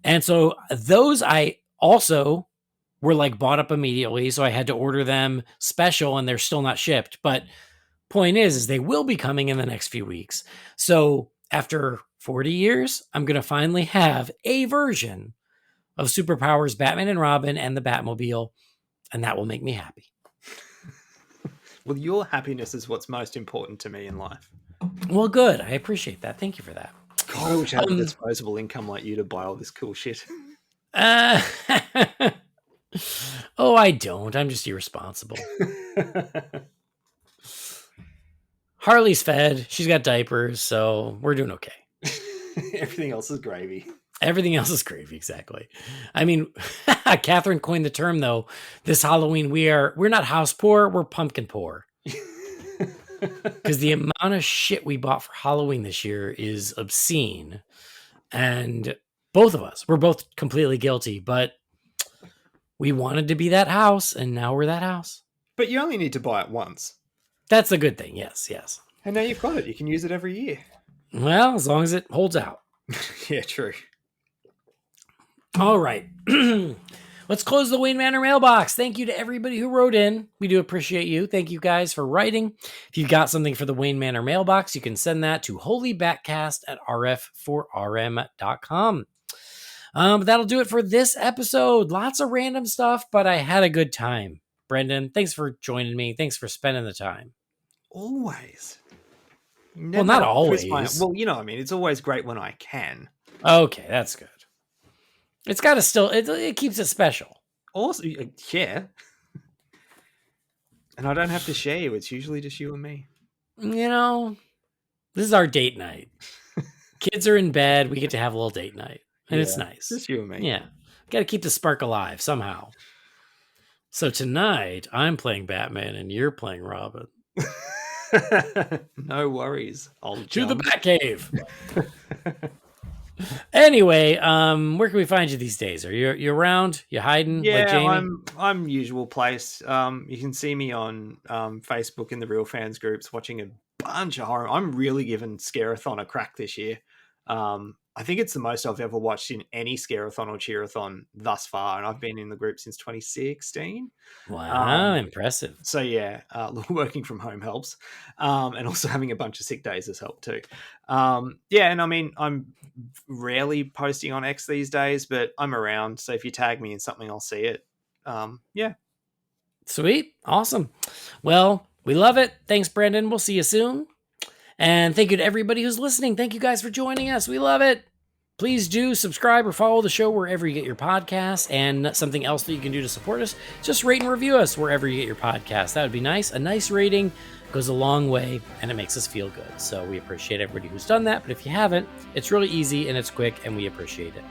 And so those I also were like bought up immediately. So I had to order them special and they're still not shipped. But point is they will be coming in the next few weeks. So after 40 years, I'm going to finally have a version of Superpowers Batman and Robin and the Batmobile, and that will make me happy. Well, your happiness is what's most important to me in life. Well, good. I appreciate that. Thank you for that. God, I wish I had a disposable income like you to buy all this cool shit. Oh, I don't. I'm just irresponsible. Harley's fed. She's got diapers, so we're doing okay. Everything else is gravy. Everything else is gravy, exactly. I mean, Catherine coined the term, though. This Halloween, we're not house poor, we're pumpkin poor. Because the amount of shit we bought for Halloween this year is obscene. And both of us, we're both completely guilty, but we wanted to be that house, and now we're that house. But you only need to buy it once. That's a good thing, yes. And now you've got it. You can use it every year. Well, as long as it holds out. Yeah, true. All right. Let's close the Wayne Manor mailbox. Thank you to everybody who wrote in. We do appreciate you. Thank you guys for writing. If you've got something for the Wayne Manor mailbox, you can send that to holybatcast@rf4rm.com. That'll do it for this episode. Lots of random stuff, but I had a good time. Brendan, thanks for joining me. Thanks for spending the time. Always. Well, not always. Well, you know what I mean. It's always great when I can. Okay, that's good. It's got to still, it keeps it special. Also, yeah. And I don't have to share you. It's usually just you and me. This is our date night. Kids are in bed. We get to have a little date night. And it's nice. Just you and me. Yeah. Got to keep the spark alive somehow. So tonight, I'm playing Batman and you're playing Robin. No worries. I'll to the Batcave. Anyway, where can we find you these days? Are you around? You hiding? Yeah, like Jamie? I'm usual place. You can see me on Facebook in the Real Fans groups watching a bunch of horror. I'm really giving Scare-a-thon a crack this year. I think it's the most I've ever watched in any scare-a-thon or cheer-a-thon thus far, and I've been in the group since 2016. Wow, impressive. So yeah, working from home helps, and also having a bunch of sick days has helped too. Yeah, and I mean, I'm rarely posting on X these days, but I'm around. So if you tag me in something, I'll see it. Yeah. Sweet. Awesome. Well, we love it. Thanks, Brendan. We'll see you soon. And thank you to everybody who's listening. Thank you guys for joining us. We love it. Please do subscribe or follow the show wherever you get your podcasts. And something else that you can do to support us, just rate and review us wherever you get your podcasts. That would be nice. A nice rating goes a long way, and it makes us feel good. So we appreciate everybody who's done that. But if you haven't, it's really easy and it's quick, and we appreciate it.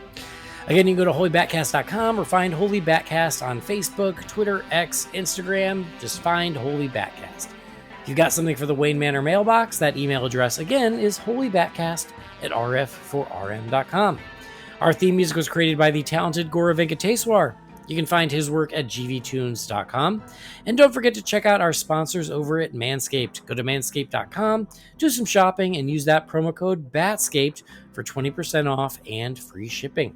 Again, you can go to holybatcast.com or find Holy BatCast on Facebook, Twitter, X, Instagram. Just find Holy BatCast. If you've got something for the Wayne Manor mailbox, that email address again is holybatcast@rf4rm.com. Our theme music was created by the talented Gaurav Venkateswar. You can find his work at gvtunes.com. And don't forget to check out our sponsors over at Manscaped. Go to manscaped.com, do some shopping, and use that promo code BATSCAPED for 20% off and free shipping.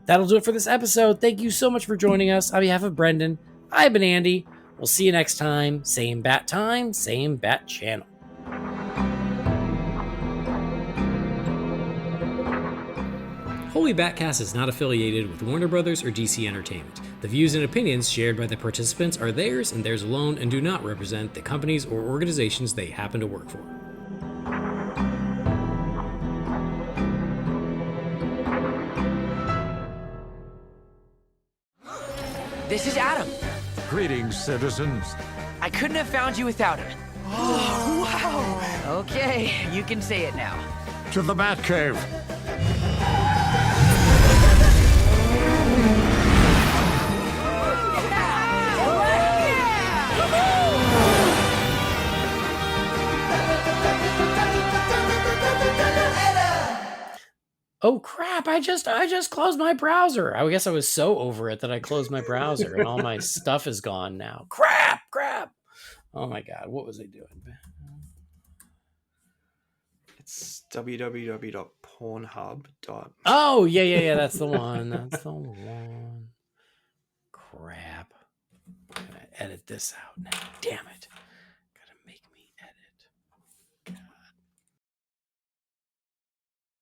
That'll do it for this episode. Thank you so much for joining us. On behalf of Brendan, I've been Andy. We'll see you next time. Same bat time, same bat channel. Holy BatCast is not affiliated with Warner Brothers or DC Entertainment. The views and opinions shared by the participants are theirs and theirs alone and do not represent the companies or organizations they happen to work for. This is Adam. Greetings, citizens. I couldn't have found you without him. Oh, wow. Okay, you can say it now. To the Batcave. Oh crap, I just closed my browser. I guess I was so over it that I closed my browser and all my stuff is gone now. Crap. Oh my god, what was I doing? It's www.pornhub. Oh, yeah, that's the one. That's the one. Crap. I'm gonna edit this out now. Damn it.